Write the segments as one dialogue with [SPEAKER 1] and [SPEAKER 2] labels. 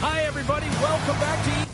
[SPEAKER 1] Hi, everybody. Welcome back to...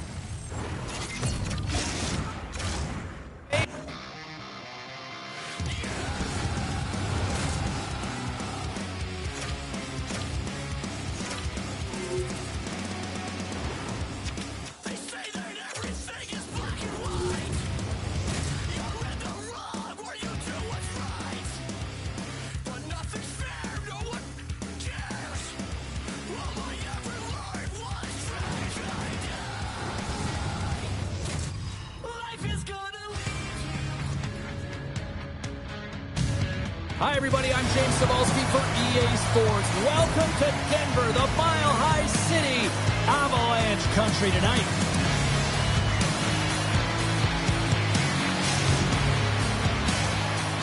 [SPEAKER 1] Hi, everybody. I'm James Cebulski for EA Sports. Welcome to Denver, the Mile High City. Avalanche country tonight.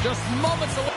[SPEAKER 1] Just moments away.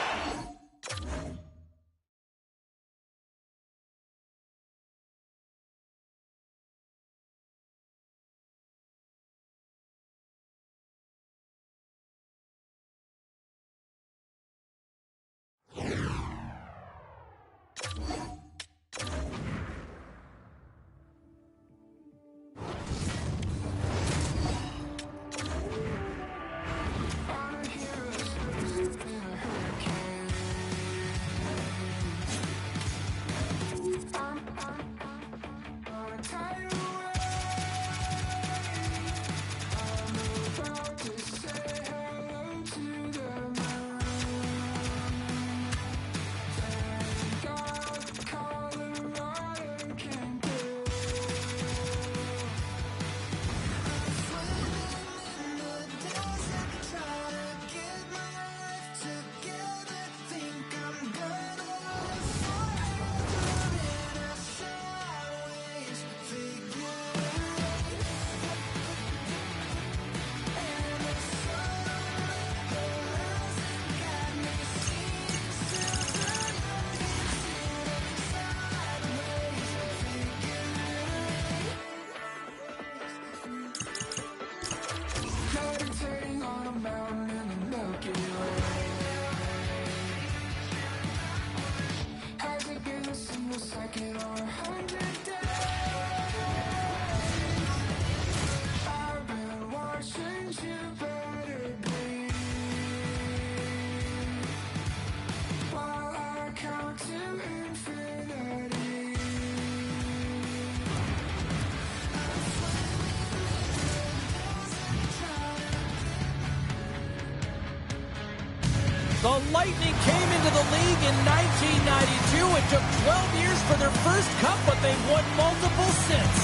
[SPEAKER 1] The Lightning came into the league in 1992. It took 12 years for their first cup, but they've won multiple since.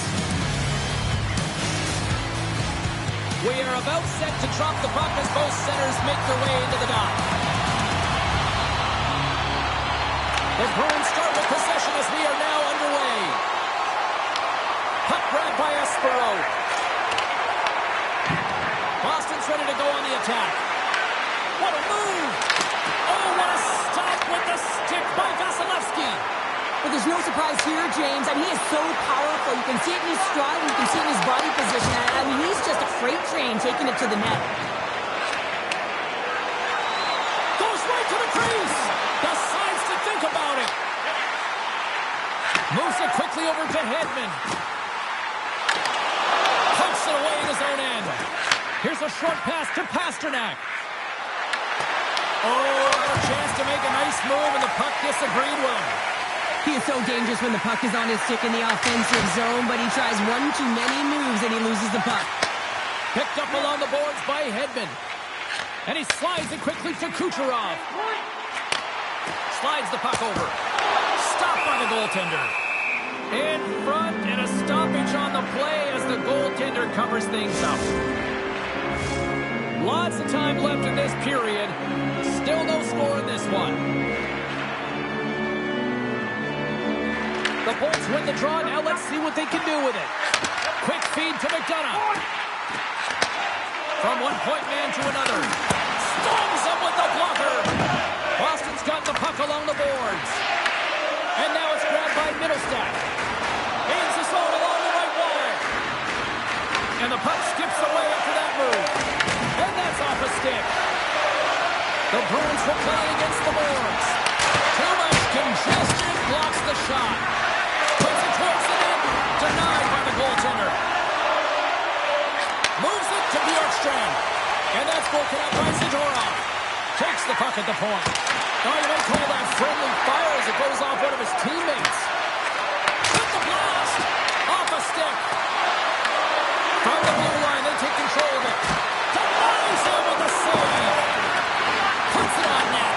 [SPEAKER 1] We are about set to drop the puck as both centers make their way into the dock. The Bruins start with possession as we are now underway. Puck grabbed by Espero. Boston's ready to go on the attack. What a move! Oh, what a stop with the stick by Vasilevsky.
[SPEAKER 2] But there's no surprise here, James. I mean, he is so powerful. You can see it in his stride, and you can see it in his body position. I mean, he's just a freight train taking it to the net.
[SPEAKER 1] Goes right to the crease. Decides to think about it. Moves it quickly over to Hedman. Punts it away in his own end. Here's a short pass to Pasternak. Oh, a chance to make a nice move, and the puck disagreed with him.
[SPEAKER 2] He is so dangerous when the puck is on his stick in the offensive zone, but he tries one too many moves and he loses the puck.
[SPEAKER 1] Picked up along the boards by Hedman. And he slides it quickly to Kucherov. slides the puck over. Stopped by the goaltender. In front, and a stoppage on the play as the goaltender covers things up. Lots of time left in this period. Still no score in this one. The Bolts win the draw. Now let's see what they can do with it. Quick feed to McDonough. From one point man to another. Stones him with the blocker. Boston's got the puck along the boards. And now it's grabbed by Middlestat. Aims the zone along the right wall. And the puck skips away after that move. And that's off a stick. The Bruins reply against the boards. Too much congestion blocks the shot. Puts it towards the net. Denied by the goaltender. Moves it to Bjorkstrand. And that's broken up by Zadorov. Takes the puck at the point. Oh, you might call that friendly fire as it goes off one of his teammates. With the blast. Off a stick. From the blue line, they take control of it. Denies him with the save. Puts it on net.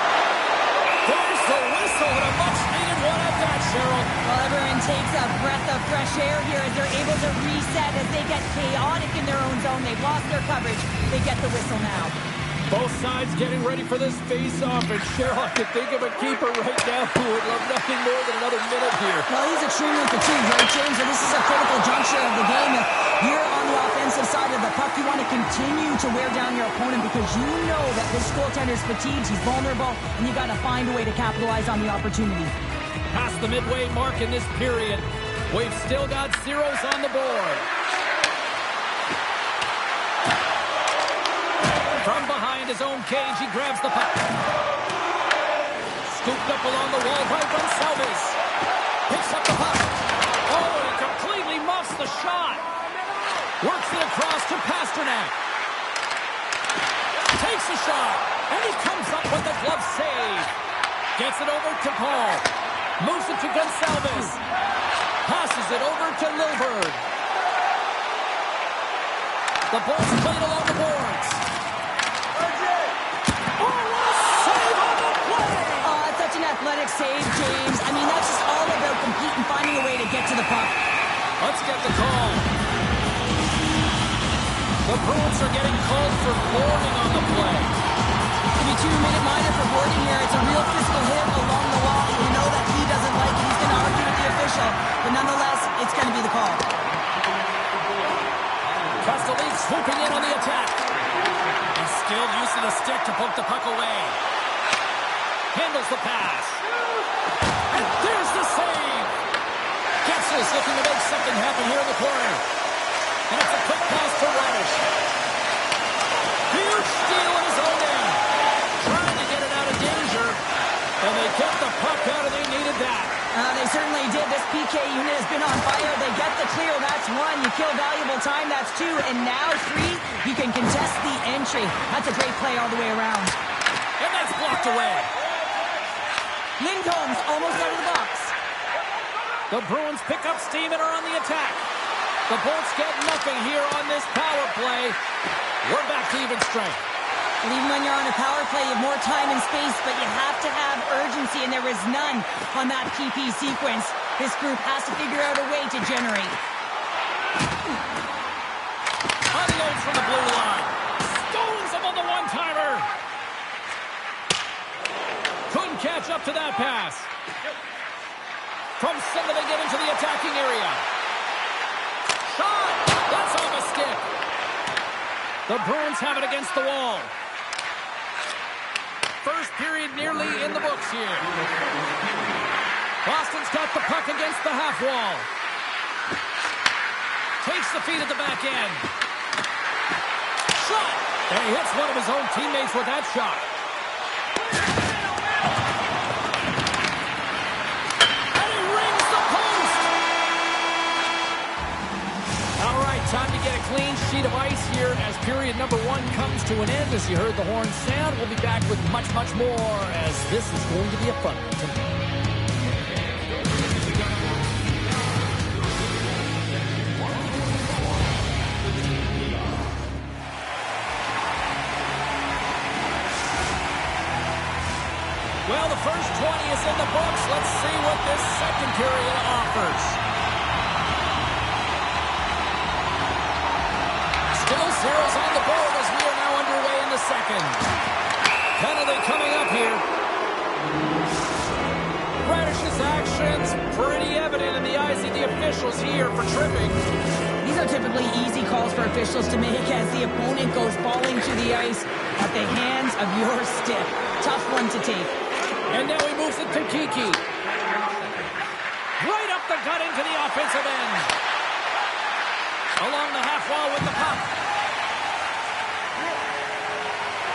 [SPEAKER 1] There's the whistle and a much-needed one at that, Cheryl.
[SPEAKER 2] Well, everyone takes a breath of fresh air here as they're able to reset as they get chaotic in their own zone. They've lost their coverage. They get the whistle now.
[SPEAKER 1] Both sides getting ready for this face-off, and Cheryl, I can think of a keeper right now who would love nothing more than another minute here.
[SPEAKER 2] Well, he's extremely fatigued, right, James? And this is a critical juncture of the game. If you're on the offensive side of the puck, you want to continue to wear down your opponent because you know that this goaltender's fatigued, he's vulnerable, and you got to find a way to capitalize on the opportunity.
[SPEAKER 1] Past the midway mark in this period, we've still got zeros on the board. From behind his own cage, he grabs the puck. Scooped up along the wall by Gonsalves. Picks up the puck. Oh, and he completely muffs the shot. Works it across to Pastrnak. Takes a shot, and he comes up with a glove save. Gets it over to Paul. Moves it to Gonsalves. Passes it over to Lilburg. The ball's played along the boards.
[SPEAKER 2] An athletic save, James. I mean, that's just all about competing, finding a way to get to the puck.
[SPEAKER 1] Let's get the call. The Bruins are getting called for boarding on the play.
[SPEAKER 2] Give me 2-minute minor for boarding here. It's a real physical hit along the wall. We know that he doesn't like it. He's going to argue with the official. But nonetheless, it's going to be the call.
[SPEAKER 1] Castellini swooping in on the attack. A skilled use of the stick to poke the puck away. Handles the pass. And there's the save. Getzel's looking to make something happen here in the corner. And it's a quick pass to Radish. Huge steal in his own end. Trying to get it out of danger. And they kept the puck out and they needed that.
[SPEAKER 2] They certainly did. This PK unit has been on fire. They get the clear. That's 1. You kill valuable time. That's 2. And now 3. You can contest the entry. That's a great play all the way around.
[SPEAKER 1] And that's blocked away.
[SPEAKER 2] Lindholm's almost out of the box.
[SPEAKER 1] The Bruins pick up steam and are on the attack. The Bolts get nothing here on this power play. We're back to even strength.
[SPEAKER 2] And even when you're on a power play, you have more time and space, but you have to have urgency, and there is none on that PP sequence. This group has to figure out a way to generate.
[SPEAKER 1] Adios from the blue line. Stones him on the one-timer. Couldn't catch up to that pass. From center, they get into the attacking area. Shot! That's off a stick. The Bruins have it against the wall. First period nearly in the books here. Boston's got the puck against the half wall. Takes the feed at the back end. Shot! And he hits one of his own teammates with that shot. Time to get a clean sheet of ice here as period number 1 comes to an end. As you heard the horn sound, we'll be back with much, much more as this is going to be a fun one tonight. Well, the first 20 is in the books. Let's see what this second period offers. Still zeros on the board as we are now underway in the second. Penalty coming up here. Radish's actions pretty evident in the eyes of the officials here for tripping.
[SPEAKER 2] These are typically easy calls for officials to make as the opponent goes falling to the ice at the hands of your stick. Tough one to take.
[SPEAKER 1] And now he moves it to Kiki. Right up the gut into the offensive end. Along the half wall with the puck.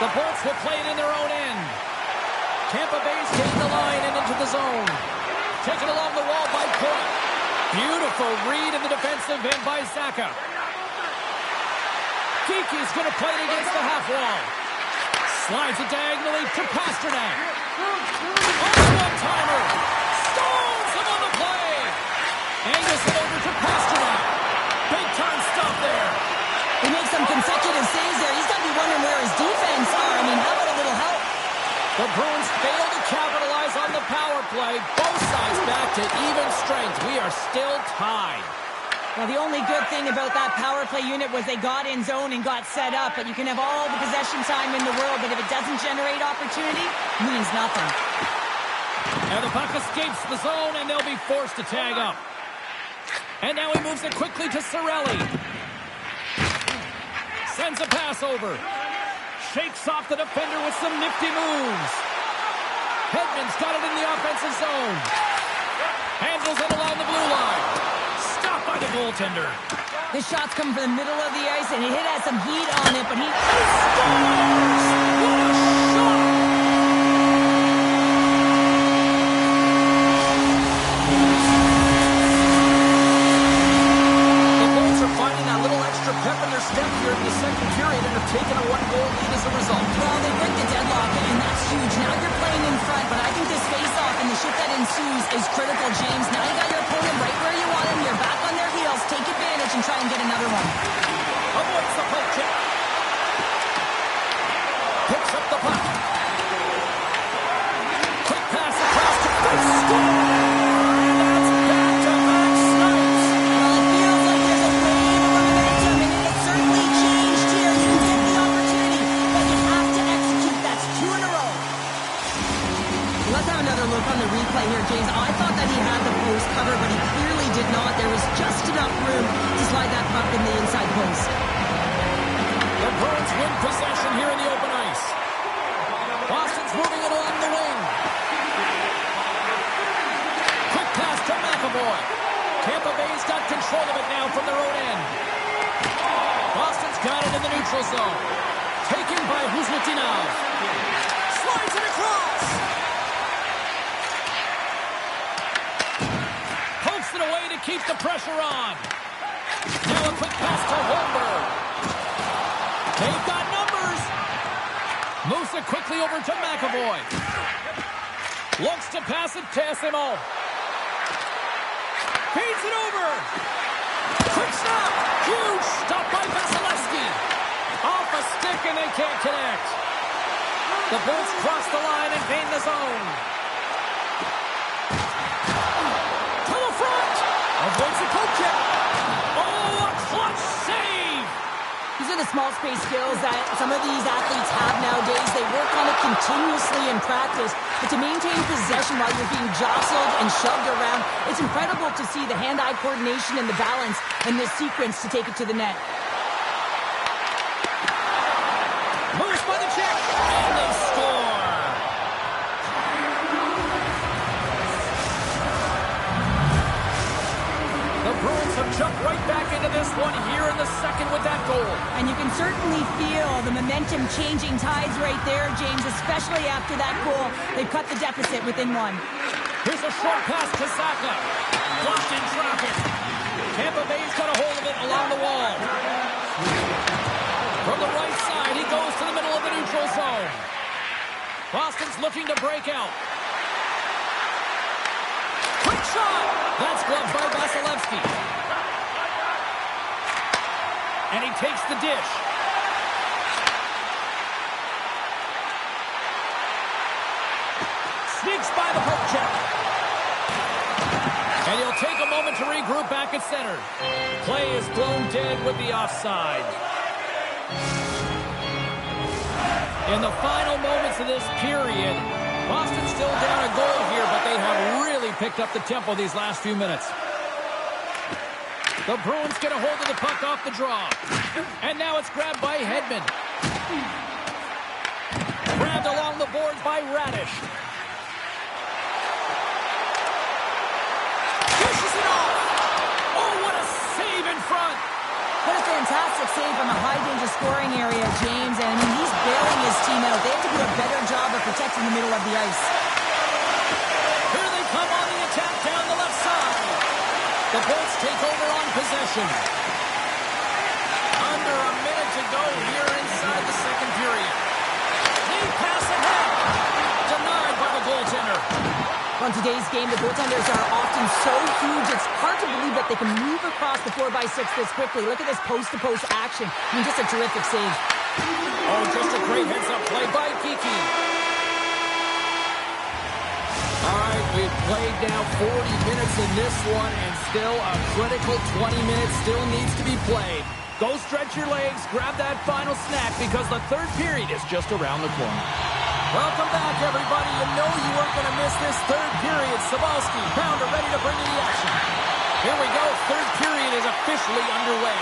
[SPEAKER 1] The Bolts will play it in their own end. Tampa Bay's getting the line and into the zone. Taken along the wall by Point. Beautiful read in the defensive end by Zacha. Kiki's going to play it against the half wall. Slides it diagonally to Pastrnak. On the one-timer. Stones him on the play. Angles it over to Pastrnak. Big-time stop there.
[SPEAKER 2] He makes some consecutive saves there. He's got to be wondering where his defense are. I mean, how about a little help?
[SPEAKER 1] The Bruins fail to capitalize on the power play. Both sides back to even strength. We are still tied.
[SPEAKER 2] Well, the only good thing about that power play unit was they got in zone and got set up. But you can have all the possession time in the world, but if it doesn't generate opportunity, it means nothing.
[SPEAKER 1] Now the puck escapes the zone, and they'll be forced to tag up. And now he moves it quickly to Cirelli. Sends a pass over. Shakes off the defender with some nifty moves. Hedman's got it in the offensive zone. Handles it along the blue line. Stopped by the goaltender.
[SPEAKER 2] This shot's coming from the middle of the ice, and it has some heat on it, but he scores!
[SPEAKER 1] What a shot! The Bolts are finding that little extra pep in their step here in the second period and have taken a one-goal lead as a result.
[SPEAKER 2] Well, they break the deadlock, and that's huge. Now you're playing in front, but I think this face-off and the shift that ensues is critical, James. Now you got your opponent right where you want him. You're back on their heels. Take advantage and try and get another one.
[SPEAKER 1] Avoids the poke check. Picks up the puck. Quick pass across to Chris. Score! That's back-to-back snipes.
[SPEAKER 2] Well, it feels like there's a wave of momentum, and it has certainly changed here. You get the opportunity, but you have to execute. That's 2 in a row. Let's have another look on the replay here, James. I thought that he had the post cover, but he clearly did not. There was just enough room to slide that puck in the inside post.
[SPEAKER 1] The Bruins win possession here in the open ice. Boston's moving it along the wing. Quick pass to McAvoy. Tampa Bay's got control of it now from their own end. Boston's got it in the neutral zone. Taken by Huzlutinov. Slides it across. Pokes it away to keep the pressure on. Now a quick pass to Holmberg. They've got numbers. Moves it quickly over to McAvoy. Looks to pass it to Simon. Feeds it over. Quick stop. Huge stop by Vasilevsky. Off a stick and they can't connect. The Bolts cross the line and gain the zone. To the front. Avoids the poke check. Oh, a clutch save.
[SPEAKER 2] These are the small space skills that some of these athletes have nowadays. They work on it continuously in practice, but to maintain possession while you're being jostled and shoved around, it's incredible to see the hand-eye coordination and the balance in this sequence to take it to the net.
[SPEAKER 1] Moves by the check, and they score. The Bruins have jumped right back into this one here in the second with that goal.
[SPEAKER 2] And you can certainly feel the momentum changing tides right there, James, especially after that goal. They've cut the deficit within one.
[SPEAKER 1] Here's a short pass to Zacha. Blocked in traffic. Tampa Bay's got a hold of it along the wall. From the right side, he goes to the middle of the neutral zone. Boston's looking to break out. Quick shot! That's gloved by Vasilevsky. And he takes the dish. Sneaks by the poke check. And he'll take a moment to regroup back at center. Play is blown dead with the offside. In the final moments of this period, Boston's still down a goal here, but they have really picked up the tempo these last few minutes. The Bruins get a hold of the puck off the draw. And now it's grabbed by Hedman. Grabbed along the boards by Radish. Pushes it off. Oh, what a save in front.
[SPEAKER 2] What a fantastic save from a high-danger scoring area, James. And I mean, he's bailing his team out. They have to do a better job of protecting the middle of the ice.
[SPEAKER 1] Here they come on the attack down the left side. The Bolts take over on possession. Under a minute to go here inside the second period. They pass ahead. Denied by the goaltender.
[SPEAKER 2] On today's game, the goaltenders are often so huge, it's hard to believe that they can move across the 4x6 this quickly. Look at this post-to-post action. I mean, just a terrific save.
[SPEAKER 1] Oh, just a great heads-up play by Kiki. All right, we've played now 40 minutes in this one, and still a critical 20 minutes still needs to be played. Go stretch your legs, grab that final snack, because the third period is just around the corner. Welcome back, everybody. You know you weren't going to miss this third period. Sabalski, Pounder ready to bring you the action. Here we go. Third period is officially underway.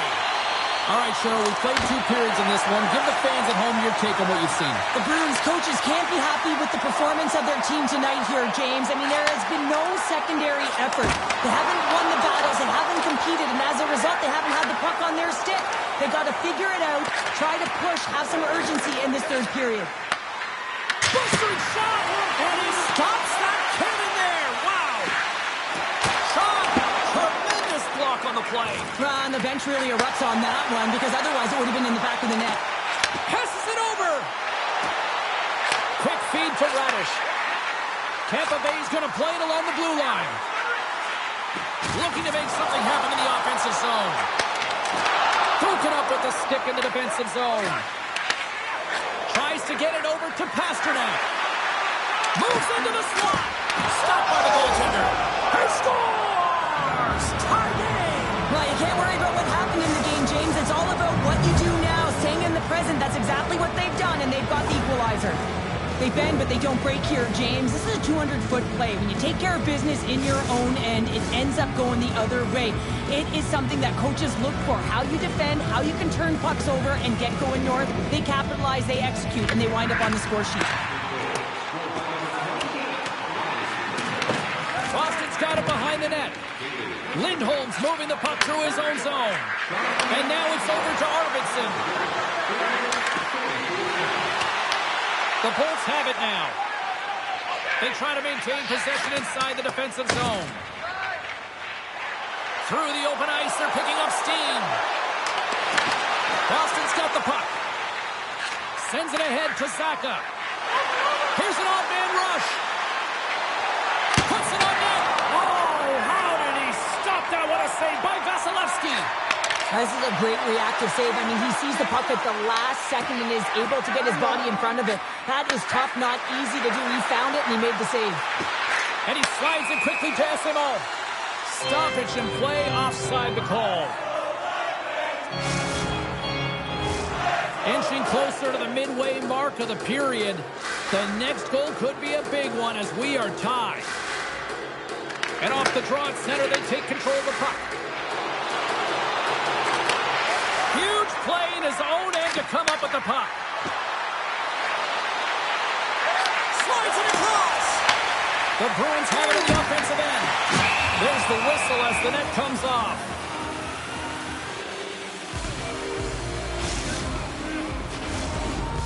[SPEAKER 1] All right, Cheryl, we played 2 periods in this one. Give the fans at home your take on what you've seen.
[SPEAKER 2] The Bruins coaches can't be happy with the performance of their team tonight here, James. I mean, there has been no secondary effort. They haven't won the battles. They haven't competed. And as a result, they haven't had the puck on their stick. They've got to figure it out, try to push, have some urgency in this third period.
[SPEAKER 1] Bustering shot, and he stops that cannon there. Wow. Shot. Tremendous block on the play.
[SPEAKER 2] And the bench really erupts on that one, because otherwise it would have been in the back of the net.
[SPEAKER 1] Passes it over. Quick feed to Radish. Tampa Bay's going to play it along the blue line. Looking to make something happen in the offensive zone. Broken up with the stick in the defensive zone. Tries to get it over to Pasternak. Moves into the slot. Stopped by the goaltender. He scores! Tie game!
[SPEAKER 2] Well, you can't worry about what happened in the game, James. It's all about what you do now, staying in the present. That's exactly what they've done, and they've got the equalizer. They bend, but they don't break here, James. This is a 200-foot play. When you take care of business in your own end, it ends up going the other way. It is something that coaches look for. How you defend, how you can turn pucks over and get going north. They capitalize, they execute, and they wind up on the score sheet.
[SPEAKER 1] Boston's got it behind the net. Lindholm's moving the puck through his own zone. And now it's over to Arvidsson. The Bolts have it now. They try to maintain possession inside the defensive zone. Through the open ice, they're picking up steam. Boston's got the puck. Sends it ahead to Zacha. Here's an off-man rush. Puts it on net. Oh, how did he stop that? What a save by Vasilevsky.
[SPEAKER 2] This is a great reactive save. I mean, he sees the puck at the last second and is able to get his body in front of it. That is tough, not easy to do. He found it, and he made the save.
[SPEAKER 1] And he slides it quickly to SMO. Stoppage and play offside the call. Inching closer to the midway mark of the period. The next goal could be a big one as we are tied. And off the draw at center, they take control of the puck. Huge play in his own end to come up with the puck. Slides it across. The Bruins have it in the offensive end. There's the whistle as the net comes off.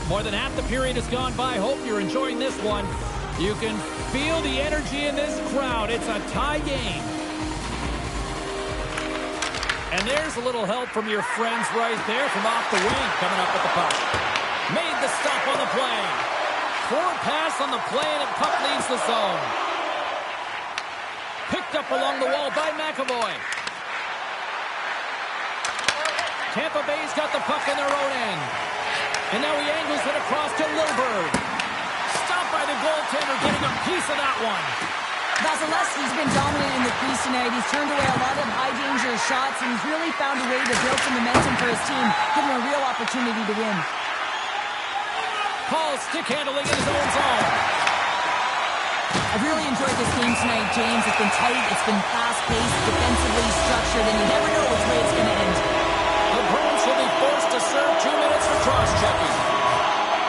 [SPEAKER 1] More than half the period has gone by. Hope you're enjoying this one. You can feel the energy in this crowd. It's a tie game. And there's a little help from your friends right there from off the wing coming up with the puck. Made the stop on the play. Forward pass on the play and the puck leaves the zone. Picked up along the wall by McAvoy. Tampa Bay's got the puck in their own end. And now he angles it across to Lilburg. Stopped by the goaltender getting a piece of that one.
[SPEAKER 2] Vasilevsky's been dominant in the crease tonight. He's turned away a lot of high-danger shots, and he's really found a way to build some momentum for his team, give him a real opportunity to win.
[SPEAKER 1] Paul stick handling in his own zone.
[SPEAKER 2] I've really enjoyed this game tonight, James. It's been tight, it's been fast-paced, defensively structured, and you never know which way it's going to end.
[SPEAKER 1] The Bruins will be forced to serve 2 minutes for cross-checking.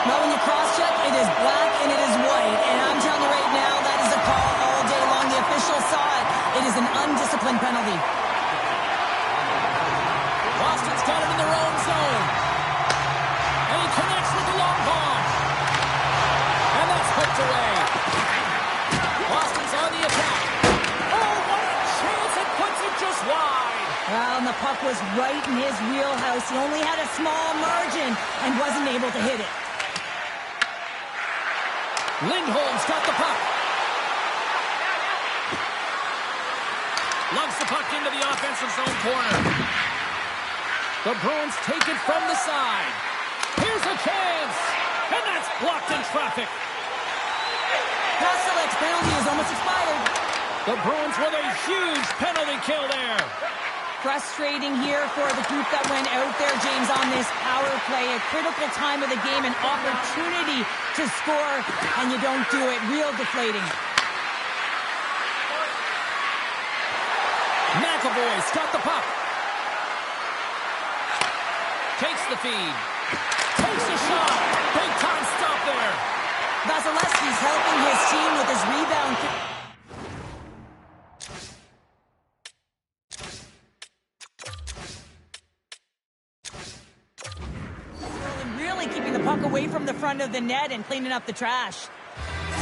[SPEAKER 2] Now when you cross-check, it is black and it is white, and I'm telling you right now, that is a call all day long. The official saw it. It is an undisciplined penalty.
[SPEAKER 1] Boston's got it in their own zone. And he connects with the long bomb. And that's hooked away. Boston's on the attack. Oh, what a chance. It puts it just wide.
[SPEAKER 2] Well, and the puck was right in his wheelhouse. He only had a small margin and wasn't able to hit it.
[SPEAKER 1] Lindholm's got the puck. Lugs the puck into the offensive zone corner. The Bruins take it from the side. Here's a chance. And that's blocked in traffic.
[SPEAKER 2] Pastelik's penalty is almost expired.
[SPEAKER 1] The Bruins with a huge penalty kill there.
[SPEAKER 2] Frustrating here for the group that went out there, James, on this power play. A critical time of the game, an opportunity to score, and you don't do it. Real deflating.
[SPEAKER 1] McAvoy's got the puck. Takes the feed. Takes a shot. Big time stop there.
[SPEAKER 2] Vasilevsky's helping his team with his rebound. Really keeping the puck away from the front of the net and cleaning up the trash.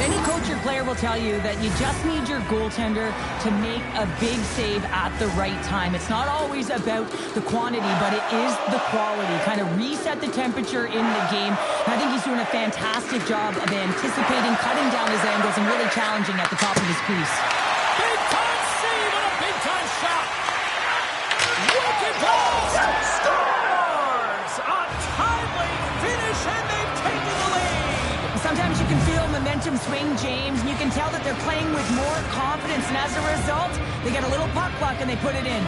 [SPEAKER 2] Any coach or player will tell you that you just need your goaltender to make a big save at the right time. It's not always about the quantity, but it is the quality. Kind of reset the temperature in the game. And I think he's doing a fantastic job of anticipating, cutting down his angles, and really challenging at the top of his crease.
[SPEAKER 1] Big time save and a big time shot. Wicked ball. Scores! A timely finish, and they've taken the lead.
[SPEAKER 2] Sometimes you can feel momentum swing, James, and you can tell that they're playing with more confidence, and as a result, they get a little puck luck and they put it in.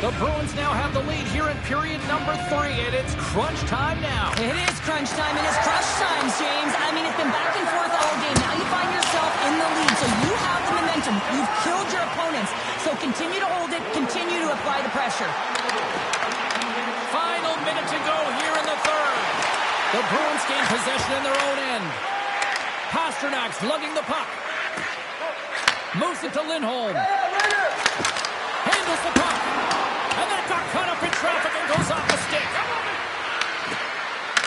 [SPEAKER 1] The Bruins now have the lead here in period number 3, and it's crunch time now.
[SPEAKER 2] It is crunch time, and it's crush time, James. I mean, it's been back and forth all game. Now you find yourself in the lead, so you have the momentum. You've killed your opponents, so continue to hold it, continue to apply the pressure.
[SPEAKER 1] Final minute to go here in the third. The Bruins gain possession in their own end. Pasternak's lugging the puck. Moves it to Lindholm. Handles the puck. And that got caught up in traffic and goes off the stick.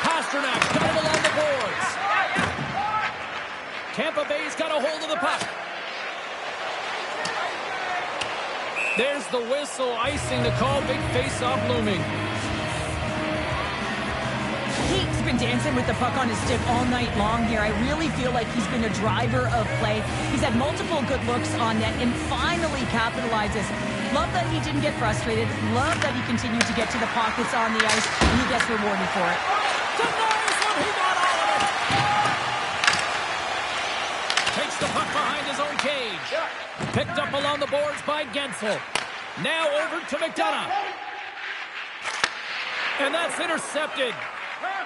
[SPEAKER 1] Pasternak's got it along the boards. Tampa Bay's got a hold of the puck. There's the whistle, icing the call, big face-off looming.
[SPEAKER 2] He's been dancing with the puck on his stick all night long here. I really feel like he's been a driver of play. He's had multiple good looks on net and finally capitalizes. Love that he didn't get frustrated. Love that he continued to get to the pockets on the ice, and he gets rewarded for it.
[SPEAKER 1] Denies him, he got all of it. Takes the puck behind his own cage. Picked up along the boards by Gensel. Now over to McDonough. And that's intercepted.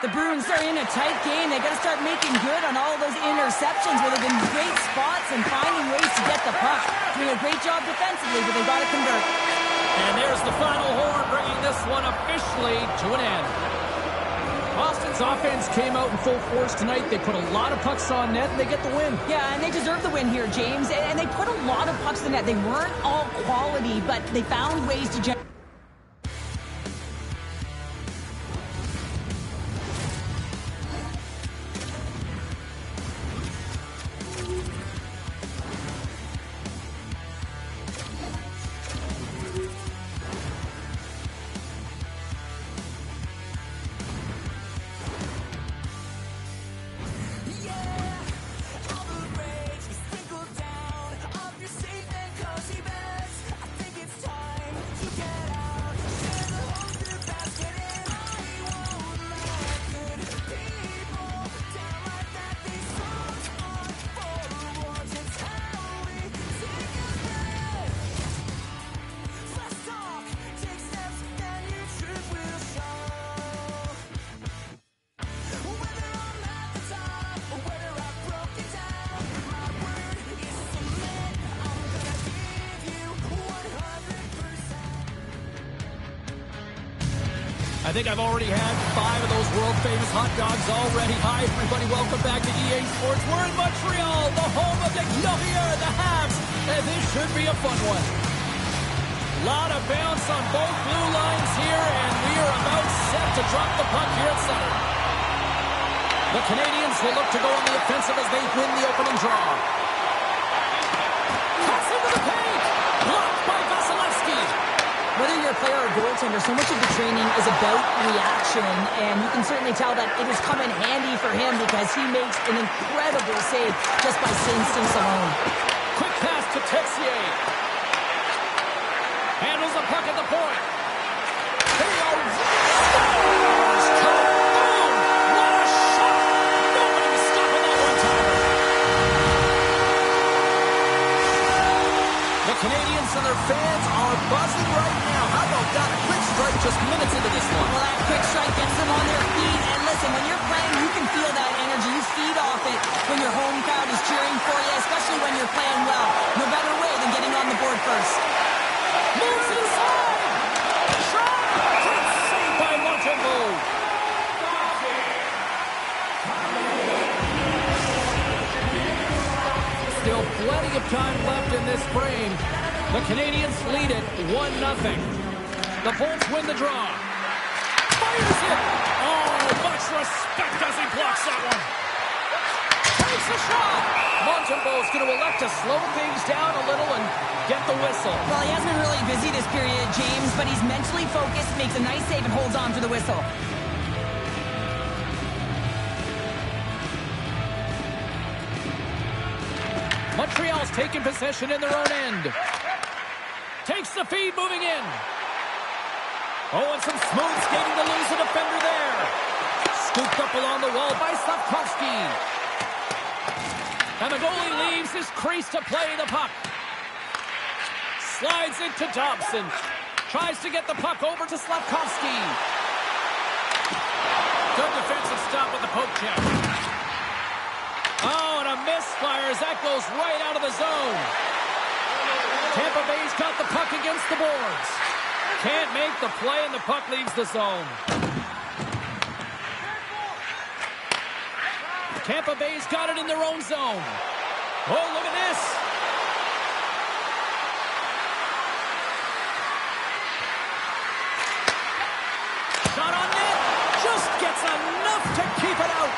[SPEAKER 2] The Bruins are in a tight game. They got to start making good on all those interceptions where they've been great spots and finding ways to get the puck. Doing a great job defensively, but they've got to convert.
[SPEAKER 1] And there's the final horn, bringing this one officially to an end. Boston's offense came out in full force tonight. They put a lot of pucks on net, and they get the win.
[SPEAKER 2] Yeah, and they deserve the win here, James. And they put a lot of pucks in net. They weren't all quality, but they found ways to generate.
[SPEAKER 3] Of your safe and cozy beds, I think it's time to get out.
[SPEAKER 1] I think I've already had 5 of those world-famous hot dogs already. Hi, everybody. Welcome back to EA Sports. We're in Montreal, the home of the Glorieux, the Habs, and this should be a fun one. A lot of bounce on both blue lines here, and we are about set to drop the puck here at center. The Canadians will look to go on the offensive as they win the opening draw. Cuts into the paint. Blocked by Vasilevsky.
[SPEAKER 2] Whether you're a player or goaltender, so much of the training is about reaction, and you can certainly tell that it has come in handy for him because he makes an incredible save just by instincts alone.
[SPEAKER 1] Quick pass to Texier. Handles the puck at the point. They are scores! Boom! What a shot! Nobody's stopping that one-timer. The Canadians and their fans are buzzing right now. How about that? A quick strike just minutes into this one.
[SPEAKER 2] Well, that quick strike gets them on their feet. And listen, when you're playing, you can feel that energy. You feed off it when your home crowd is cheering for you, especially when you're playing well. No better way than getting on the board first.
[SPEAKER 1] Moves inside! Shot! Great save by Montembeault. Still plenty of time left in this frame. The Canadians lead it 1-0. The Bolts win the draw. Fires it! Oh, much respect as he blocks that one. Takes a shot! Montembeault's going to elect to slow things down a little and get the whistle.
[SPEAKER 2] Well, he hasn't been really busy this period, James, but he's mentally focused, makes a nice save, and holds on for the whistle.
[SPEAKER 1] Montreal's taking possession in their own end. Takes the feed, moving in. Oh, and some smooth skating to lose a defender there. Scooped up along the wall by Slavkovsky. And the goalie leaves his crease to play the puck. Slides it to Dobson. Tries to get the puck over to Slavkovsky. Good defensive stop with the poke check. Oh, and a misfire as that goes right out of the zone. Tampa Bay's got the puck against the boards. Can't make the play, and the puck leaves the zone. Tampa Bay's got it in their own zone. Oh, look at this. Shot on net. Just gets enough to keep it out.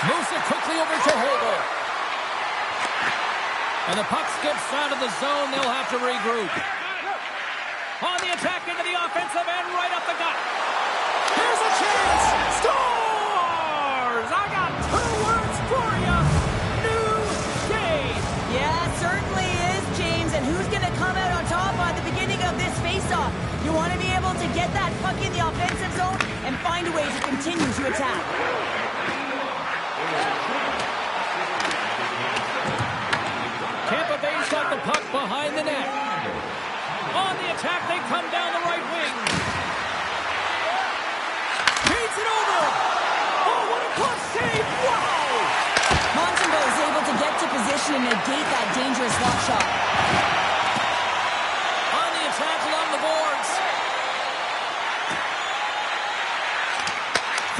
[SPEAKER 1] Moves it quickly over to Holder. And the puck skips out of the zone. They'll have to regroup. On the attack into the offensive end, right up the gut. Here's a chance. Scores! I got 2 words for you. New day.
[SPEAKER 2] Yeah, it certainly is, James. And who's going to come out on top at the beginning of this faceoff? You want to be able to get that puck in the offensive zone and find a way to continue to attack.
[SPEAKER 1] Tampa Bay's got the puck behind the net. On the attack, they come down the right wing. Feeds it over. Oh, what a glove save. Wow!
[SPEAKER 2] Montembeault is able to get to position and negate that dangerous lock shot.
[SPEAKER 1] On the attack along the boards.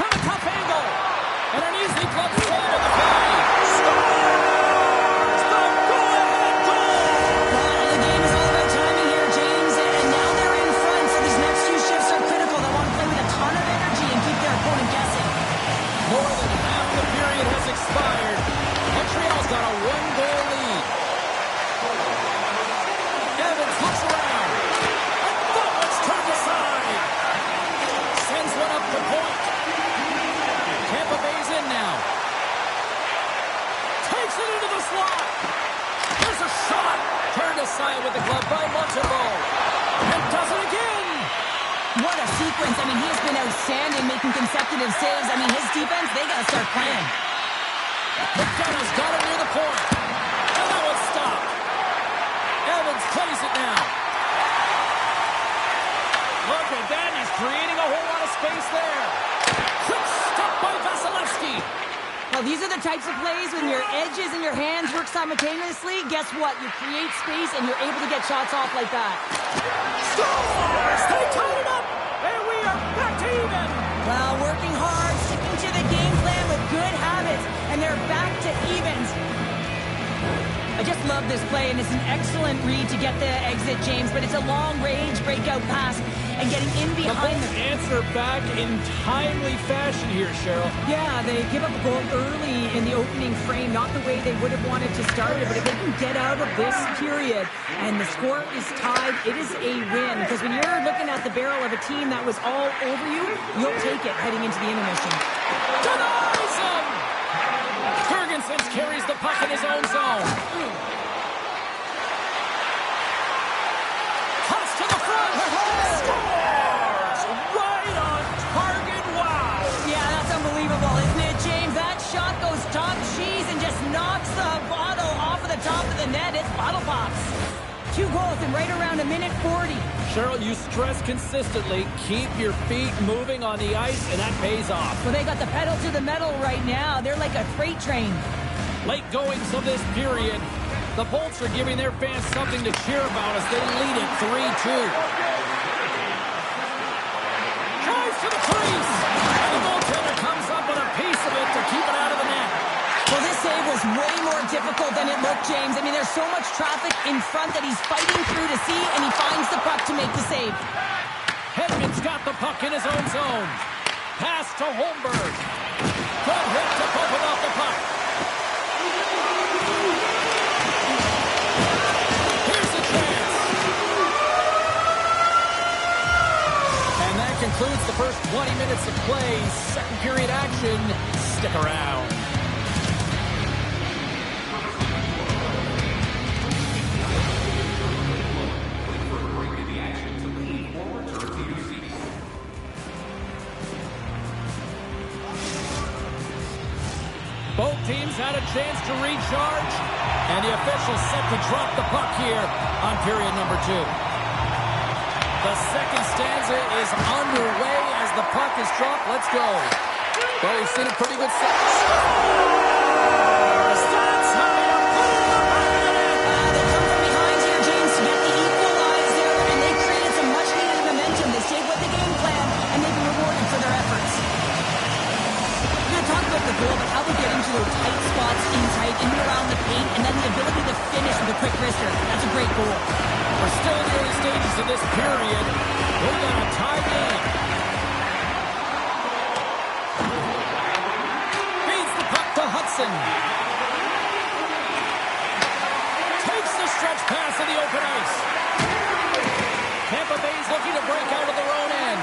[SPEAKER 1] From a tough angle. And an easy glove save on the play. Expired. Montreal's got a 1-goal lead. Evans looks around. And that one's turned aside. Sends one up the point. Tampa Bay's in now. Takes it into the slot. There's a shot. Turned aside with the glove by Montembeault. And does it again.
[SPEAKER 2] What a sequence. I mean, he has been outstanding making consecutive saves. I mean, his defense, they got to start playing.
[SPEAKER 1] McDonough's got it near the point. And that one's stopped. Evans plays it now. Look at that. He's creating a whole lot of space there. Quick stop by Vasilevsky.
[SPEAKER 2] Well, these are the types of plays when your edges and your hands work simultaneously. Guess what? You create space and you're able to get shots off like that.
[SPEAKER 1] Scores! They tied it up. And we are back to
[SPEAKER 2] Well, working hard, sticking to the game plan with good habits, and they're back to evens. I just love this play, and it's an excellent read to get the exit, James, but it's a long-range breakout pass, and getting in behind
[SPEAKER 1] the answer back in timely fashion here, Cheryl.
[SPEAKER 2] Yeah, they give up a goal early in the opening frame, not the way they would have wanted to start it, but if they can get out of this period, and the score is tied, it is a win, because when you're looking at the barrel of a team that was all over you, you'll take it heading into the intermission.
[SPEAKER 1] Denies him! Jurgensen carries the puck in his own zone. Cuts to the front. Scores! Right on target. Wow!
[SPEAKER 2] Yeah, that's unbelievable, isn't it, James? That shot goes top cheese and just knocks the bottle off of the top of the net. It's bottle pops. 2 goals in right around a minute 40.
[SPEAKER 1] Cheryl, you stress consistently, keep your feet moving on the ice, and that pays off.
[SPEAKER 2] Well, they got the pedal to the metal right now. They're like a freight train.
[SPEAKER 1] Late goings of this period. The Bolts are giving their fans something to cheer about as they lead it 3-2. Drives to the crease. And the goaltender comes up with a piece of it to keep it out of the net.
[SPEAKER 2] Well, this save was way more difficult than it looked, James. I mean, there's so much traffic in front that he's fighting through to see, and he finds the puck to make the save.
[SPEAKER 1] Hedman's got the puck in his own zone. Pass to Holmberg. Good hit to pump it off the puck. Here's a chance. And that concludes the first 20 minutes of play. Second period action. Stick around. Both teams had a chance to recharge, and the official set to drop the puck here on period number 2. The second stanza is underway as the puck is dropped. Let's go. Well, we've seen a pretty good set. That's how you put it up.
[SPEAKER 2] They come from behind here, James, to get the equalizer, and they created some much-needed momentum. They stayed with the game plan, and they've been rewarded for their efforts. Talk about the goal, but how they get into those tight spots in tight, in and around the paint, and then the ability to finish with a quick wrister. That's a great goal.
[SPEAKER 1] We're still in the early stages of this period. We've got a tie game. Feeds the puck to Hudson. Takes the stretch pass in the open ice. Tampa Bay's looking to break out of their own end.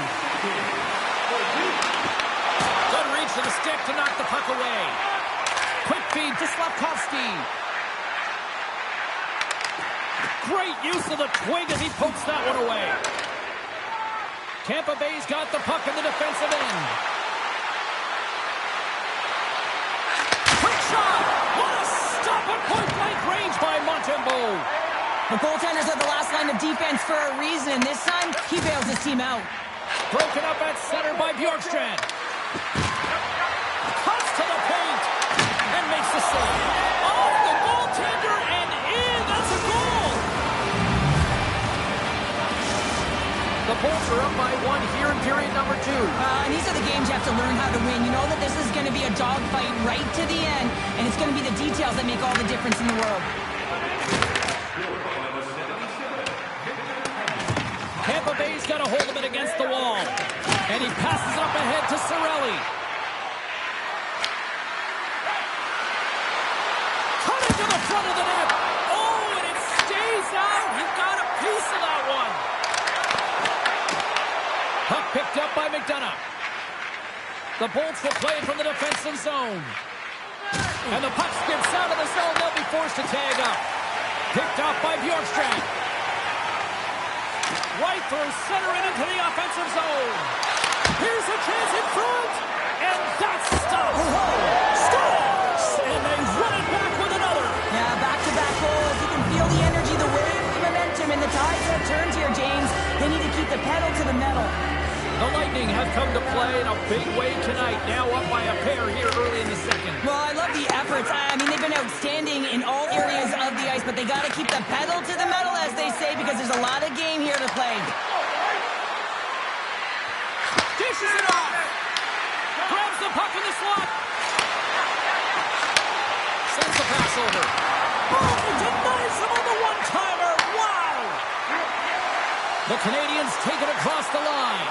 [SPEAKER 1] Good reach to the stick to knock the puck away. Quick feed to Slafkovsky. Great use of the twig as he pokes that one away. Tampa Bay's got the puck in the defensive end. Quick shot! What a stop at point-blank range by Montembeault.
[SPEAKER 2] The goaltenders are the last line of defense for a reason. This time, he bails his team out.
[SPEAKER 1] Broken up at center by Bjorkstrand. Cuts to the paint and makes the save. Off the goaltender and in. That's a goal. The Bolts are up by 1 here in period number 2.
[SPEAKER 2] And these are the games you have to learn how to win. You know that this is going to be a dogfight right to the end, and it's going to be the details that make all the difference in the world.
[SPEAKER 1] Tampa Bay's got a hold of it against the wall. And he passes up ahead to Cirelli. Cut into the front of the net. Oh, and it stays out. He got a piece of that one. Puck picked up by McDonough. The Bolts will play it from the defensive zone. And the puck skips out of the zone. They'll be forced to tag up. Picked up by Bjorkstrand. Right through center and into the offensive zone. Here's a chance in front. And that's stopped. Scores! And they run it back with another.
[SPEAKER 2] Yeah, back-to-back goals. You can feel the energy, the wave, the momentum, and the tides have turned here, James. They need to keep the pedal to the metal.
[SPEAKER 1] The Lightning have come to play in a big way tonight. Now up by a pair here early in the second.
[SPEAKER 2] Well, I love the efforts. I mean, they've been outstanding in all areas of the ice, but they got to keep the pedal to the metal, as they say, because there's a lot of game here to play.
[SPEAKER 1] Dishes it off. Puck in the slot. Sends the pass over. Oh, he denies him on the one-timer. Wow! The Canadians take it across the line.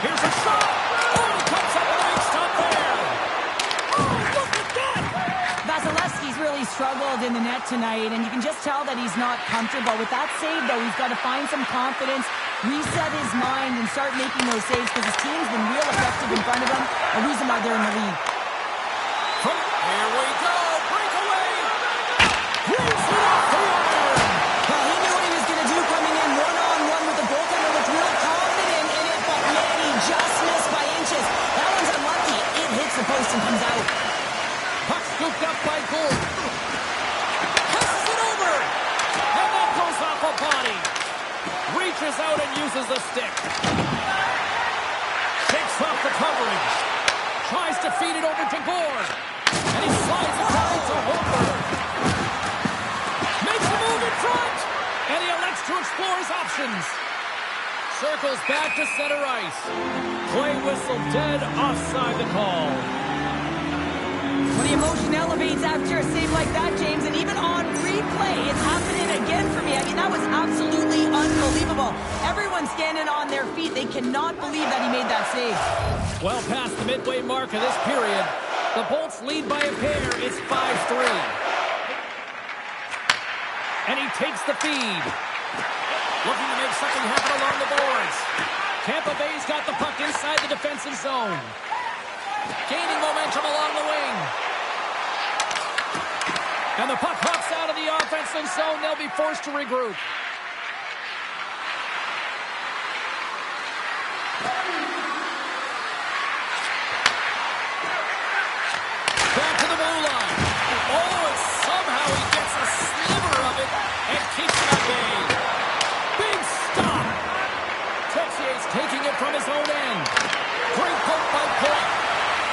[SPEAKER 1] Here's a shot. Oh, he comes up with a big stop there. Oh, look at that!
[SPEAKER 2] Vasilevsky's really struggled in the net tonight, and you can just tell that he's not comfortable. With that save, though, he's got to find some confidence, reset his mind, and start making those saves because his team's been real effective in front of him. A reason why they're in the lead.
[SPEAKER 1] Here we go. Breakaway. Raise it off the iron.
[SPEAKER 2] Well, he knew what he was going to do coming in one-on-one with the goaltender. Looked real confident in it, but man, he just missed by inches. That one's unlucky. It hits the post and comes out.
[SPEAKER 1] Puck scooped up by Gould. Passes it over. And that goes off a body. Reaches out and uses the stick. Shakes off the coverage. Tries to feed it over to Gord. And he slides it down to Holmberg. Makes a move in front. And he elects to explore his options. Circles back to center ice. Play whistle dead, offside the call.
[SPEAKER 2] When the emotion elevates after a save like that, James, and even on replay, it's happening again for me. I mean, that was absolutely unbelievable. Everyone's standing on their feet. They cannot believe that he made that save.
[SPEAKER 1] Well past the midway mark of this period, the Bolts lead by a pair. It's 5-3. And he takes the feed. Looking to make something happen along the boards. Tampa Bay's got the puck inside the defensive zone. Gaining momentum along the wing. And the puck hops out of the offensive zone. They'll be forced to regroup. Back to the blue line. Oh, and somehow he gets a sliver of it and keeps it at bay. Big stop. Texier's taking it from his own end. Great poke by Polk.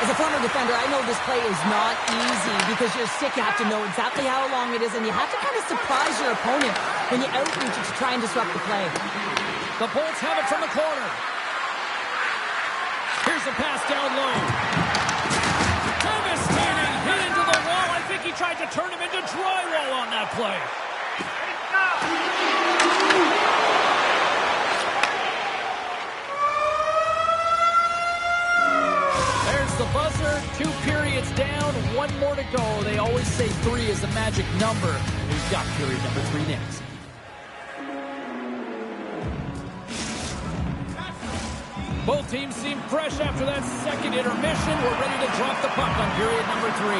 [SPEAKER 2] As a former defender, I know this play is not easy because you're sick. You have to know exactly how long it is, and you have to kind of surprise your opponent when you outreach it to try and disrupt the play.
[SPEAKER 1] The Bolts have it from the corner. Here's a pass down low. Devastating hit into the wall. I think he tried to turn him into drywall on that play. There's the buzzer. 2 periods down. 1 more to go. They always say 3 is the magic number. We've got period number 3 next. Both teams seem fresh after that second intermission. We're ready to drop the puck on period number 3.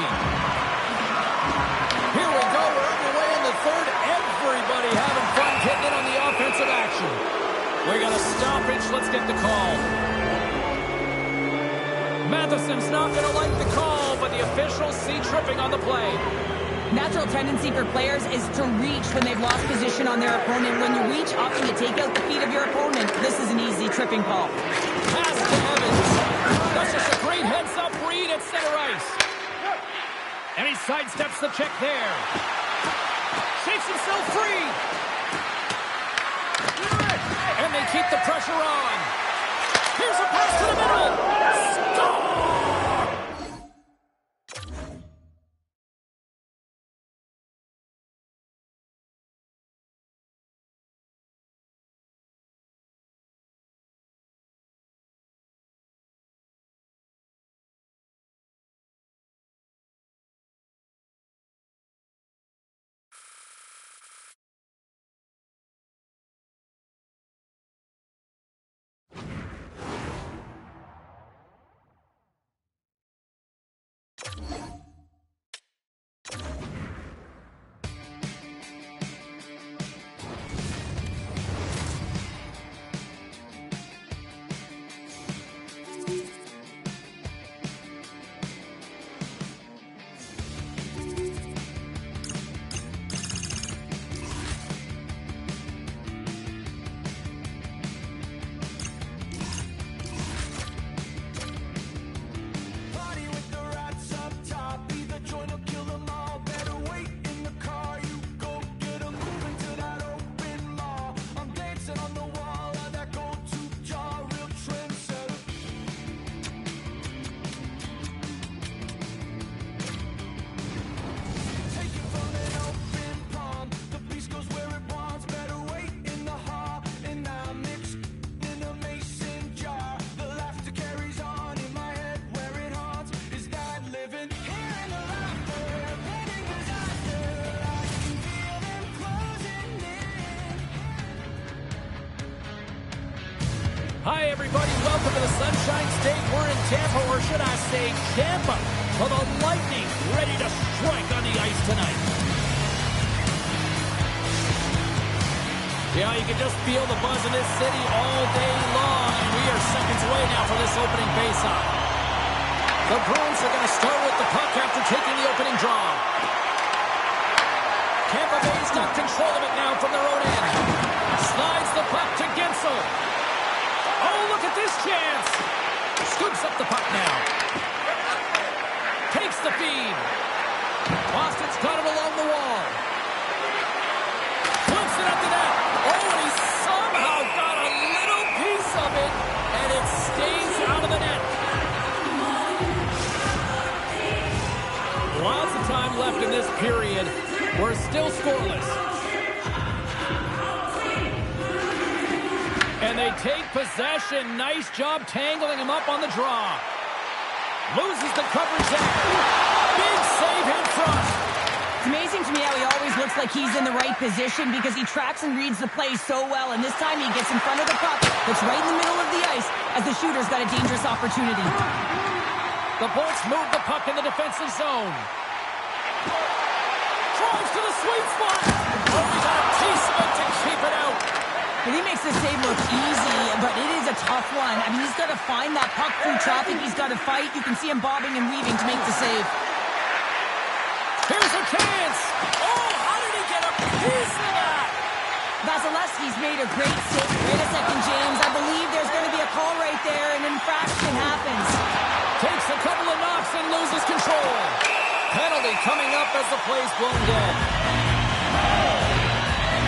[SPEAKER 1] Here we go. We're underway in the third. Everybody having fun getting in on the offensive action. We got a stoppage. Let's get the call. Matheson's not going to like the call, but the officials see tripping on the play.
[SPEAKER 2] Natural tendency for players is to reach when they've lost position on their opponent. When you reach, opting to take out the feet of your opponent, this is an easy tripping call.
[SPEAKER 1] Pass to Evans. That's just a great heads-up read at center ice. And he sidesteps the check there. Shakes himself free. And they keep the pressure on. Here's a pass to the middle. Hi, everybody. Welcome to the Sunshine State. We're in Tampa, or should I say Tampa, for the Lightning ready to strike on the ice tonight. Yeah, you can just feel the buzz in this city all day long, and we are seconds away now for this opening faceoff. The Bruins are going to start with the puck after taking the opening draw. Tampa Bay's got control of it now from their own end. Slides the puck to Gensel. Oh, look at this chance. Scoops up the puck now. Takes the feed. Boston's got it along the wall. Flips it up the net. Oh, and he somehow got a little piece of it, and it stays out of the net. Lots of time left in this period. We're still scoreless. And they take possession. Nice job tangling him up on the draw. Loses the coverage there. Big save in front.
[SPEAKER 2] It's amazing to me how he always looks like he's in the right position because he tracks and reads the play so well. And this time he gets in front of the puck that's right in the middle of the ice as the shooter's got a dangerous opportunity.
[SPEAKER 1] The Bolts move the puck in the defensive zone. Drives to the sweet spot. Oh, he got a piece of it to keep it out.
[SPEAKER 2] And he makes the save look easy, but it is a tough one. I mean, he's got to find that puck through traffic. He's got to fight. You can see him bobbing and weaving to make the save.
[SPEAKER 1] Here's a chance. Oh, how did he get a piece of that?
[SPEAKER 2] Vasilevsky's made a great save. Wait a second, James. I believe there's going to be a call right there. An infraction happens.
[SPEAKER 1] Takes a couple of knocks and loses control. Penalty coming up as the play's blown dead.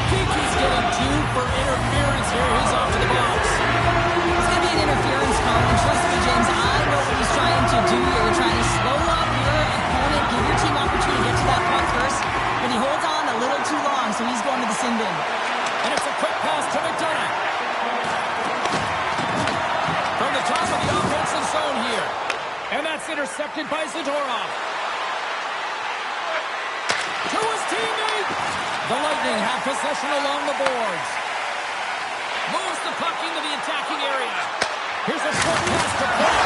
[SPEAKER 1] Kiki's getting two for interference here. He's off to the box.
[SPEAKER 2] It's going to be an interference call. And trust me, James, I know what he's trying to do here. You're trying to slow up your opponent, give your team opportunity to get to that puck first. But he holds on a little too long, so he's going to the sin bin.
[SPEAKER 1] And it's a quick pass to McDonough. From the top of the offensive zone here. And that's intercepted by Zadorov. To his teammate. The Lightning have possession along the boards. Moves the puck into the attacking area. Here's a short pass to Paul.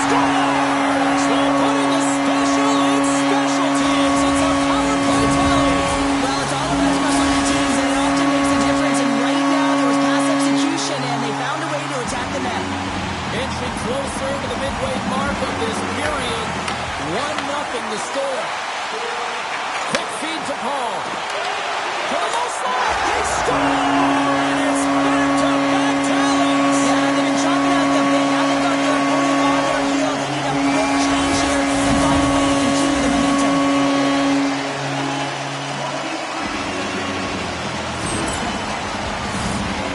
[SPEAKER 1] Scores! They're putting the special in special teams. It's a power play tally.
[SPEAKER 2] Well, it's all about special teams, and it often makes a difference. And right now, there was pass execution, and they found a way to attack the net.
[SPEAKER 1] Inching closer to the midway mark of this period. 1-0 the score. Quick feed to Paul. To the low slot. He scored! It's back-to-back tallies.
[SPEAKER 2] Yeah, they've been chopping out the bit. Now they've got their opponent on their heel. They need a quick change here and find a way to continue the momentum.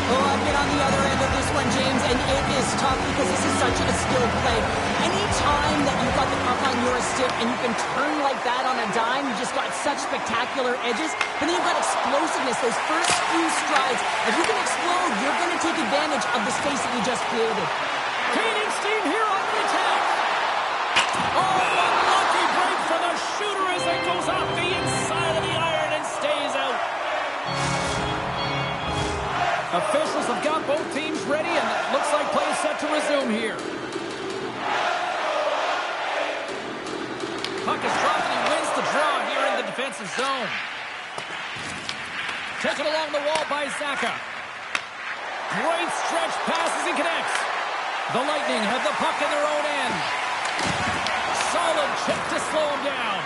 [SPEAKER 2] Oh, I've been on the other end of this one, James, and it is tough because this is such a skilled play. Anytime that you've got the puck on your stick and you can turn like that on a dime, you just got such spectacular edges. But then you've got explosiveness, those first few strides. If you can explode, you're going to take advantage of the space that you just created.
[SPEAKER 1] Gaining steam here on the attack. Oh, a lucky break for the shooter as it goes off the inside of the iron and stays out. Officials have got both teams ready, and it looks like play is set to resume here. Puck is dropped, and he wins the draw here in the defensive zone. Taken along the wall by Zacha. Great stretch passes and connects. The Lightning have the puck in their own end. Solid chip to slow him down.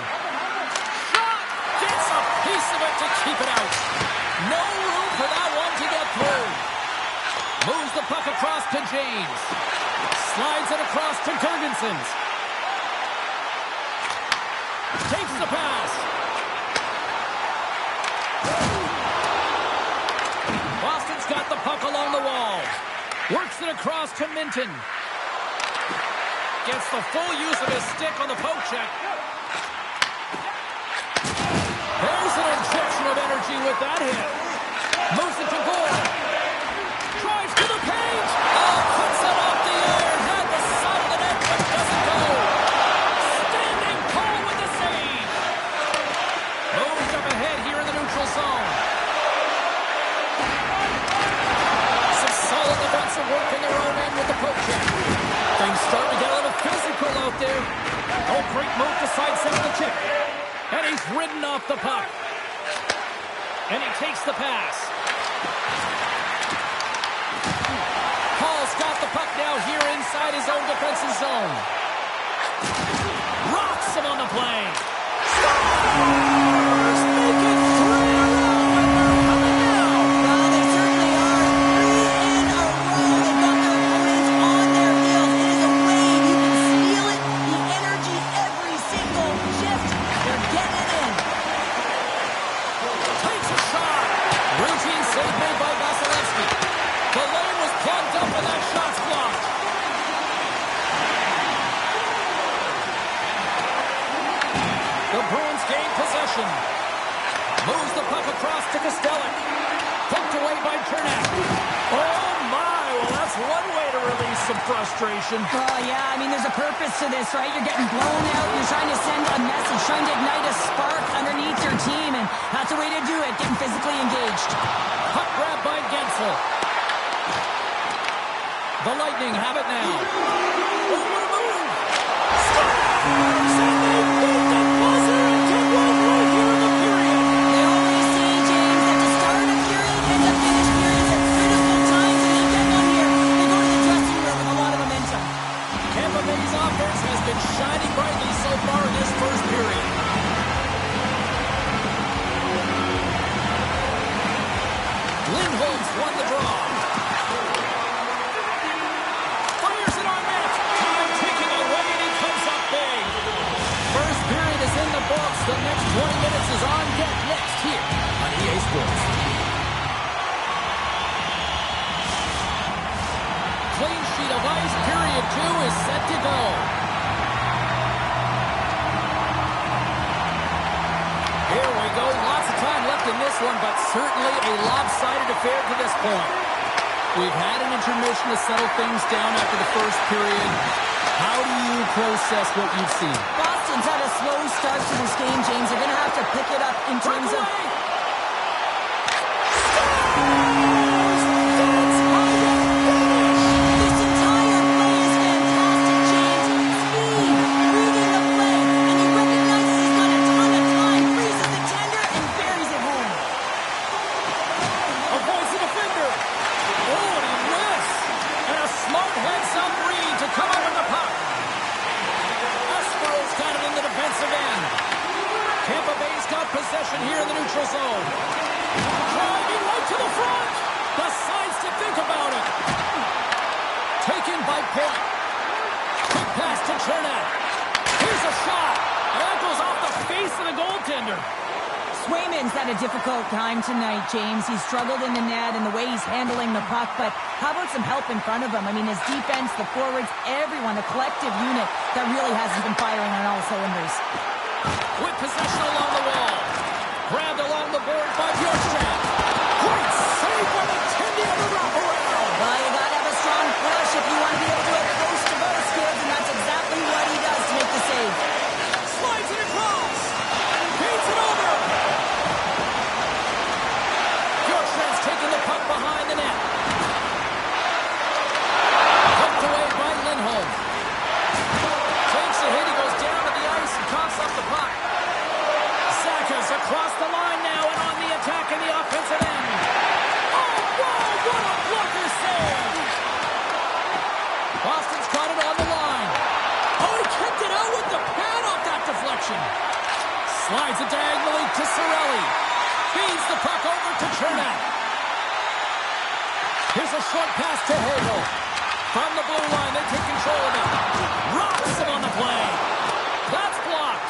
[SPEAKER 1] Shot! Gets a piece of it to keep it out. No room for that one to get through. Moves the puck across to James. Slides it across to Girgensons. Takes the pass. Boston's got the puck along the wall. Works it across to Minton. Gets the full use of his stick on the poke check. There's an injection of energy with that hit. Moves it to goal. Drives to the paint. Oh, puts it off the air. Had the side of the net, but doesn't go. Standing tall with the save. Moves up ahead here in the neutral zone. Some solid defense some work in their own end with the poke check. Things starting to get a little physical out there. Oh, great move to sidestep the chip. And he's ridden off the puck. And he takes the pass. Hall's got the puck now here inside his own defensive zone. Rocks him on the play. Scores! Make it 3 in a row, and they're coming now.
[SPEAKER 2] Well, they certainly are. 3 in a row. They've got their opponents on their heels. It is a wave. You can feel it. The energy every single shift. They're getting it in.
[SPEAKER 1] Takes a shot. Routine save made by Vasilevsky. The lane was plugged up and that shot's blocked. The Bruins gain possession. Moves the puck across to Kostelic. Poked away by Chernak. Oh my, well that's one way to release some frustration.
[SPEAKER 2] Oh, yeah, I mean, there's a purpose to this, right? You're getting blown out. You're trying to send a message, trying to ignite a spark underneath your team, and that's the way to do it, getting physically engaged.
[SPEAKER 1] Puck grab by Gensel. The Lightning have it now. Oh, what a move! Scores! And they beat the buzzer and take one right here in the period.
[SPEAKER 2] They always say, James, that to start a period and to finish periods at critical times, and they get one here. They go to the dressing room with a lot of momentum.
[SPEAKER 1] Tampa Bay's offense has been shining brightly so far in this first period. Lindholm's won the draw. Fires it on net. Time ticking away and he comes up big. First period is in the books. The next 20 minutes is on deck next here on EA Sports. Clean sheet of ice. Period 2 is set to go. Here we go. Lots of time left in this one, but certainly a lopsided affair to this point. We've had an intermission to settle things down after the first period. How do you process what you've seen?
[SPEAKER 2] Boston's had a slow start to this game, James. They're going to have to pick it up in terms of... This entire play is fantastic, James. Speed, reading the play, and he recognizes he's got a ton of time, freezes the tender, and buries it home.
[SPEAKER 1] Avoids the defender. Oh, and he missed. And a smart heads-up read to come out with the puck. Espero's got it in the defensive end. Tampa Bay's got possession here in the neutral zone. Driving right to the front. Decides to think about it. Taken by Point. Quick pass to Chernak. Here's a shot. And that goes off the face of the goaltender.
[SPEAKER 2] Swayman's had a difficult time tonight, James. He's struggled in the net and the way he's handling the puck, but how about some help in front of him? I mean, his defense, the forwards, everyone, a collective unit that really hasn't been firing on all cylinders.
[SPEAKER 1] With possession along the wall. Grabbed along the board by Bjorkstrand. Great save by the Tindy on the wraparound.
[SPEAKER 2] Well, you gotta have a strong flush if you want to be able to have coast-to-boat skills, and that's exactly what he does to make the save.
[SPEAKER 1] Slides it across. Beats it over. Bjorkstrand's taking the puck behind the net. Hooked away by Lindholm. Takes a hit. He goes down to the ice and coughs up the puck. Sakas across the line now and on the attack in the offensive end. Oh, whoa, what a blocker save. Boston's got it on the line. Oh, he kicked it out with the pad off that deflection. Slides it diagonally to Cirelli. Feeds the puck over to Chernak. Here's a short pass to Hagel. From the blue line, they take control of it. Rocks him on the play. That's blocked.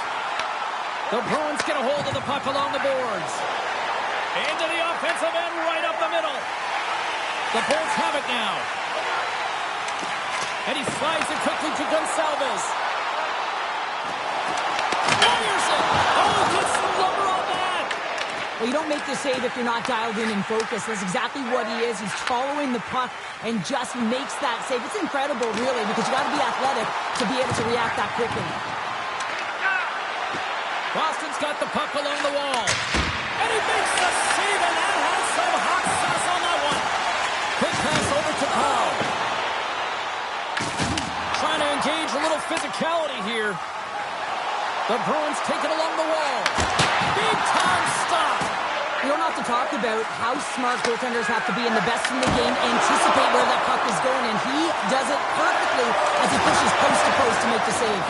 [SPEAKER 1] The Bruins get a hold of the puck along the boards. Into the offensive end, right up the middle. The Bulls have it now. And he slides it quickly to Gonçalves. Fires it. Oh, gets some lumber on that.
[SPEAKER 2] Well, you don't make the save if you're not dialed in and focused. That's exactly what he is. He's following the puck and just makes that save. It's incredible, really, because you got to be athletic to be able to react that quickly.
[SPEAKER 1] Boston's got the puck along the wall. And he makes the save, and that has some hot sauce on that one. Quick pass over to Paul. The Bruins take it along the wall. Big time stop.
[SPEAKER 2] You don't have to talk about how smart goaltenders have to be, and the best in the game anticipate where that puck is going, and he does it perfectly as he pushes post to post to make the save.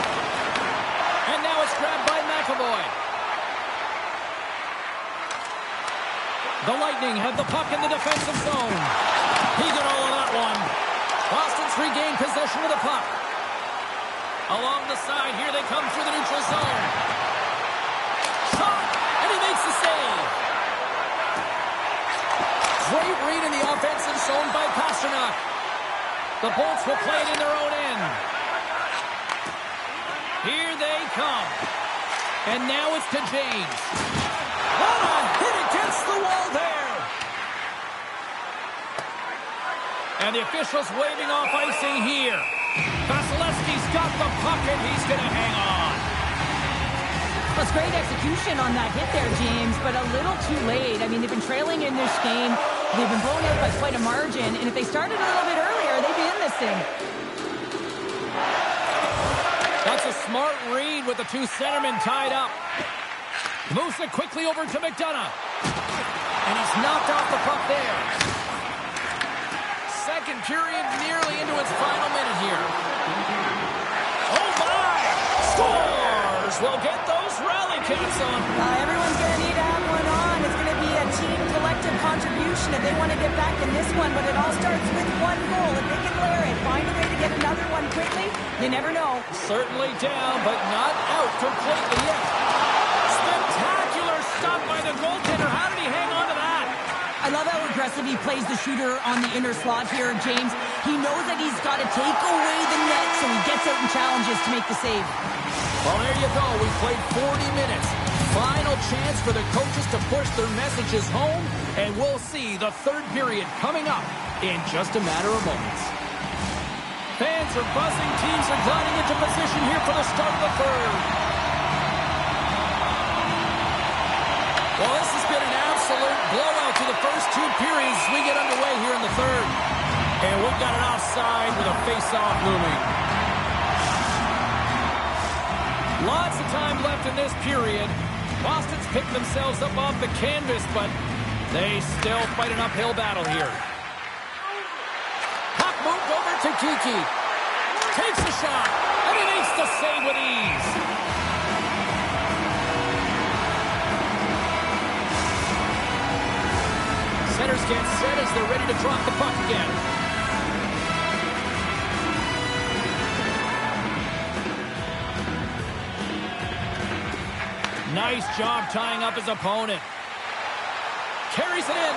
[SPEAKER 1] And now it's grabbed by McAvoy. The Lightning have the puck in the defensive zone. He got all of that one. Boston's regained possession of the puck. Along the side, here they come through the neutral zone. Shot, and he makes the save. Great read in the offensive zone by Pastrnak. The Bolts will play it in their own end. Here they come. And now it's to James. What a hit against the wall there. And the officials waving off icing here. Vasilevsky's got the puck and he's going to hang on.
[SPEAKER 2] Well, it's great execution on that hit there, James, but a little too late. I mean, they've been trailing in this game. They've been blown out by quite a margin, and if they started a little bit earlier, they'd be in this thing.
[SPEAKER 1] That's a smart read with the two centermen tied up. Moves it quickly over to McDonough. And he's knocked off the puck there. Second period nearly into its final minute here. Oh my! Scores! We'll get those rally caps on.
[SPEAKER 2] Everyone's going to need to have one on. It's going to be a team collective contribution if they want to get back in this one, but it all starts with one goal. If they can layer it, find a way to get another one quickly, you never know.
[SPEAKER 1] Certainly down, but not out completely yet. Spectacular stop by the goaltender. How did he hang on to that?
[SPEAKER 2] I love how aggressive he plays the shooter on the inner slot here, James. He knows that he's got to take away the net, so he gets out and challenges to make the save.
[SPEAKER 1] Well, there you go. We played 40 minutes. Final chance for the coaches to push their messages home, and we'll see the third period coming up in just a matter of moments. Fans are buzzing. Teams are gliding into position here for the start of the third. Well, this has been an absolute blowout to the first two periods as we get underway here in the third. And we've got an offside with a face-off looming. Lots of time left in this period. Boston's picked themselves up off the canvas, but they still fight an uphill battle here. Puck moved over to Kiki. Takes a shot, and he makes the save with ease. Centers get set as they're ready to drop the puck again. Nice job tying up his opponent. Carries it in.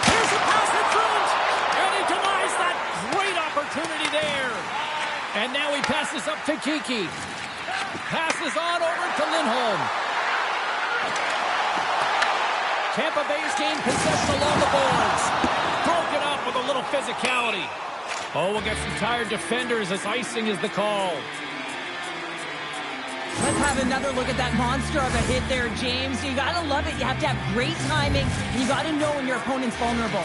[SPEAKER 1] Here's a pass in front. And he denies that great opportunity there. And now he passes up to Kiki. Passes on over to Lindholm. Tampa Bay's gained possession along the boards. Broken up with a little physicality. Oh, we'll get some tired defenders as icing is the call.
[SPEAKER 2] Let's have another look at that monster of a hit there, James. You got to love it. You have to have great timing. You got to know when your opponent's vulnerable.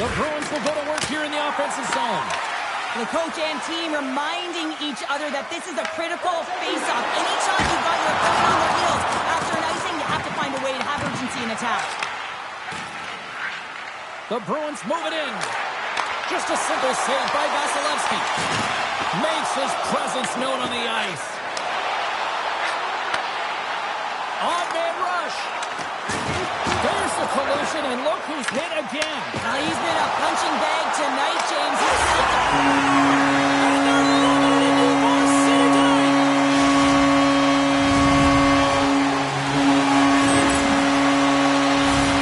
[SPEAKER 1] The Bruins will go to work here in the offensive zone.
[SPEAKER 2] The coach and team reminding each other that this is a critical face-off. Anytime you've got your opponent on their heels after an icing, you have to find a way to have urgency in attack.
[SPEAKER 1] The Bruins move it in. Just a simple save by Vasilevsky. Makes his presence known on the ice. On-man rush. There's the collision, and look who's hit again.
[SPEAKER 2] He's been a punching bag tonight, James.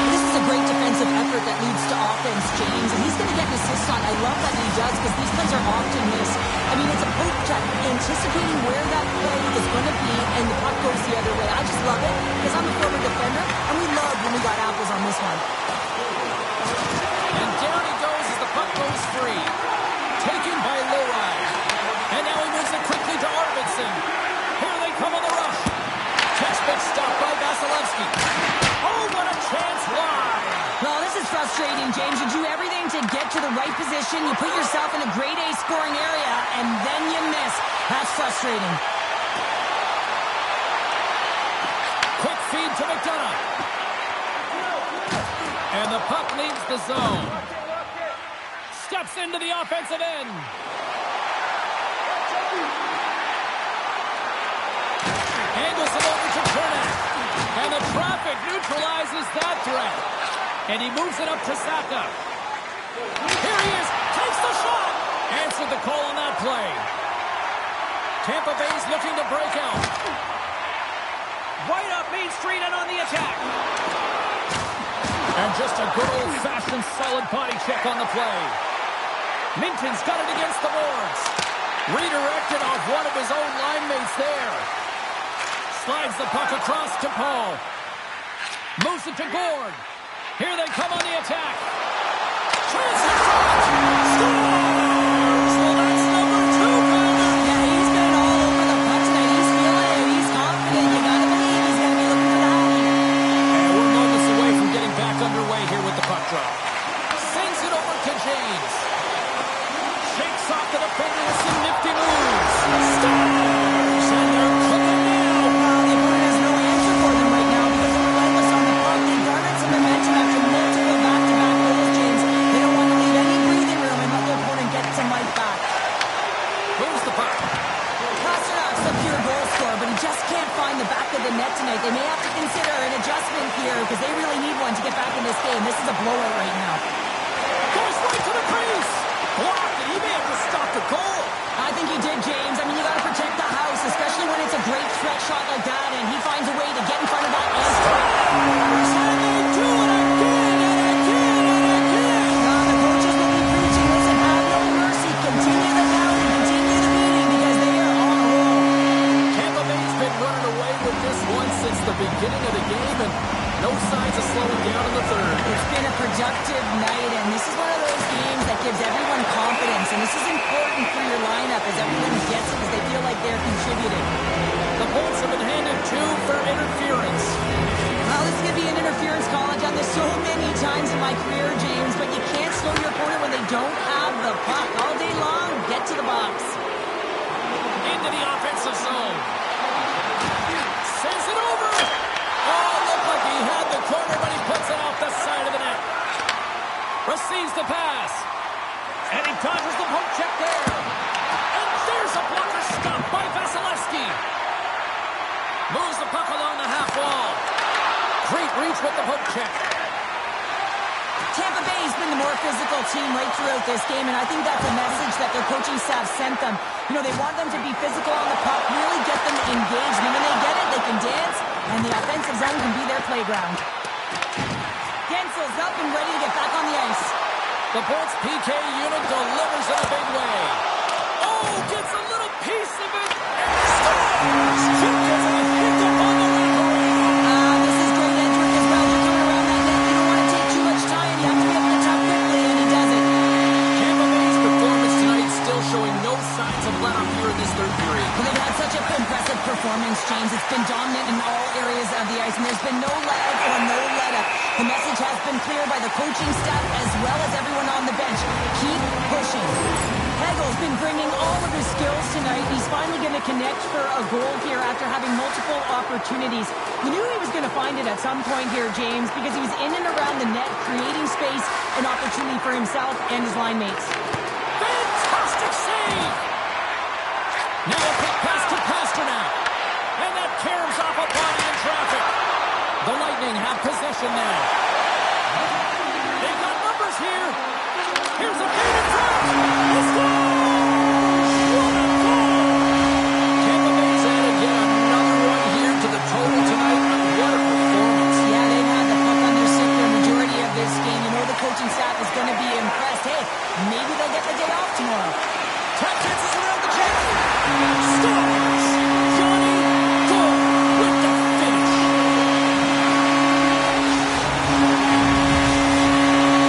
[SPEAKER 2] This is a great defensive effort that leads to offense, James, and he's going to get an assist on. I love that he does because these plays are often missed. I mean, it's a poke check, anticipating where that play is going to be, and the puck goes the other way. I just love it because I'm a former defender, and we loved when we got apples on this one.
[SPEAKER 1] And down he goes as the puck goes free. Taken by Lowry.
[SPEAKER 2] frustrating, James. You do everything to get to the right position. You put yourself in a grade A scoring area, and then you miss. That's frustrating.
[SPEAKER 1] Quick feed to McDonough. And the puck leaves the zone. Steps into the offensive end. Angles it over to Cernak. And the traffic neutralizes that threat. And he moves it up to Saka. Here he is. Takes the shot. Answered the call on that play. Tampa Bay's looking to break out. Right up Main Street and on the attack. And just a good old-fashioned solid body check on the play. Minton's got it against the boards. Redirected off one of his own line mates there. Slides the puck across to Paul. Moves it to Gord. Here they come on the attack. Chance to scores! Well, that's number 2, Calder.
[SPEAKER 2] Yeah, he's been all over the puck tonight. He's feeling it. He's confident. You gotta believe he's gonna be looking for that.
[SPEAKER 1] And we're moments away from getting back underway here with the puck drop. Sends it over to James. Shakes off the defender with some nifty moves. Scores! And they're cooking now.
[SPEAKER 2] Well, the opponent has no answer for them right now because they're relentless on the puck. They garnered some momentum after multiple back-to-back goals, James. They don't want to leave any breathing room and let their opponent get some life back.
[SPEAKER 1] Moves the puck.
[SPEAKER 2] Pasternak's a pure goal scorer, but he just can't find the back of the net tonight. They may have to consider an adjustment here because they really need one to get back in this game. This is a blowout right now.
[SPEAKER 1] Goes right to the crease. Blocked, and he may have to stop the goal.
[SPEAKER 2] I think he did, James. I mean, you got to protect the house, especially when it's a great threat shot like that, and he finds a way to get in front of that and score.
[SPEAKER 1] And they do it again and again and again.
[SPEAKER 2] The coaches will be preaching, listen, have no mercy. Continue the pounding, continue the beating, because they are on a roll.
[SPEAKER 1] Tampa Bay's been running away with this one since the beginning of the game, and no signs of slowing down in the third.
[SPEAKER 2] It's been a productive night, and this is one of those games that gives everyone confidence, and this is important for your lineup as everyone gets it, as they feel like they're contributing.
[SPEAKER 1] The points have been handed 2 for interference.
[SPEAKER 2] Well, this is going to be an interference call. I've done this so many times in my career, James, but you can't slow your opponent when they don't have the puck. All day long, get to the box.
[SPEAKER 1] Into the offensive zone. Sends it over. Oh, looked like he had the corner, but he puts it off the side of the net. Receives the pass. And he dodges the poke check there. And there's a blocker stop by Vasilevsky. Moves the puck along the half wall. Great reach with the poke check.
[SPEAKER 2] Tampa Bay's been the more physical team right throughout this game, and I think that's a message that their coaching staff sent them. You know, they want them to be physical on the puck, really get them engaged, and when they get it, they can dance, and the offensive zone can be their playground. Gensel's up and ready to get back on the ice.
[SPEAKER 1] The Bolts PK unit delivers in a big way. Oh, gets a little piece of it and scores! Chip gets a hiccup on the wraparound.
[SPEAKER 2] This is great entry as well. You're coming around that net. You don't want to take too much time. You have to be able to tap quickly, and he does it.
[SPEAKER 1] Tampa Bay's performance tonight still showing no signs of let up here in this third period.
[SPEAKER 2] Well, they've had such an impressive performance, James. It's been dominant in all areas of the ice, and there's been no let-out or no let-up. The message has been clear by the coaching staff as well as everyone on the bench. Keep pushing. Hegel's been bringing all of his skills tonight. He's finally going to connect for a goal here after having multiple opportunities. You knew he was going to find it at some point here, James, because he was in and around the net, creating space and opportunity for himself and his line mates.
[SPEAKER 1] Fantastic save! Now a quick pass to Pasternak. And that caroms off a body in traffic. The Lightning have possession now. They've got numbers here. Here's a feed in front. He scores! What a goal! Tampa Bay's added yet another one here to the total tonight. What a performance.
[SPEAKER 2] Yeah, they've had the puck on their stick for a majority of this game. You know the coaching staff is going to be impressed. Hey, maybe they'll get the day off tomorrow.
[SPEAKER 1] Tap chances around the check. Scores! Johnny Gord with the finish.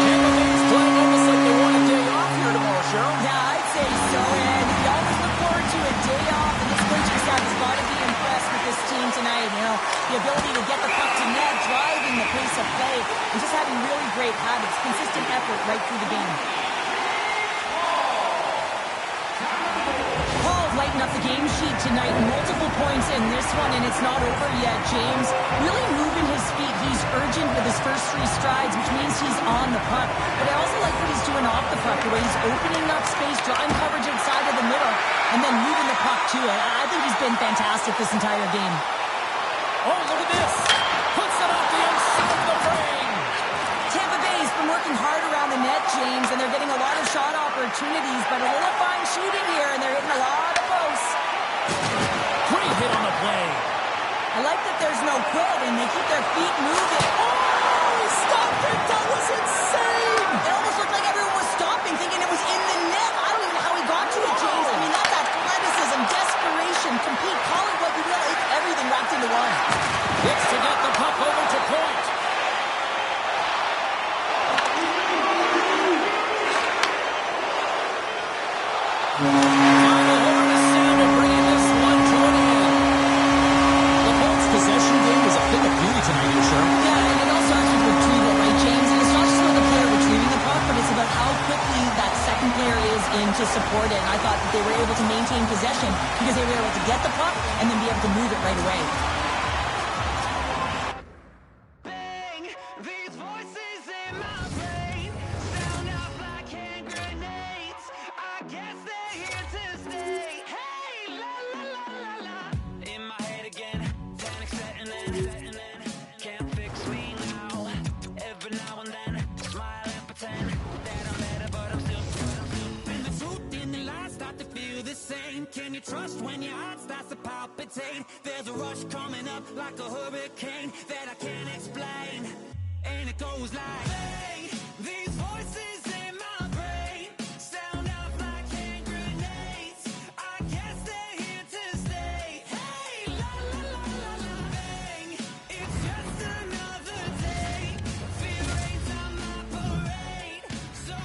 [SPEAKER 1] Tampa Bay's playing almost like they want a day off here tomorrow.
[SPEAKER 2] get the puck to net, driving the pace of play, and just having really great habits, consistent effort right through the game. Paul lighten up the game sheet tonight. Multiple points in this one, and it's not over yet, James. Really moving his feet. He's urgent with his first 3 strides, which means he's on the puck. But I also like what he's doing off the puck, the way he's opening up space, drawing coverage inside of the middle, and then moving the puck to it. I think he's been fantastic this entire game.
[SPEAKER 1] Oh, look at this. Puts it off the outside of the ring.
[SPEAKER 2] Tampa Bay's been working hard around the net, James, and they're getting a lot of shot opportunities, but a little fine shooting here, and they're hitting a lot of posts.
[SPEAKER 1] Great hit on the play.
[SPEAKER 2] I like that there's no quitting. They keep their feet moving. Oh, he stopped it. That was insane. It almost looked like everyone was stopping, thinking it was in the net. I don't even know how he got to it, James. I mean, that's athleticism, desperation, compete, call it what you will. It's everything wrapped into one.
[SPEAKER 1] It's to get the puck over to point. Final horn is sounded, bringing this one to an end. The Bolts' possession game was a thing of beauty tonight, you sure?
[SPEAKER 2] Yeah, and it all starts with retrieval, right, James? And it's not just about the player retrieving the puck, but it's about how quickly that second player is in to support it. And I thought that they were able to maintain possession because they were able to get the puck and then be able to move it right away.
[SPEAKER 3] Can you trust when your heart starts to palpitate? There's a rush coming up like a hurricane that I can't explain. And it goes like, hey, these voices in my brain sound off like hand grenades. I guess they're here to stay. Hey, la la la la la, bang. It's just another day. Fear rains on my parade. So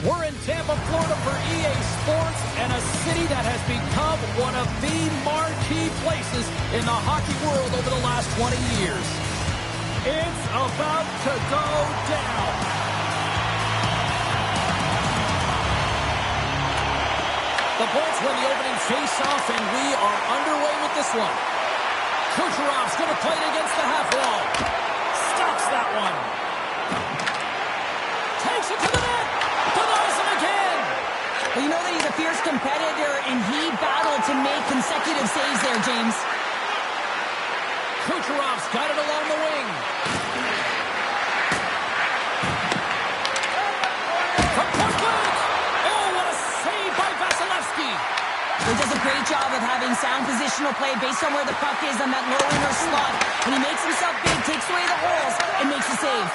[SPEAKER 1] We're in Tampa, Florida for EA Sports, and a city that has become one of the marquee places in the hockey world over the last 20 years. It's about to go down. The Bolts win the opening face-off, and we are underway with this one. Kucherov's going to play it against the half wall. Stops that one. Takes it to the net. Denies him again.
[SPEAKER 2] Well, you know that he's a fierce competitor, and he battled to make consecutive saves there, James.
[SPEAKER 1] Kucherov's got it along the wing. From point blank. Oh, what a save by Vasilevsky.
[SPEAKER 2] He does a great job of having sound positional play based on where the puck is on that low inner slot. And he makes himself big, takes away the holes, and makes a save.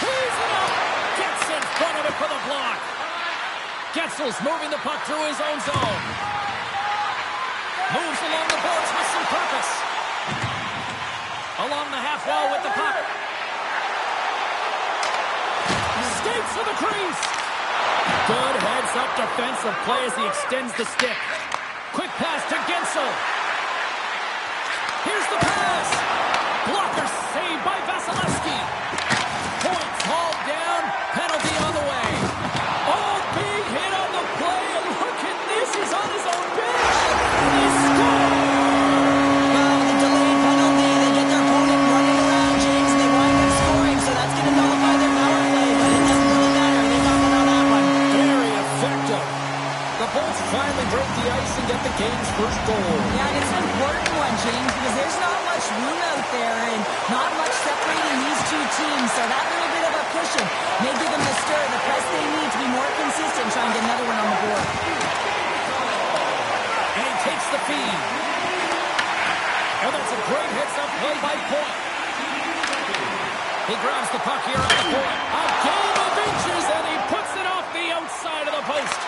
[SPEAKER 1] He's it up. Gets in front of it for the block. Getzel's moving the puck through his own zone. Moves along the boards with some purpose. Along the half wall with the puck. Skates to the crease. Good heads-up defensive play as he extends the stick. Quick pass to Guentzel. Here's the pass. Blocker saved by Vasilevsky. Points hauled down. Penalty on the way. Oh, big hit on the play. And look at this. He's on his own bench. And he scores.
[SPEAKER 2] Well, with a delayed penalty, they get their opponent running around, James, and they wind up scoring. So that's going to nullify their power play, but it doesn't really matter. They got one on that one.
[SPEAKER 1] Very effective. The Bolts finally break the ice and get the game's first goal.
[SPEAKER 2] Yeah, and it's an important one, James, because there's not much room out there and not much separating these two teams. So that little bit of a cushion may give them the stir, the press they need to be more consistent, try and get another one on the board.
[SPEAKER 1] And he takes the feed. And that's a great hits-up play by Point. He grabs the puck here on the point. A game of inches, and he puts it off the outside of the post.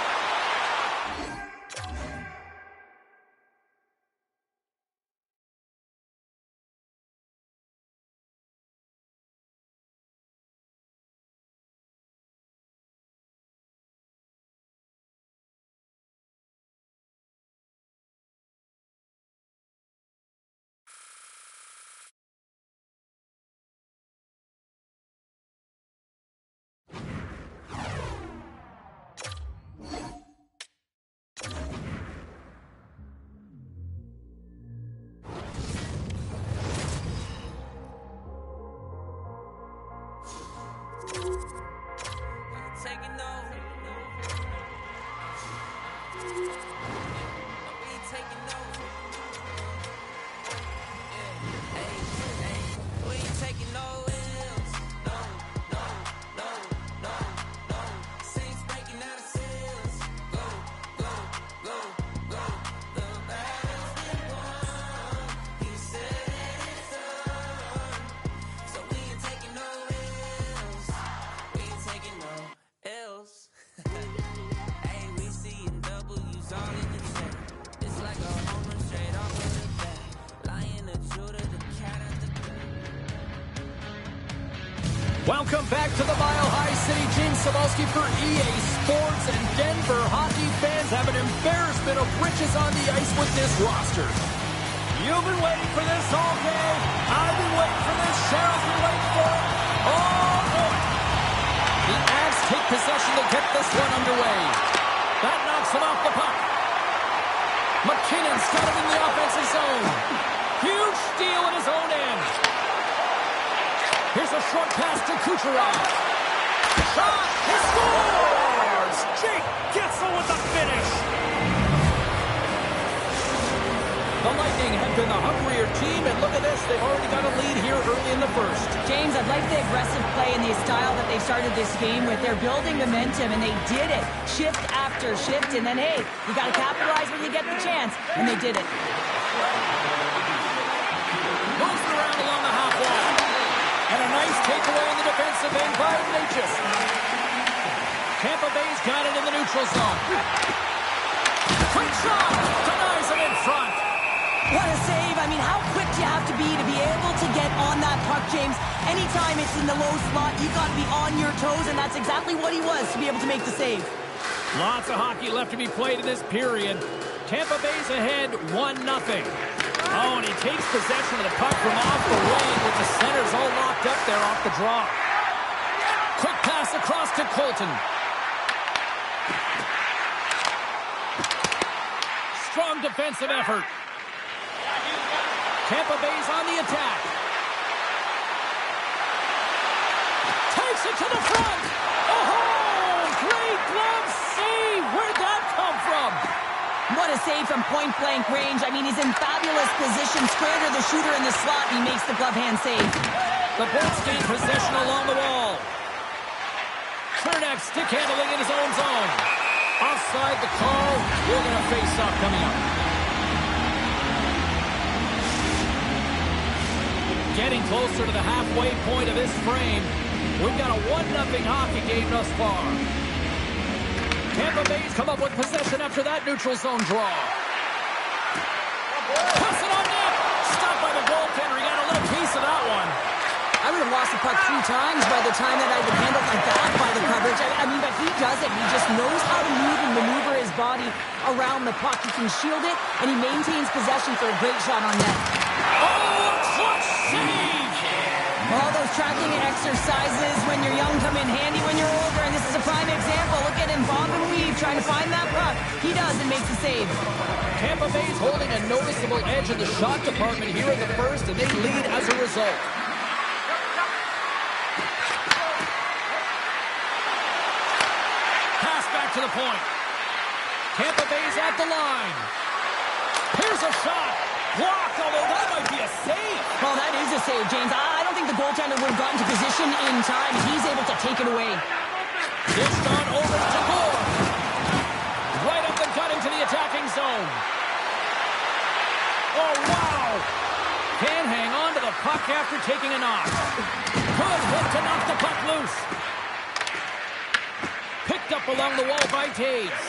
[SPEAKER 1] Welcome back to the Mile High City. James Cybulski for EA Sports, and Denver hockey fans have an embarrassment of riches on the ice with this roster. You've been waiting for this all day. I've been waiting for this. Cheryl's been waiting for it. Oh, boy. The Avs take possession to get this one underway. That knocks him off the puck. McKinnon's got it in the offensive zone. Huge steal in his own end. Here's a short pass to Kucherov. Shot! He scores! Jake Guentzel with the finish. The Lightning have been the hungrier team, and look at this. They've already got a lead here early in the first.
[SPEAKER 2] James, I'd like the aggressive play and the style that they started this game with. They're building momentum, and they did it. Shift after shift, and then, hey, you got to capitalize when you get the chance, and they did it.
[SPEAKER 1] Moves it around along the half wall. And a nice takeaway in the defensive end by Natchez. Tampa Bay's got it in the neutral zone. Quick shot! Denies him in front.
[SPEAKER 2] What a save. I mean, how quick do you have to be able to get on that puck, James? Anytime it's in the low slot, you've got to be on your toes, and that's exactly what he was to be able to make the save.
[SPEAKER 1] Lots of hockey left to be played in this period. Tampa Bay's ahead 1-0. Oh, and he takes possession of the puck from off the wing with the centers all locked up there off the draw. Quick pass across to Colton. Strong defensive effort. Tampa Bay's on the attack. Takes it to the front. Oh, great glove save. Where'd that come from?
[SPEAKER 2] What a save from point-blank range. I mean, he's in fabulous position. Square to the shooter in the slot, and he makes the glove hand save.
[SPEAKER 1] The Bolts gain possession along the wall. Cernak stick handling in his own zone. Offside the call. We're going to face off coming up. Getting closer to the halfway point of this frame. We've got a 1-0 hockey game thus far. Tampa Bay's come up with possession after that neutral zone draw. Pass it on net. Stopped by the goaltender. He got a little piece of that one.
[SPEAKER 2] I would have lost the puck 3 times by the time that I would handle my back by the coverage. I mean, but he does it. He just knows how to move and maneuver his body around the puck. He can shield it, and he maintains possession for a great shot on net.
[SPEAKER 1] Oh, clutch save!
[SPEAKER 2] All those tracking exercises when you're young come in handy when you're older, and this is a prime example. Look at him bob and weave trying to find that puck. He does and makes the save.
[SPEAKER 1] Tampa Bay's holding a noticeable edge in the shot department here in the first, and they lead as a result. Pass back to the point. Tampa Bay's at the line. Here's a shot. Blocked, although that might be a save.
[SPEAKER 2] Well, that is a save, James. I don't think the goaltender would have gotten to position in time. He's able to take it away.
[SPEAKER 1] Dished on over to Gore. Right up the gut into the attacking zone. Oh, wow. Can't hang on to the puck after taking a knock. Good hit to knock the puck loose. Picked up along the wall by Taves.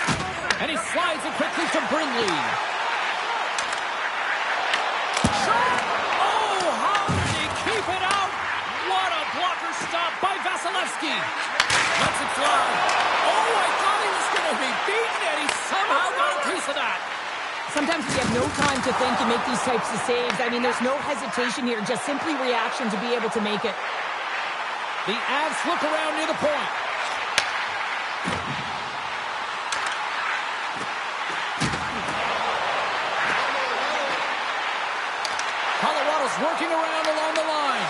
[SPEAKER 1] And he slides it quickly to Brindley. Stop by Vasilevsky. Lets it fly. Oh, I thought he was going to be beaten, and he somehow got a piece of that.
[SPEAKER 2] Sometimes you have no time to think and make these types of saves. I mean, there's no hesitation here, just simply reaction to be able to make it.
[SPEAKER 1] The Avs look around near the point. Colorado's working around along the line.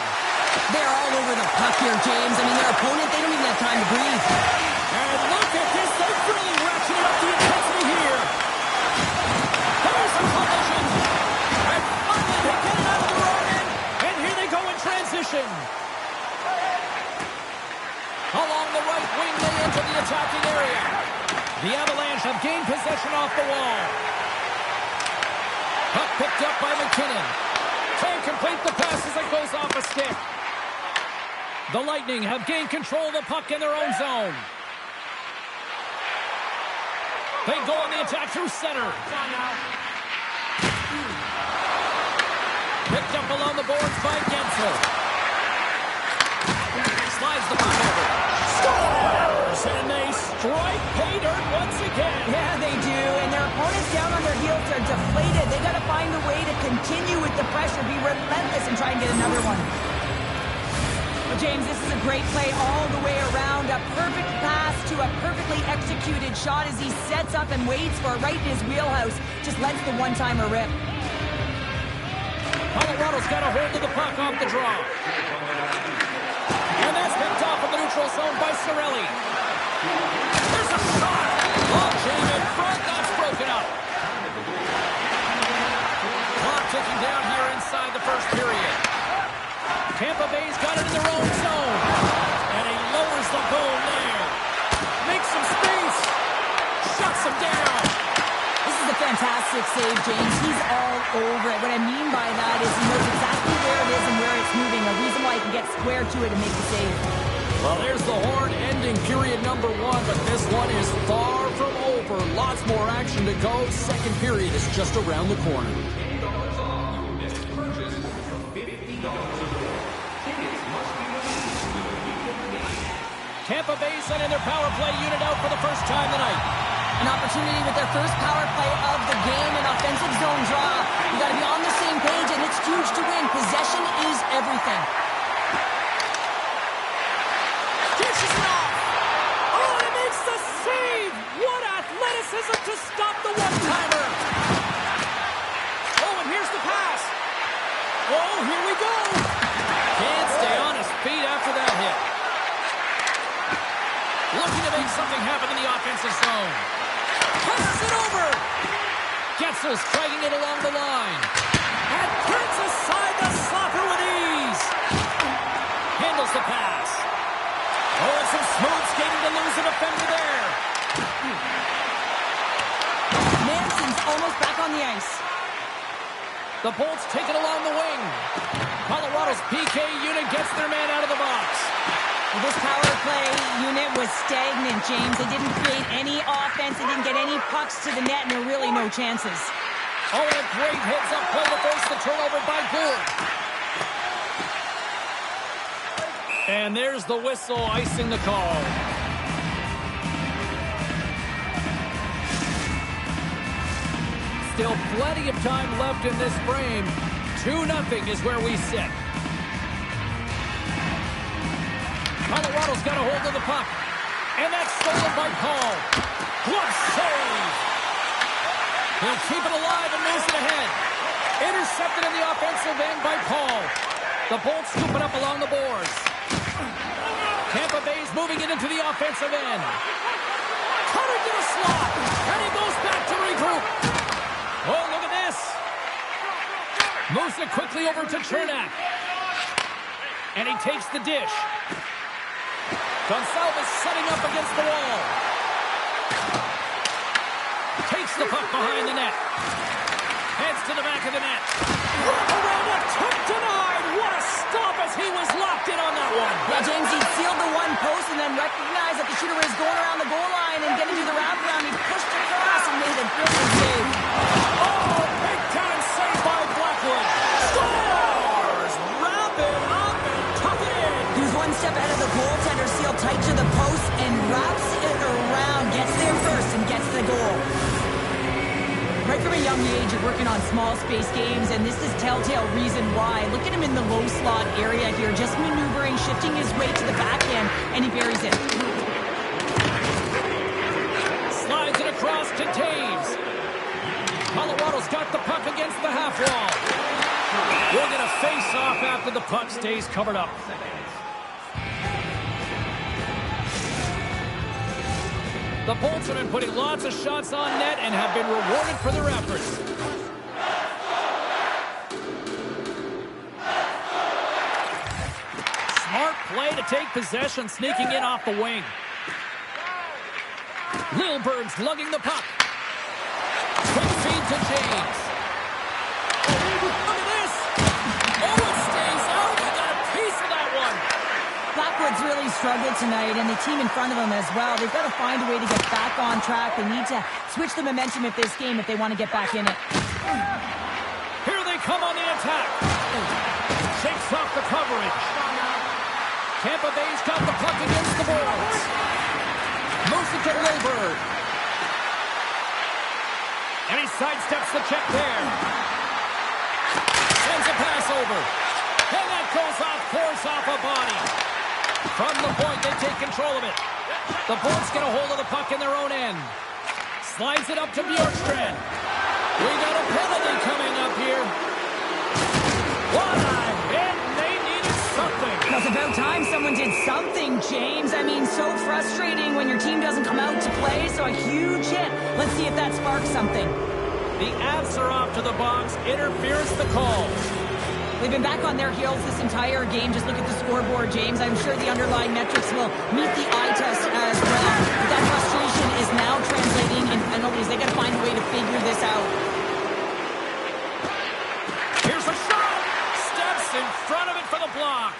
[SPEAKER 2] They're all over the puck here, James. I mean, their opponent, they don't even have time to breathe.
[SPEAKER 1] And look at this. They've really ratcheted up the intensity here. There's a collision. And finally they get it out of their own end. And here they go in transition. Along the right wing, they enter the attacking area. The Avalanche have gained possession off the wall. Puck picked up by McKinnon. Can't complete the pass as it goes off a stick. The Lightning have gained control of the puck in their own zone. They go on the attack through center. Picked up along the boards by Guentzel. Slides again.
[SPEAKER 2] Yeah, they do. And their opponents down on their heels are deflated. They got to find a way to continue with the pressure, be relentless, and try and get another one. But James, this is a great play all the way around. A perfect pass to a perfectly executed shot as he sets up and waits for it right in his wheelhouse. Just lets the one-timer rip.
[SPEAKER 1] Colorado's got a hold of the puck off the draw. And that's picked off in the neutral zone by Cirelli. There's a shot. Oh, jam in front. That's broken up. Clock ticking down here inside the first period. Tampa Bay's got it in their own zone. And he lowers the goal there. Makes some space. Shuts him down.
[SPEAKER 2] This is a fantastic save, James. He's all over it. What I mean by that is he knows exactly where it is and where it's moving. A reason why he can get square to it and make the save.
[SPEAKER 1] Well, there's the horn ending period number 1, but this one is far from over. Lots more action to go. Second period is just around the corner. Tampa Bay sending their power play unit out for the first time tonight.
[SPEAKER 2] An opportunity with their first power play of the game, an offensive zone draw. You got to be on the same page, and it's huge to win. Possession is everything.
[SPEAKER 1] Dishes it off. Oh, and it makes the save. What athleticism to stop the one-timer. Oh, and here's the pass. Oh, here we go. Can't stay on his feet after that hit. Looking to make something happen in the offensive zone. Passes it over. Getzel's striking it along the line. And turns aside the slapper with ease. Handles the pass. Oh, it's some smooth skating to lose a defender there.
[SPEAKER 2] Manson's almost back on the ice.
[SPEAKER 1] The Bolts take it along the wing. Colorado's PK unit gets their man out of the box.
[SPEAKER 2] Well, this power play unit was stagnant, James. They didn't create any offense. They didn't get any pucks to the net, and there were really no chances.
[SPEAKER 1] Oh, and a great heads-up play to force the turnover by Gould. And there's the whistle icing the call. Still plenty of time left in this frame. 2-0 is where we sit. Colorado's got a hold of the puck. And that's stolen by Paul. What a save! He'll keep it alive and moves it ahead. Intercepted in the offensive end by Paul. The Bolts scoop it up along the boards. Tampa Bay's moving it into the offensive end. Cutting to the slot. And he goes back to regroup. Oh, look at this. Moves it quickly over to Chernak. And he takes the dish. Gonçalves setting up against the wall. Takes the puck behind the net. Heads to the back of the net. Around a tip denied. What a stop as he was locked in on that one.
[SPEAKER 2] Yeah, James, he sealed the one post and then recognized that the shooter was going around the goal line and getting to the wraparound. He pushed across and made a brilliant save.
[SPEAKER 1] Oh, big time save by Blackwood. Scores! Wrap it up and tuck it in.
[SPEAKER 2] He was one step ahead of the goaltender, sealed tight to the post and wraps it around. Gets there first and gets the goal. Right from a young age, you're working on small space games, and this is telltale reason why. Look at him in the low slot area here, just maneuvering, shifting his way to the backhand, and he buries it.
[SPEAKER 1] Slides it across to Taves. Colorado's got the puck against the half wall. We're going to face off after the puck stays covered up. The Bolts have been putting lots of shots on net and have been rewarded for their efforts. Smart play to take possession, sneaking in off the wing. Lilburne's lugging the puck. Quick feed to James. Look at this. Oh, it stays out. We got a piece of that one.
[SPEAKER 2] Blackwood's really struggled tonight, and the team in front of him as well. They've got to find a way to get back on track. They need to switch the momentum of this game if they want to get back in it.
[SPEAKER 1] Here they come on the attack. Shakes off the coverage. Tampa Bay's got the puck against the boards. Moves it to Lilburne. Sidesteps the check there. Sends a pass over. And that goes off course off a body. From the point, they take control of it. The Bolts get a hold of the puck in their own end. Slides it up to Bjorkstrand. We got a penalty coming up here. What a hit! They needed something.
[SPEAKER 2] Well, it's about time someone did something, James. I mean, so frustrating when your team doesn't come out to play, so a huge hit. Let's see if that sparks something.
[SPEAKER 1] The Avs are off to the box. Interference the call.
[SPEAKER 2] They've been back on their heels this entire game. Just look at the scoreboard, James. I'm sure the underlying metrics will meet the eye test as well. But that frustration is now translating in penalties. They got to find a way to figure this out.
[SPEAKER 1] Here's a shot. Steps in front of it for the block.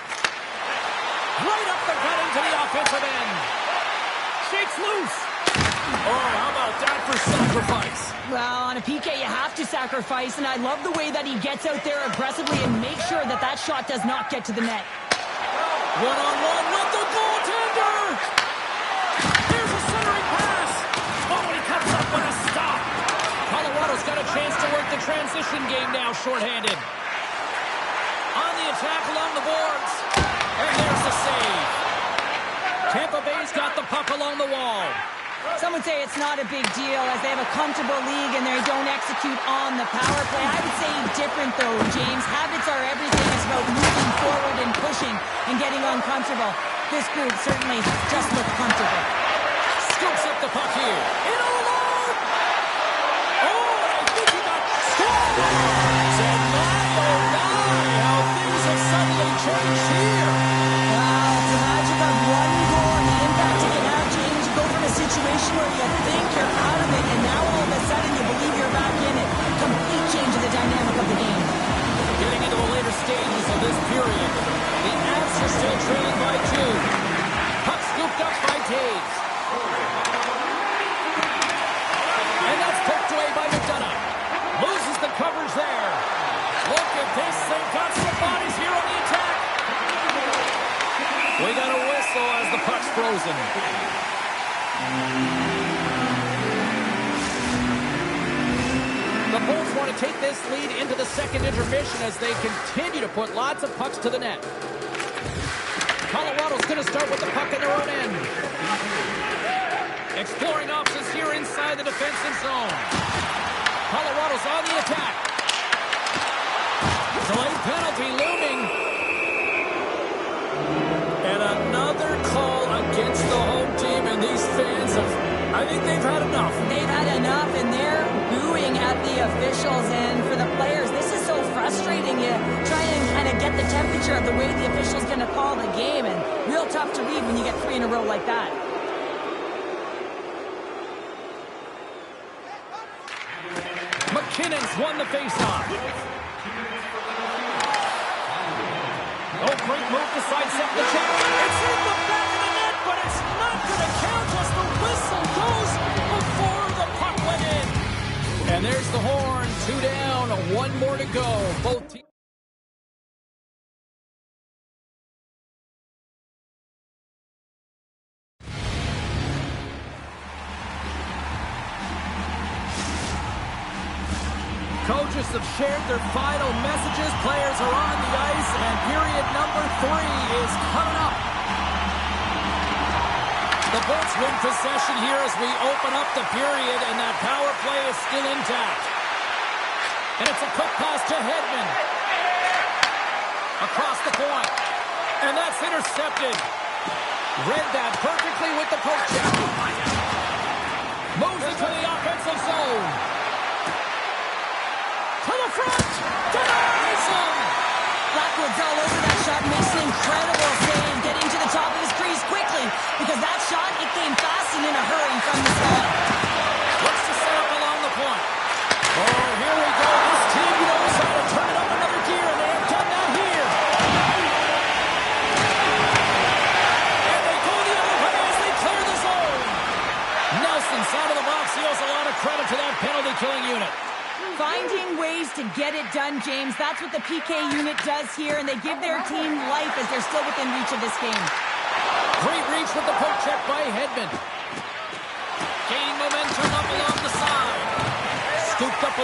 [SPEAKER 1] Right up the gut into the offensive end. Shakes loose. Oh, how about that for sacrifice?
[SPEAKER 2] Well, on a PK, you have to sacrifice, and I love the way that he gets out there aggressively and makes sure that that shot does not get to the net.
[SPEAKER 1] One-on-one with the goaltender! Here's a centering pass! Oh, he comes up with a stop! Colorado's got a chance to work the transition game now, shorthanded. On the attack along the boards. And there's the save. Tampa Bay's got the puck along the wall.
[SPEAKER 2] Some would say it's not a big deal as they have a comfortable league and they don't execute on the power play. I would say different though, James. Habits are everything. It's about moving forward and pushing and getting uncomfortable. This group certainly just looked comfortable.
[SPEAKER 1] Scoops up the puck here. In alone! Oh, I think he got scored! And oh my, how things have suddenly changed here.
[SPEAKER 2] Wow, it's the magic of one goal and the impact it can have, James. You go from a situation where you think you're out of it, and now all of a sudden you believe you're back in it. Complete change of the dynamic of the game.
[SPEAKER 1] Getting into the later stages of this period, the Avs are still trailing by 2. Puck scooped up by Taves. And that's poked away by McDonough. Loses the coverage there. Look at this, they've got some bodies here on the attack. We got a whistle as the puck's frozen. The Bulls want to take this lead into the second intermission as they continue to put lots of pucks to the net. Colorado's going to start with the puck in their own end. Exploring options here inside the defensive zone. Colorado's on the attack. Delayed penalty looming. And another call against the home team, and these fans I think they've had enough.
[SPEAKER 2] They've had enough, and they're booing at the officials. And for the players, this is so frustrating. You try and kind of get the temperature of the way the official's going to call the game, and real tough to read when you get 3 in a row like that.
[SPEAKER 1] McKinnon's won the faceoff. Oh, great move to sidestep the check. It's in the back of the net, but it's not going to count as the whistle goes before the puck went in. And there's the horn. 2 down, 1 more to go. Both teams. Coaches have shared their final messages. Players are on the ice, and period number 3 is coming up. The Bolts win possession here as we open up the period, and that power play is still intact. And it's a quick pass to Hedman. Across the point. And that's intercepted. Read that perfectly with the poke check. Moves into the offensive zone. To the front, denies him!
[SPEAKER 2] Blackwood's all over that shot, makes an incredible save, getting to the top of his crease quickly, because that shot, it came fast and in a hurry from the spot.
[SPEAKER 1] Looks to set up along the point. Oh, here we go. This team knows how to turn it up another gear, and they have done that here. And they go the other way as they clear the zone. Nelson, side of the box, he owes a lot of credit to that penalty-killing unit.
[SPEAKER 2] Finding ways to get it done, James. That's what the PK unit does here, and they give their team life as they're still within reach of this game.
[SPEAKER 1] Great reach with the poke check by Hedman. Gaining momentum up along the side. Scooped up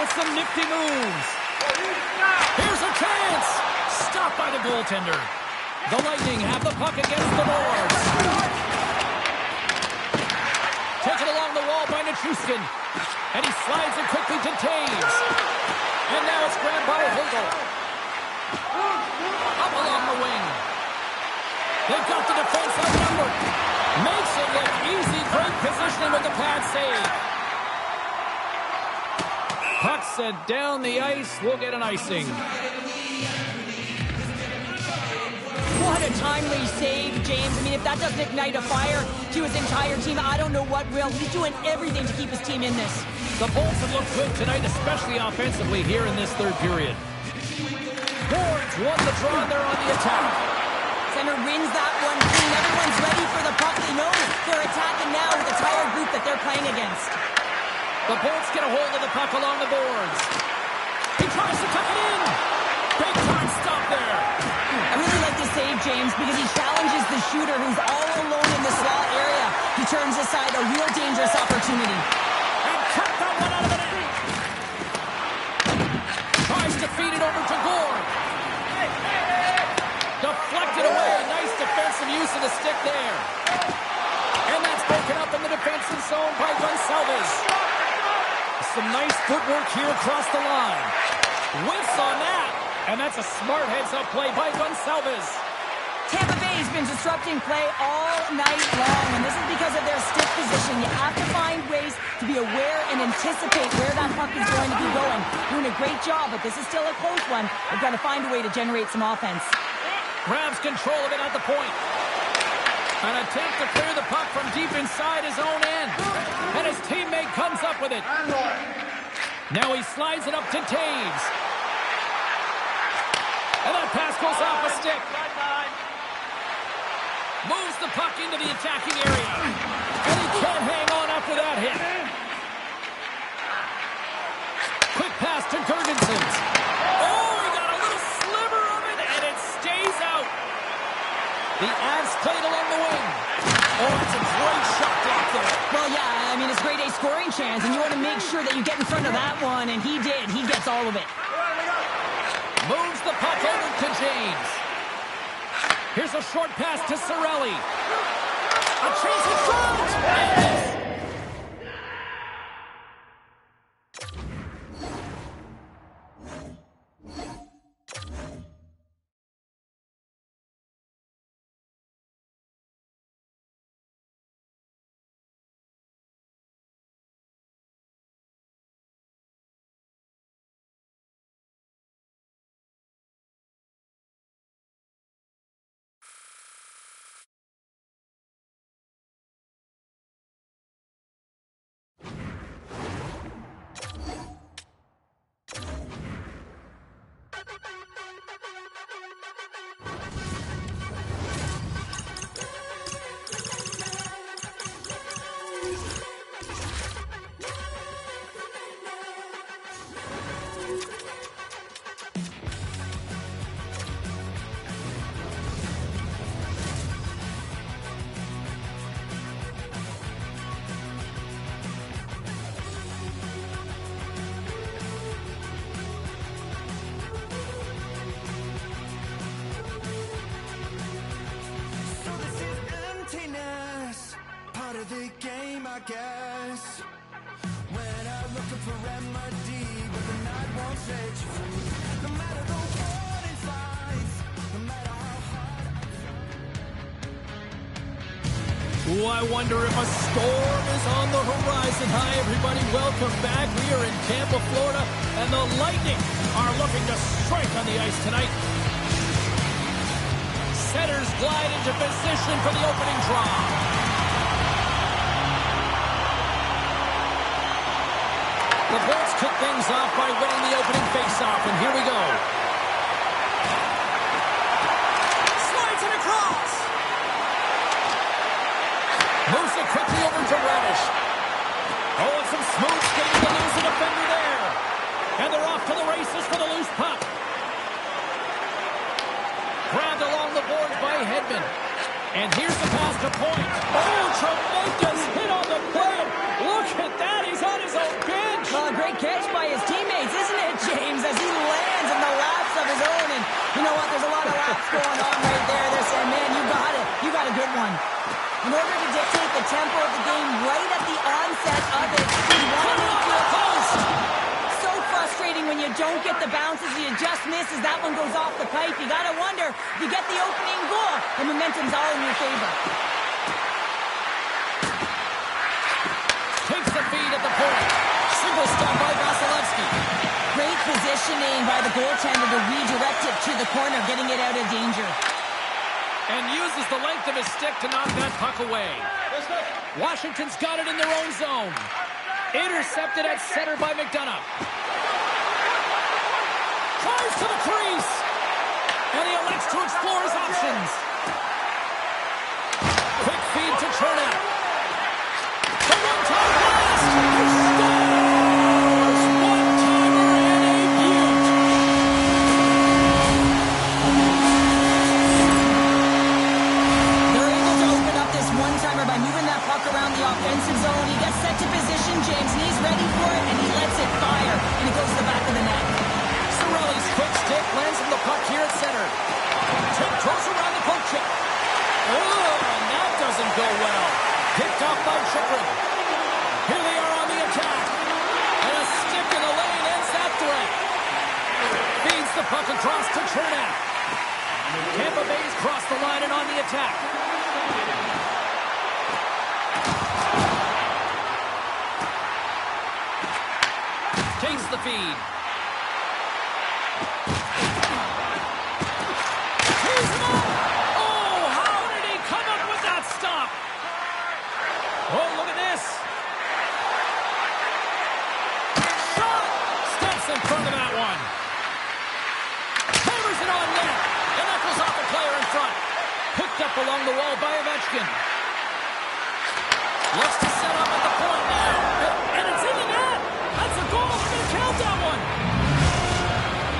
[SPEAKER 1] with some nifty moves. Here's a chance. Stopped by the goaltender. The Lightning have the puck against the boards. Taken along the wall by Nichushkin. And he slides it quickly to Taves. And now it's grabbed by Hagel. Up along the wing. They've got the defense outnumbered. Makes it look easy. Great positioning with the pad save. Puck sent down the ice. We'll get an icing.
[SPEAKER 2] What a timely save, James. I mean, if that doesn't ignite a fire to his entire team, I don't know what will. He's doing everything to keep his team in this.
[SPEAKER 1] The Bolts have looked good tonight, especially offensively here in this third period. Boards won the draw. They're on the attack.
[SPEAKER 2] Center wins that one clean. Everyone's ready for the puck. They know they're attacking now with the tired group that they're playing against.
[SPEAKER 1] The Bolts get a hold of the puck along the boards. He tries to tuck it in. Big time stop there.
[SPEAKER 2] I really like this save, James, because he challenges the shooter who's all alone in the slot area. He turns aside a real dangerous opportunity.
[SPEAKER 1] And cut that one out of the net. Tries to feed it over to Gord. Deflected away. Nice defensive use of the stick there. And that's broken up in the defensive zone by Gonçalves. Some nice footwork here across the line. Whiffs on that. And that's a smart heads-up play by Gonçalves.
[SPEAKER 2] Tampa Bay has been disrupting play all night long, and this is because of their stiff position. You have to find ways to be aware and anticipate where that puck is going to be going. Doing a great job, but this is still a close one. They've got to find a way to generate some offense.
[SPEAKER 1] Grabs control of it at the point. An attempt to clear the puck from deep inside his own end. And his teammate comes up with it. Now he slides it up to Taves. And that pass goes off a stick. Moves the puck into the attacking area. And he can't hang on after that hit. Quick pass to Girgensons. Oh, he got a little sliver of it, and it stays out. The Avs played along the wing. Oh, that's a great shot block there.
[SPEAKER 2] Well, yeah, I mean, it's grade A scoring chance, and you want to make sure that you get in front of that one, and he did. He gets all of it.
[SPEAKER 1] Moves the puck over to James. Here's a short pass to Cirelli. A chase in front!
[SPEAKER 3] The game, I guess. When I'm looking for remedy, but the night won't set you free. No matter the warning signs, no matter how hard
[SPEAKER 1] Ooh, I wonder if a storm is on the horizon. Hi, everybody. Welcome back. We are in Tampa, Florida, and the Lightning are looking to strike on the ice tonight. Centers glide into position for the opening draw. The Bolts kick things off by winning the opening faceoff, and here we go. Slides it across. Moves it quickly over to Radish. Oh, and some smooth skating to lose the defender there. And they're off to the races for the loose puck. Grabbed along the boards by Hedman. And here's the pass to Point. Oh, tremendous hit on the play. Look at that. He's on his own bench.
[SPEAKER 2] Great catch by his teammate. of bounces. He just misses. That one goes off the pipe. You got to wonder if you get the opening goal, the momentum's all in your favor.
[SPEAKER 1] Takes the feed at the point. Single stop by Vasilevsky.
[SPEAKER 2] Great positioning by the goaltender to redirect it to the corner, getting it out of danger.
[SPEAKER 1] And uses the length of his stick to knock that puck away. Washington's got it in their own zone. Intercepted at center by McDonough. Tries to the crease. And he elects to explore his options. Quick feed to Chernak. The one-time blast. Scores! One-timer and a beaut.
[SPEAKER 2] They're able to open up this one-timer by moving that puck around the offensive zone. He gets set to position, James, and he's ready for it, and he lets it fire, and it goes to the back of the net.
[SPEAKER 1] Cirelli's quick stick lands him the puck here at center. Tiptoes around the poke check. Oh, and that doesn't go well. Picked off by Chychrun. Here they are on the attack. And a stick in the lane ends that threat. Feeds the puck across to Chernak. Tampa Bay's crossed the line and on the attack. Takes the feed. Tees him up. Oh, how did he come up with that stop? Oh, look at this. Shot. Steps in front of that one. Hammers it on net. And that goes off the player in front. Picked up along the wall by Ovechkin. Looks to set up at the point now. And it's in the net. That's a goal. They're going to count that one.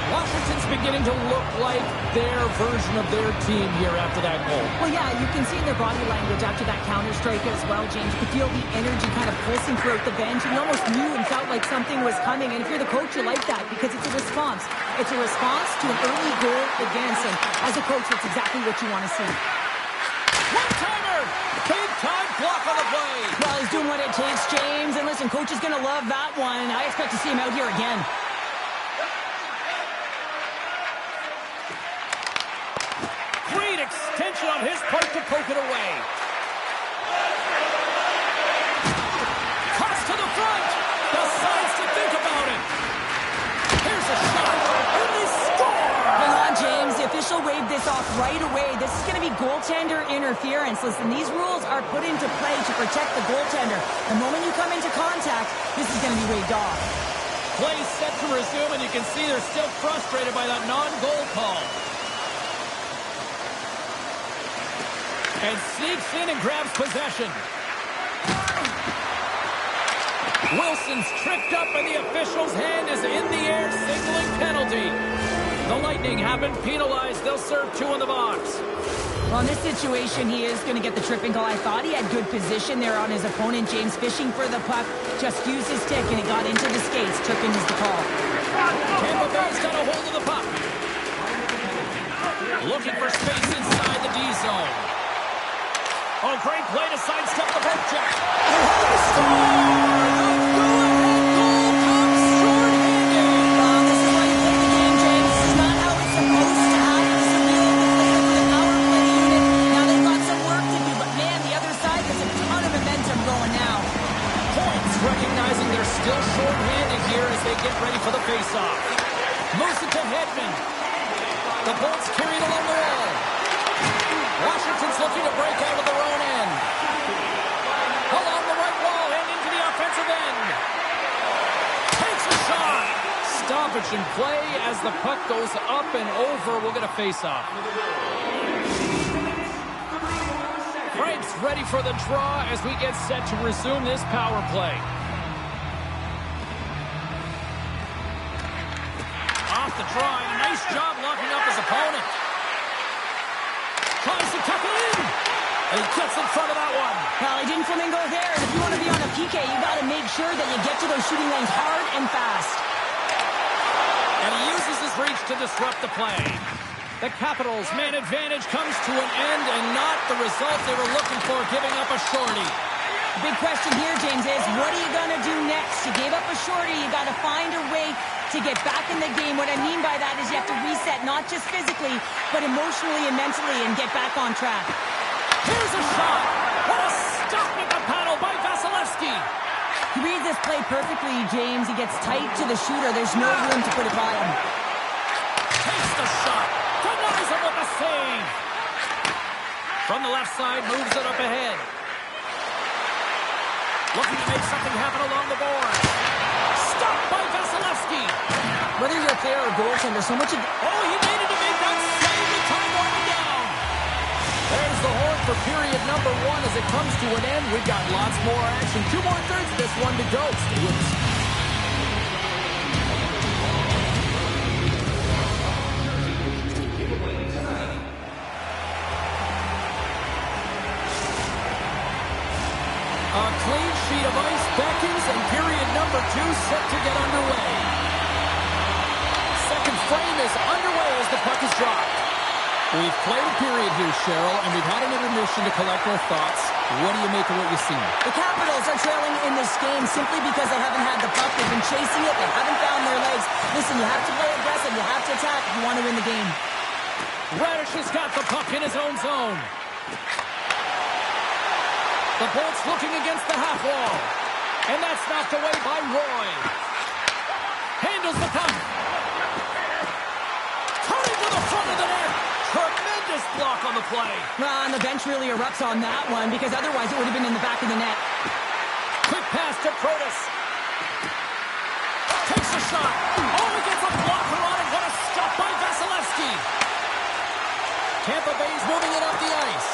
[SPEAKER 1] Washington's beginning to look like their version of their team here after that goal.
[SPEAKER 2] Well, yeah, you can see in their body language after that counter-strike as well, James. You could feel the energy kind of pulsing throughout the bench, and you almost knew and felt like something was coming. And if you're the coach, you like that because it's a response. It's a response to an early goal against, and as a coach, that's exactly what you want to see.
[SPEAKER 1] One-timer! Big-time block on the play.
[SPEAKER 2] Well, he's doing what it takes, James. And listen, coach is going to love that one. I expect to see him out here again.
[SPEAKER 1] Great extension on his part to poke it away. Cross to the front. Decides to think about it. Here's a shot. And they score!
[SPEAKER 2] Hang on, James. The official waved this off right away. This is going to be goaltender interference. Listen, these rules are put into play to protect the goaltender. The moment you come into contact, this is going to be waved off.
[SPEAKER 1] Play set to resume, and you can see they're still frustrated by that non-goal call. And sneaks in and grabs possession. Wilson's tripped up, and the official's hand is in the air, signaling penalty. The Lightning have been penalized. They'll serve 2 in the box.
[SPEAKER 2] Well, in this situation, he is going to get the tripping call. I thought he had good position there on his opponent. James fishing for the puck, just used his stick, and it got into the skates. Tripping is the call.
[SPEAKER 1] Tampa Bay's got a hold of the puck. Looking for space inside the D zone. Oh, great play to sidestep the poke check. Recognizing they're still short-handed here as they get ready for the face-off. Moves it to Hedman. The Bolts carried along the wall. Washington's looking to break out of their own end. Along the right wall and into the offensive end. Takes a shot. Stoppage in play as the puck goes up and over. We'll get a face-off. Frank's ready for the draw as we get set to resume this power play. Off the draw, and a nice job locking up his opponent. Tries to tuck it in. And he gets in front of that one.
[SPEAKER 2] Well, he didn't flamingo there. And if you want to be on a PK, you got to make sure that you get to those shooting lanes hard and fast.
[SPEAKER 1] And he uses his reach to disrupt the play. The Capitals' man advantage comes to an end and not the result they were looking for, giving up a shorty.
[SPEAKER 2] The big question here, James, is what are you going to do next? You gave up a shorty. You got to find a way to get back in the game. What I mean by that is you have to reset, not just physically, but emotionally and mentally, and get back on track.
[SPEAKER 1] Here's a shot. What a stop with the paddle by Vasilevsky.
[SPEAKER 2] He reads this play perfectly, James. He gets tight to the shooter. There's no room to put it by him.
[SPEAKER 1] Takes the shot. Denies him with the save. From the left side, moves it up ahead. Looking to make something happen along the board. Stopped by Vasilevsky.
[SPEAKER 2] Whether you're a player or goaltender, so much of...
[SPEAKER 1] Oh, he needed to make that save. The time winding down. There's the horn for period number 1 as it comes to an end. We've got lots more action. 2 more thirds of this one to go. Stay with us. A clean sheet of ice beckons, and period number 2 set to get underway. Second frame is underway as the puck is dropped. We've played a period here, Cheryl, and we've had an intermission to collect our thoughts. What do you make of what you've seen?
[SPEAKER 2] The Capitals are trailing in this game simply because they haven't had the puck. They've been chasing it. They haven't found their legs. Listen, you have to play aggressive. You have to attack if you want to win the game.
[SPEAKER 1] Radish has got the puck in his own zone. The Bolts looking against the half wall. And that's knocked away by Roy. Handles the puck. Turning to the front of the net. Tremendous block on the play.
[SPEAKER 2] And the bench really erupts on that one because otherwise it would have been in the back of the net.
[SPEAKER 1] Quick pass to Protas. Takes a shot. Oh, he gets a blocker on it. What a stop by Vasilevsky. Tampa Bay's moving it up the ice.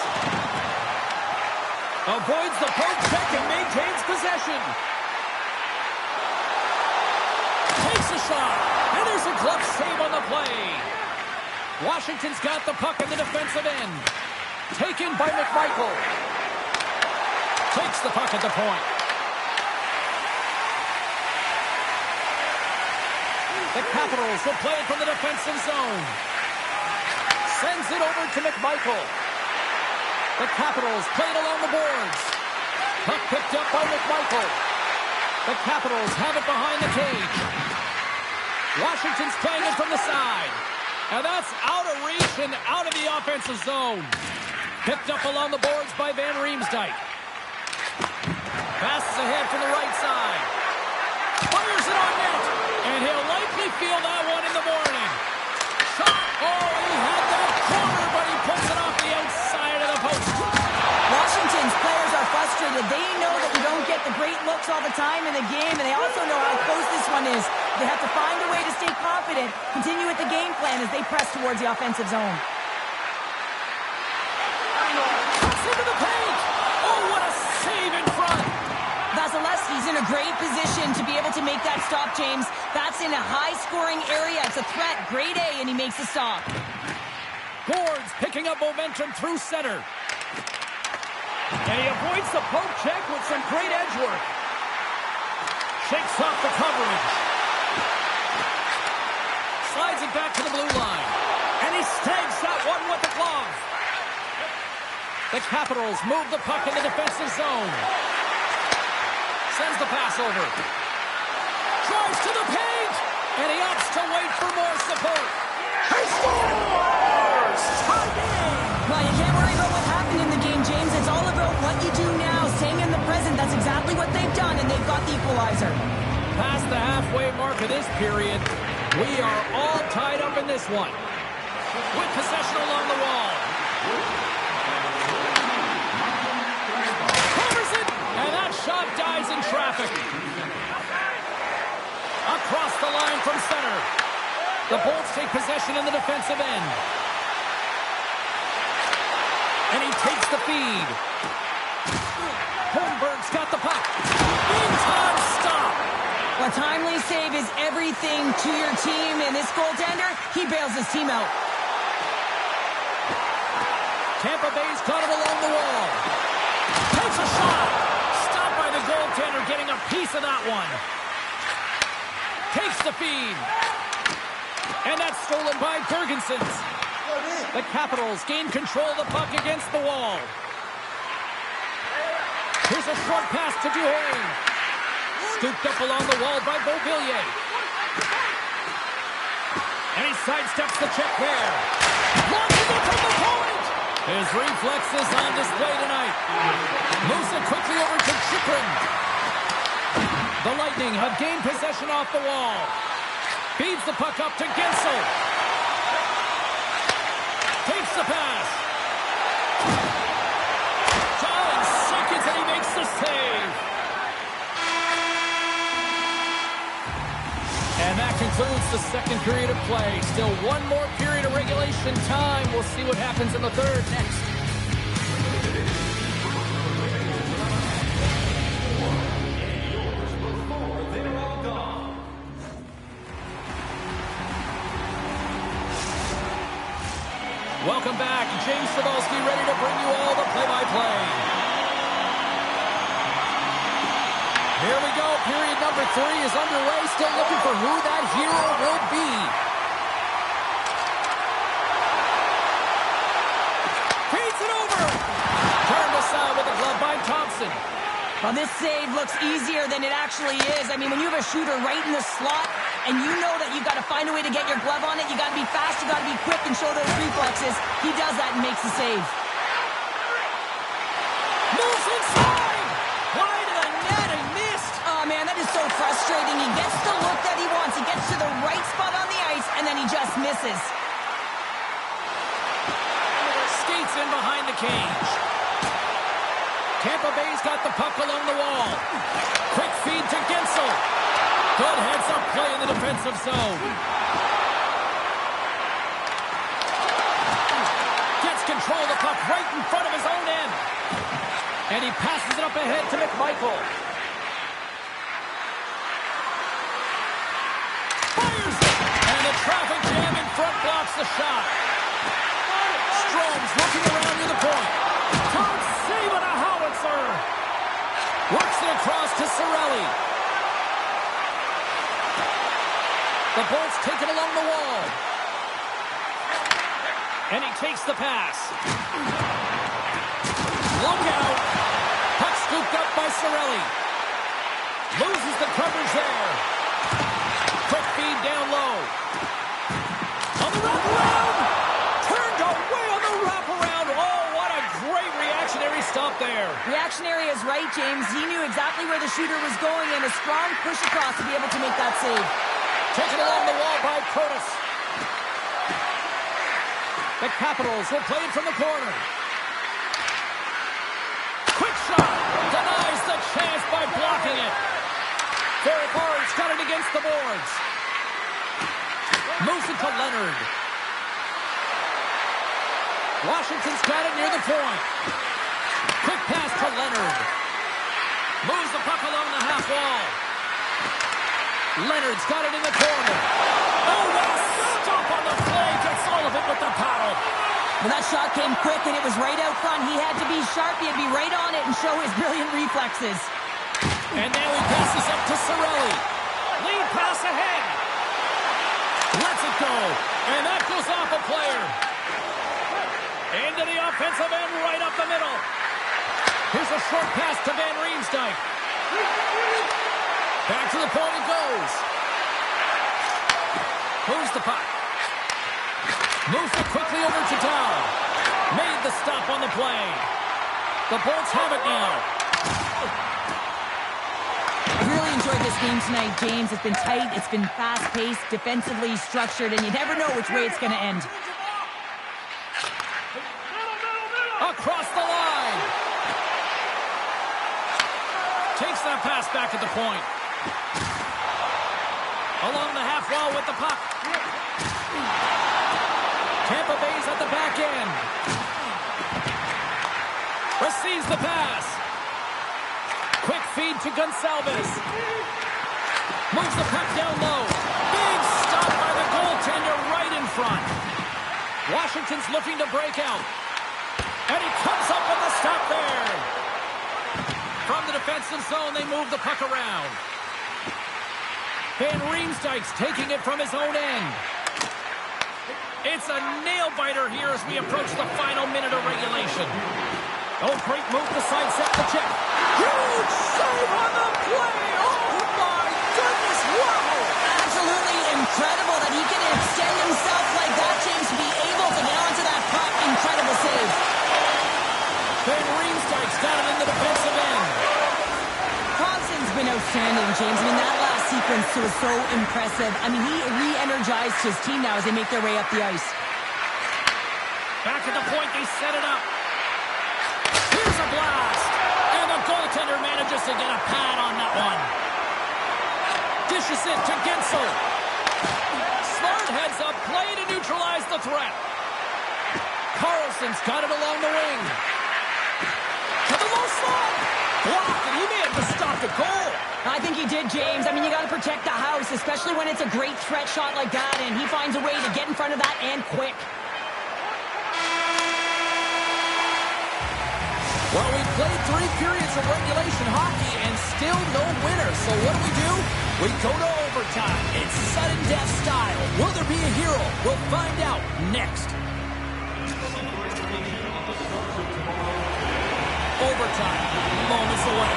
[SPEAKER 1] Avoids the poke check and maintains possession. Takes a shot. And there's a glove save on the play. Washington's got the puck in the defensive end. Taken by McMichael. Takes the puck at the point. The Capitals will play it from the defensive zone. Sends it over to McMichael. The Capitals play it along the boards. Puck picked up by McMichael. The Capitals have it behind the cage. Washington's playing it from the side. And that's out of reach and out of the offensive zone. Picked up along the boards by Van Riemsdyk. Passes ahead from the right side. Fires it on net. And he'll likely feel that one in the morning. Shot. Oh, he had that corner, but he pulls it off the outside of the post.
[SPEAKER 2] Washington's players are frustrated. They know that you don't get the great looks all the time in the game, and they also know how close this one is. They have to find a way to stay confident, continue with the game plan as they press towards the offensive zone.
[SPEAKER 1] Pass into the paint. Oh, what a save in front.
[SPEAKER 2] Vasilevsky's in a great position to be able to make that stop, James. That's in a high-scoring area. It's a threat. Grade A, and he makes the stop.
[SPEAKER 1] Gourds picking up momentum through center. And he avoids the poke check with some great edge work. Shakes off the coverage. Slides it back to the blue line. And he snags that one with the glove. The Capitals move the puck in the defensive zone. Sends the pass over. Drives to the paint. And he opts to wait for more support. He scores! Tie game!
[SPEAKER 2] Well, you can't worry about what happened in the game, James. It's all about what you do now, staying in the present. That's exactly what they've done, and they've got the equalizer.
[SPEAKER 1] Past the halfway mark of this period, we are all tied up in this one. With possession along the wall. Covers it, and that shot dies in traffic. Across the line from center. The Bolts take possession in the defensive end. And he takes the feed. Holmberg's got the puck. Big time stop.
[SPEAKER 2] A timely save is everything to your team, and this goaltender, he bails his team out.
[SPEAKER 1] Tampa Bay's caught it along the wall. Takes a shot. Stopped by the goaltender, getting a piece of that one. Takes the feed. And that's stolen by Ferguson's. The Capitals gain control of the puck against the wall. Here's a short pass to Duhaime. Scooped up along the wall by Beauvillier. And he sidesteps the check there. Launches it from the point. His reflexes on display tonight. Moves it quickly over to Chychrun. The Lightning have gained possession off the wall. Feeds the puck up to Guentzel. Takes the pass. In seconds, and he makes the save. And that concludes the second period of play. Still one more period of regulation time. We'll see what happens in the third next. Welcome back. James Cybulski ready to bring you all the play-by-play. Here we go. Period number 3 is underway. Still looking for who that hero will be. Feeds it over. Turned aside with a glove by Thompson.
[SPEAKER 2] Well, this save looks easier than it actually is. I mean, when you have a shooter right in the slot, and you know that you've got to find a way to get your glove on it, you got to be fast, you got to be quick and show those reflexes. He does that and makes the save.
[SPEAKER 1] Moves inside! Wide of the net and missed!
[SPEAKER 2] Oh, man, that is so frustrating. He gets the look that he wants. He gets to the right spot on the ice, and then he just misses.
[SPEAKER 1] Skates in behind the cage. Tampa Bay's got the puck along the wall. Quick feed to Guentzel. Good heads-up play in the defensive zone. Gets control of the puck right in front of his own end. And he passes it up ahead to McMichael. Fires it! And the traffic jam in front blocks the shot. Strome's looking around near the point. Todd saving a howitzer. Works it across to Cirelli. The Bolts take it along the wall. And he takes the pass. Look out. Puck scooped up by Cirelli. Loses the coverage there. Quick feed down low. On the wraparound. Turned away on the wraparound. Oh, what a great reactionary stop there.
[SPEAKER 2] Reactionary is right, James. He knew exactly where the shooter was going, and a strong push across to be able to make that save.
[SPEAKER 1] Taken along the wall by Curtis. The Capitals will play it from the corner. Quick shot. Denies the chance by blocking it. Ferrapari's got it against the boards. Moves it to Leonard. Washington's got it near the point. Quick pass to Leonard. Moves the puck along the half wall. Leonard's got it in the corner. Oh, what a stop on the play. Gets all of it with the paddle.
[SPEAKER 2] Well, that shot came quick, and it was right out front. He had to be sharp. He had to be right on it and show his brilliant reflexes.
[SPEAKER 1] And now he passes up to Cirelli. Lead pass ahead. Lets it go. And that goes off a player. Into the offensive end, right up the middle. Here's a short pass to Van Riemsdyk. Back to the point it goes. Moves the puck. Moves it quickly over to Dow. Made the stop on the play. The Bolts have it now.
[SPEAKER 2] I really enjoyed this game tonight, James. It's been tight, it's been fast-paced, defensively structured, and you never know which way it's going to end.
[SPEAKER 1] Across the line. Takes that pass back at the point. Along the half wall with the puck. Tampa Bay's at the back end. Receives the pass. Quick feed to Gonçalves. Moves the puck down low. Big stop by the goaltender right in front. Washington's looking to break out. And he comes up with a stop there. From the defensive zone, they move the puck around. Van Riemsdyk's taking it from his own end. It's a nail-biter here as we approach the final minute of regulation. Oh, great move to sidestep the check. Huge save on the play! Oh, my goodness, wow!
[SPEAKER 2] Absolutely incredible that he can extend mean, that last sequence was so impressive. I mean, he re-energized his team now as they make their way up the ice.
[SPEAKER 1] Back at the point, they set it up. Here's a blast. And the goaltender manages to get a pad on that one. Dishes it to Gensel. Smart heads up, play to neutralize the threat. Carlson's got it along the wing. To the low slot. Blocked, and he may have just stopped a goal.
[SPEAKER 2] I think he did, James. I mean, you got to protect the house, especially when it's a great threat shot like that, and he finds a way to get in front of that and quick.
[SPEAKER 1] Well, we played 3 periods of regulation hockey and still no winner. So what do? We go to overtime. It's sudden death style. Will there be a hero? We'll find out next. Overtime. Moments away.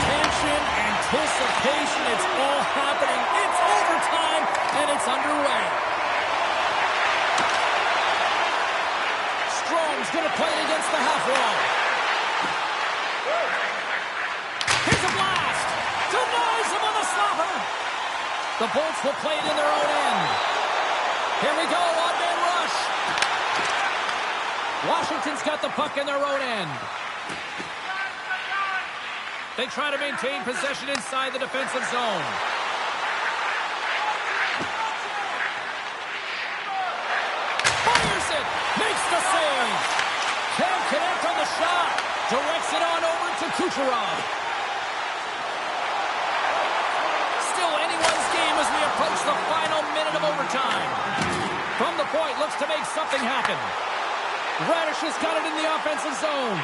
[SPEAKER 1] Tension, anticipation. It's all happening. It's overtime, and it's underway. Strom's going to play it against the half wall. Here's a blast. Denies him on the stopper. The Bolts will play it in their own end. Here we go, one-man rush. Washington's got the puck in their own end. They try to maintain possession inside the defensive zone. Fires it. Makes the save. Can't connect on the shot. Directs it on over to Kucherov. Still anyone's game as we approach the final minute of overtime. From the point, looks to make something happen. Radish has got it in the offensive zone.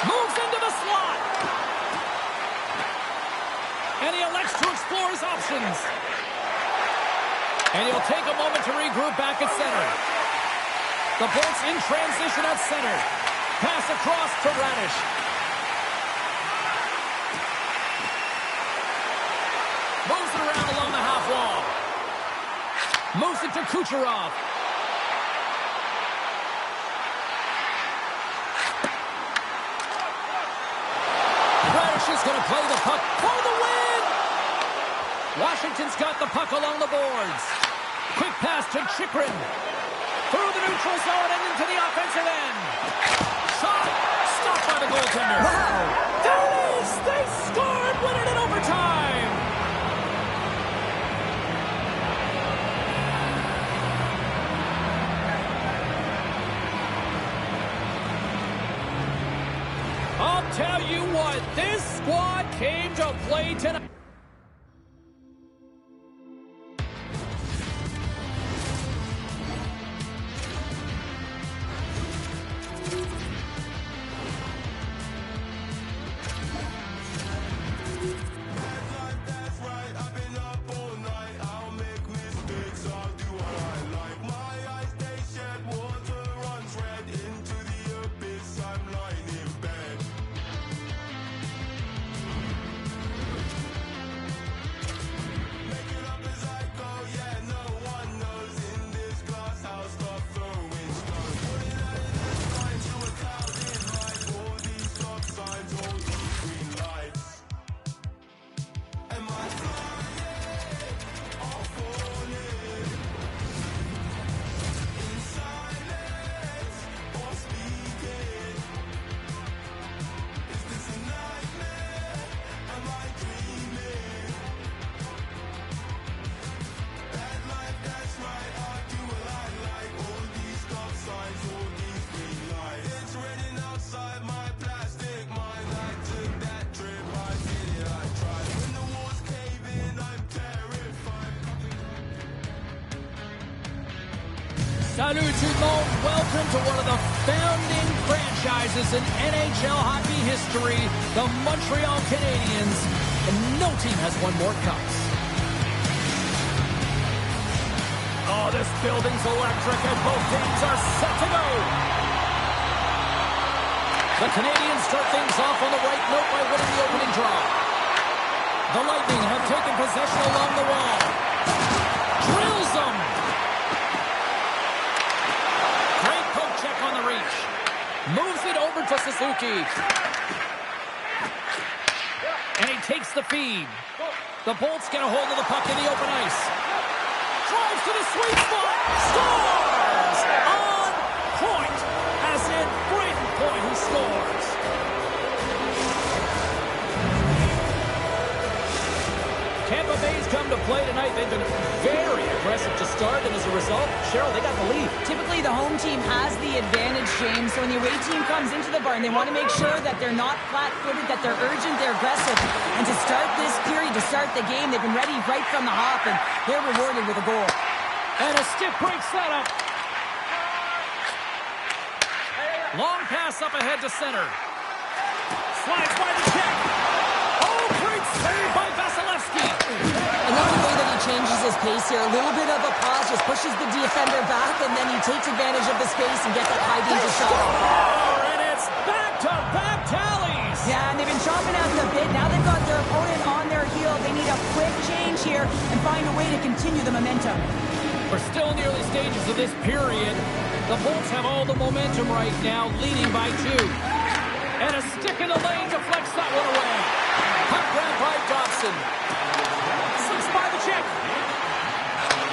[SPEAKER 1] Moves into the slot. And he elects to explore his options. And he'll take a moment to regroup back at center. The Bolts in transition at center. Pass across to Radish. Moves it around along the half wall. Moves it to Kucherov. Radish is going to play the puck for the win! Washington's got the puck along the boards. Quick pass to Chychrun. Through the neutral zone and into the offensive end. Shot! Stopped by the goaltender.
[SPEAKER 2] Wow!
[SPEAKER 1] There it is! They scored! Win it in overtime! I'll tell you what, this squad came to play tonight. Salut tout le monde. Welcome to one of the founding franchises in NHL hockey history, the Montreal Canadiens. And no team has won more cups. Oh, this building's electric and both teams are set to go. The Canadiens start things off on the right note by winning the opening draw. The Lightning have taken possession along the wall. Drills them. Moves it over to Suzuki. And he takes the feed. The Bolts get a hold of the puck in the open ice. Drives to the sweet spot. Scores! On point. As in Brayden Point, who scores. Tampa Bay's come to play tonight. They've been very aggressive to start, and as a result, Cheryl, they got the lead.
[SPEAKER 2] Typically, the home team has the advantage, James. So when the away team comes into the barn, they want to make sure that they're not flat-footed, that they're urgent, they're aggressive. And to start this period, to start the game, they've been ready right from the hop, and they're rewarded with a goal.
[SPEAKER 1] And a stick break setup. Long pass up ahead to center. Slides by the check. Oh, great save by Vasilevsky.
[SPEAKER 2] I love the way that he changes his pace here. A little bit of a pause, just pushes the defender back, and then he takes advantage of the space and gets that high-danger shot.
[SPEAKER 1] And it's back-to-back tallies.
[SPEAKER 2] Yeah, and they've been chomping at the bit. Now they've got their opponent on their heel. They need a quick change here and find a way to continue the momentum.
[SPEAKER 1] We're still in the early stages of this period. The Bolts have all the momentum right now, leading by 2. And a stick in the lane deflects that one away. Puck grabbed by Dobson. Slips by the check.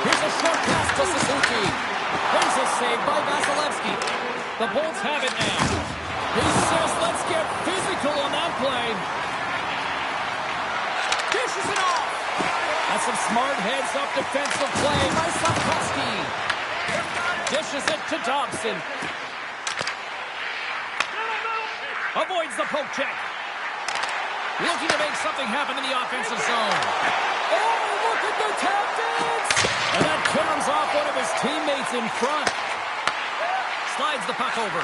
[SPEAKER 1] Here's a short pass to Suzuki. There's a save by Vasilevsky. The Bolts have it now. He says, let's get physical on that play. Dishes it off. That's some smart heads-up defensive play by Slafkovsky. Dishes it to Dobson. Avoids the poke check. Looking to make something happen in the offensive zone. Oh, look at the tap dance! And that comes off one of his teammates in front. Slides the puck over.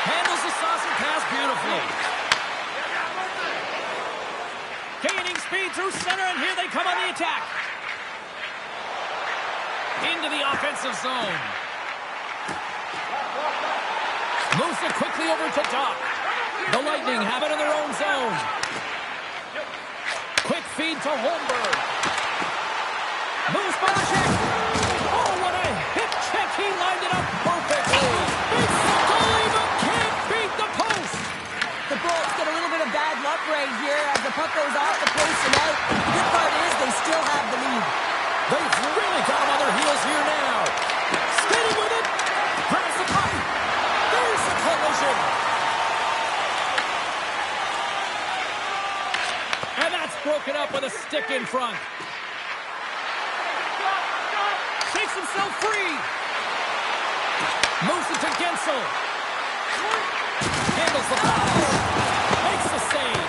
[SPEAKER 1] Handles the saucer pass beautifully. Gaining speed through center, and here they come on the attack. Into the offensive zone. Moves it quickly over to Doc. The Lightning have it in their own zone. Quick feed to Holmberg. Moves by the check. Oh, what a hip check. He lined it up perfectly. It's the goalie, but can't beat the post.
[SPEAKER 2] The Bolts get a little bit of bad luck right here as the puck goes off the post and out. The good part is they still have the lead.
[SPEAKER 1] They've really got them on their heels here now. Skating with it. Grabs the puck. There's the collision. And that's broken up with a stick in front. Shakes himself free. Moves it to Gensel. Handles the puck. Makes the save.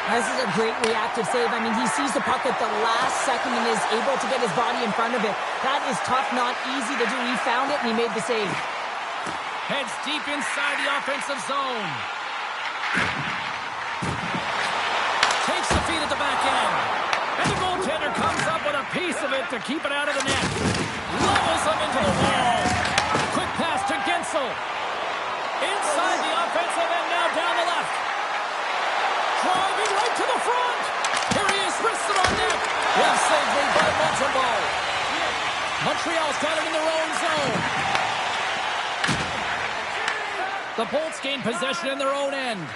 [SPEAKER 2] This is a great reactive save. I mean, he sees the puck at the last second and is able to get his body in front of it. That is tough, not easy to do. He found it and he made the save.
[SPEAKER 1] Heads deep inside the offensive zone. Takes the feed at the back end. And the goaltender comes up with a piece of it to keep it out of the net. Levels him into the wall. Quick pass to Gensel. Inside the offensive end, now down the left. Driving right to the front. Here he is, wristed on net. Well saved by Montembeault. Montreal's got it in their own zone. The Bolts gain possession in their own end.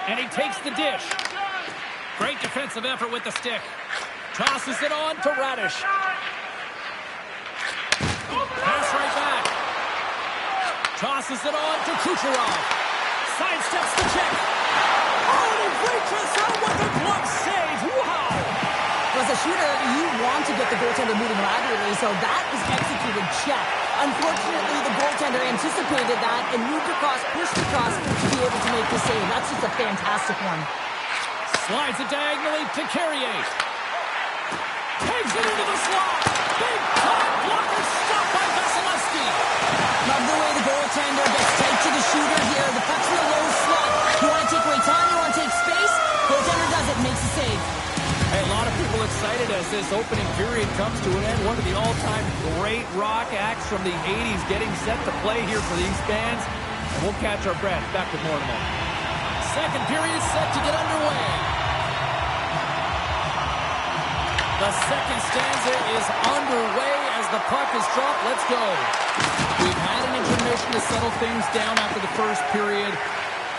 [SPEAKER 1] And he takes the dish. Great defensive effort with the stick. Tosses it on to Radish. Pass right back. Tosses it on to Kucherov. Sidesteps the check. Oh, he reaches out with a glove save. Wow!
[SPEAKER 2] As a shooter, you want to get the goaltender moving laterally, so that is executed check. Unfortunately, the goaltender anticipated that and moved across, pushed across to be able to make the save. That's just a fantastic one.
[SPEAKER 1] Slides it diagonally to Carrier. Takes it into the slot. Big time blocker stopped by Vasilevsky.
[SPEAKER 2] Love the way the goaltender gets tight to the shooter here. The puck's in a low slot. You want to take away time, you want to take space. Goaltender does it, makes the save.
[SPEAKER 1] Hey, a lot of people excited as this opening period comes to an end. One of the all-time great rock acts from the 80s getting set to play here for these bands. And we'll catch our breath. Back with more in a moment. Second period set to get underway. The second stanza is underway as the puck is dropped. Let's go. We've had an intermission. to settle things down after the first period.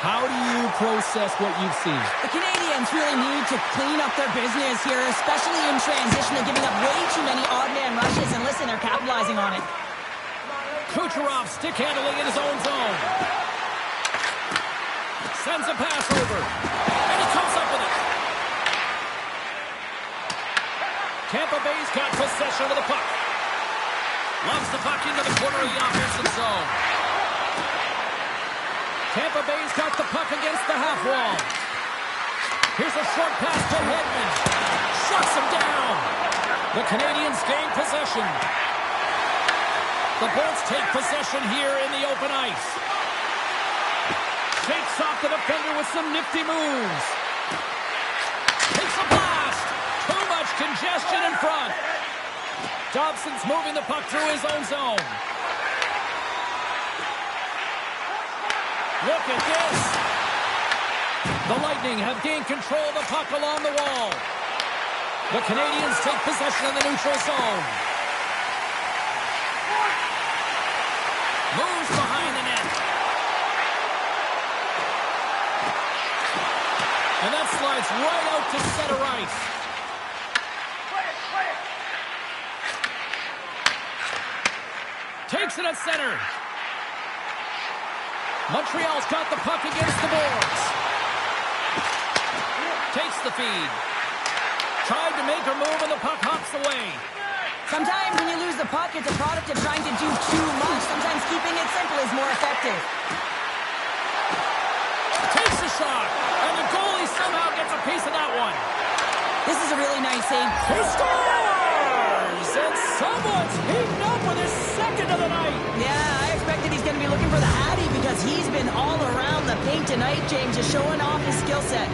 [SPEAKER 1] How do you process what you've seen?
[SPEAKER 2] The Canadians really need to clean up their business here, especially in transition. They're giving up way too many odd man rushes, and listen, they're capitalizing on it.
[SPEAKER 1] Kucherov stick handling in his own zone. Sends a pass over. And he comes up with it. Tampa Bay's got possession of the puck. Loves the puck into the corner of the offensive zone. Tampa Bay's got the puck against the half wall. Here's a short pass to Hedman. Shuts him down. The Canadians gain possession. The Bolts take possession here in the open ice. Shakes off the defender with some nifty moves. Takes a blast. Too much congestion in front. Dobson's moving the puck through his own zone. Look at this. The Lightning have gained control of the puck along the wall. The Canadians take possession of the neutral zone. Moves behind the net. And that slides right out to center ice. Takes it at center. Montreal's got the puck against the boards. Takes the feed. Tried to make her move and the puck hops away.
[SPEAKER 2] Sometimes when you lose the puck, it's a product of trying to do too much. Sometimes keeping it simple is more effective.
[SPEAKER 1] Takes a shot, and the goalie somehow gets a piece of that one.
[SPEAKER 2] This is a really nice save.
[SPEAKER 1] He scores! And someone's heating up with his second of the night.
[SPEAKER 2] Yeah, I expected he's going to be looking for the Hattie because he's been all around the paint tonight, James, just showing off his skill set.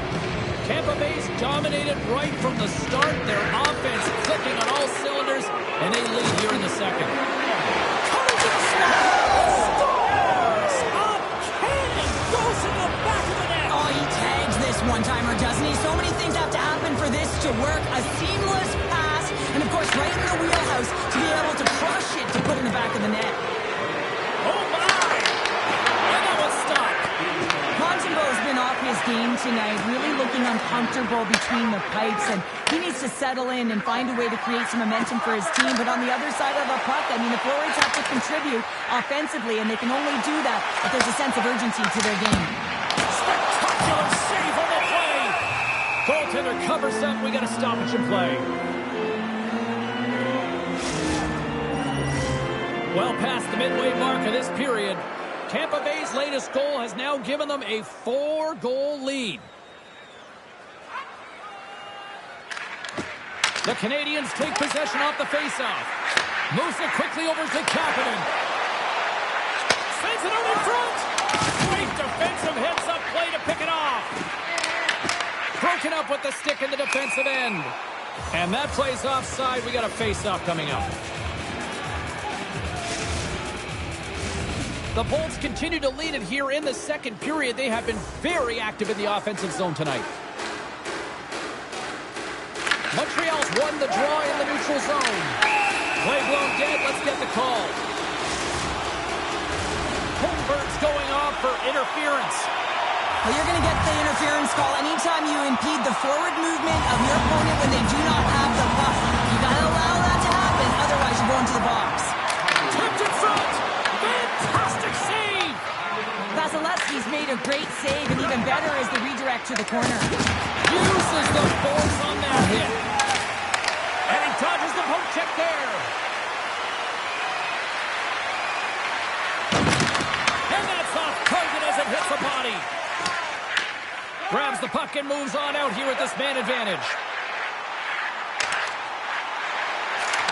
[SPEAKER 1] Tampa Bay's dominated right from the start. Their offense clicking on all cylinders, and they lead here in the second. Coming to the slot. Scores! A cannon goes in the back of the net.
[SPEAKER 2] Oh, he tags this one-timer, doesn't he? So many things have to happen for this to work. A seamless pass, and of course right in the wheelhouse to be able to crush it to put in the back of the net.
[SPEAKER 1] Oh, my! And that was stopped.
[SPEAKER 2] Montembeau's been off his game tonight, really looking uncomfortable between the pipes, and he needs to settle in and find a way to create some momentum for his team. But on the other side of the puck, I mean, the forwards have to contribute offensively, and they can only do that if there's a sense of urgency to their game.
[SPEAKER 1] Spectacular save on the play. Goaltender covers up. We got a stoppage in play. Well past the midway mark of this period, Tampa Bay's latest goal has now given them a 4-goal lead. The Canadians take possession off the faceoff. Moves it quickly over to Kapanen. Sends it out in front. Great defensive heads-up play to pick it off. Broken up with the stick in the defensive end. And that play's offside. We got a faceoff coming up. The Bolts continue to lead it here in the second period. They have been very active in the offensive zone tonight. Montreal's won the draw in the neutral zone. Play blown dead. Let's get the call. Holmberg's going off for interference.
[SPEAKER 2] Well, you're going to get the interference call anytime you impede the forward movement of your opponent when they do not have the puck. You got to allow that to happen, otherwise you go into the box.
[SPEAKER 1] Tipped in front. Fantastic save!
[SPEAKER 2] Vasilevsky's made a great save, and even better is the redirect to the corner.
[SPEAKER 1] Uses the force on that hit. And he dodges the poke check there. And that's off target as it hits the body. Grabs the puck and moves on out here with this man advantage.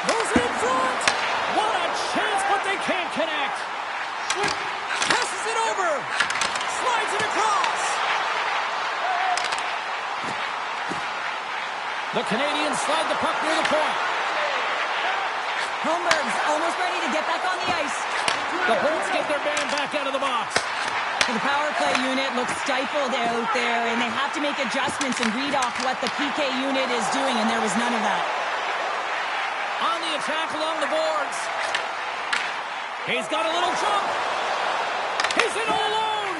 [SPEAKER 1] Goes in front. What a chance, but they can't connect. Passes it over. Slides it across. The Canadians slide the puck near the point.
[SPEAKER 2] Holmberg's almost ready to get back on the ice.
[SPEAKER 1] The Bolts get their man back out of the box.
[SPEAKER 2] The power play unit looks stifled out there, and they have to make adjustments and read off what the PK unit is doing, and there was none of that.
[SPEAKER 1] On the attack along the boards. He's got a little jump. He's in all alone.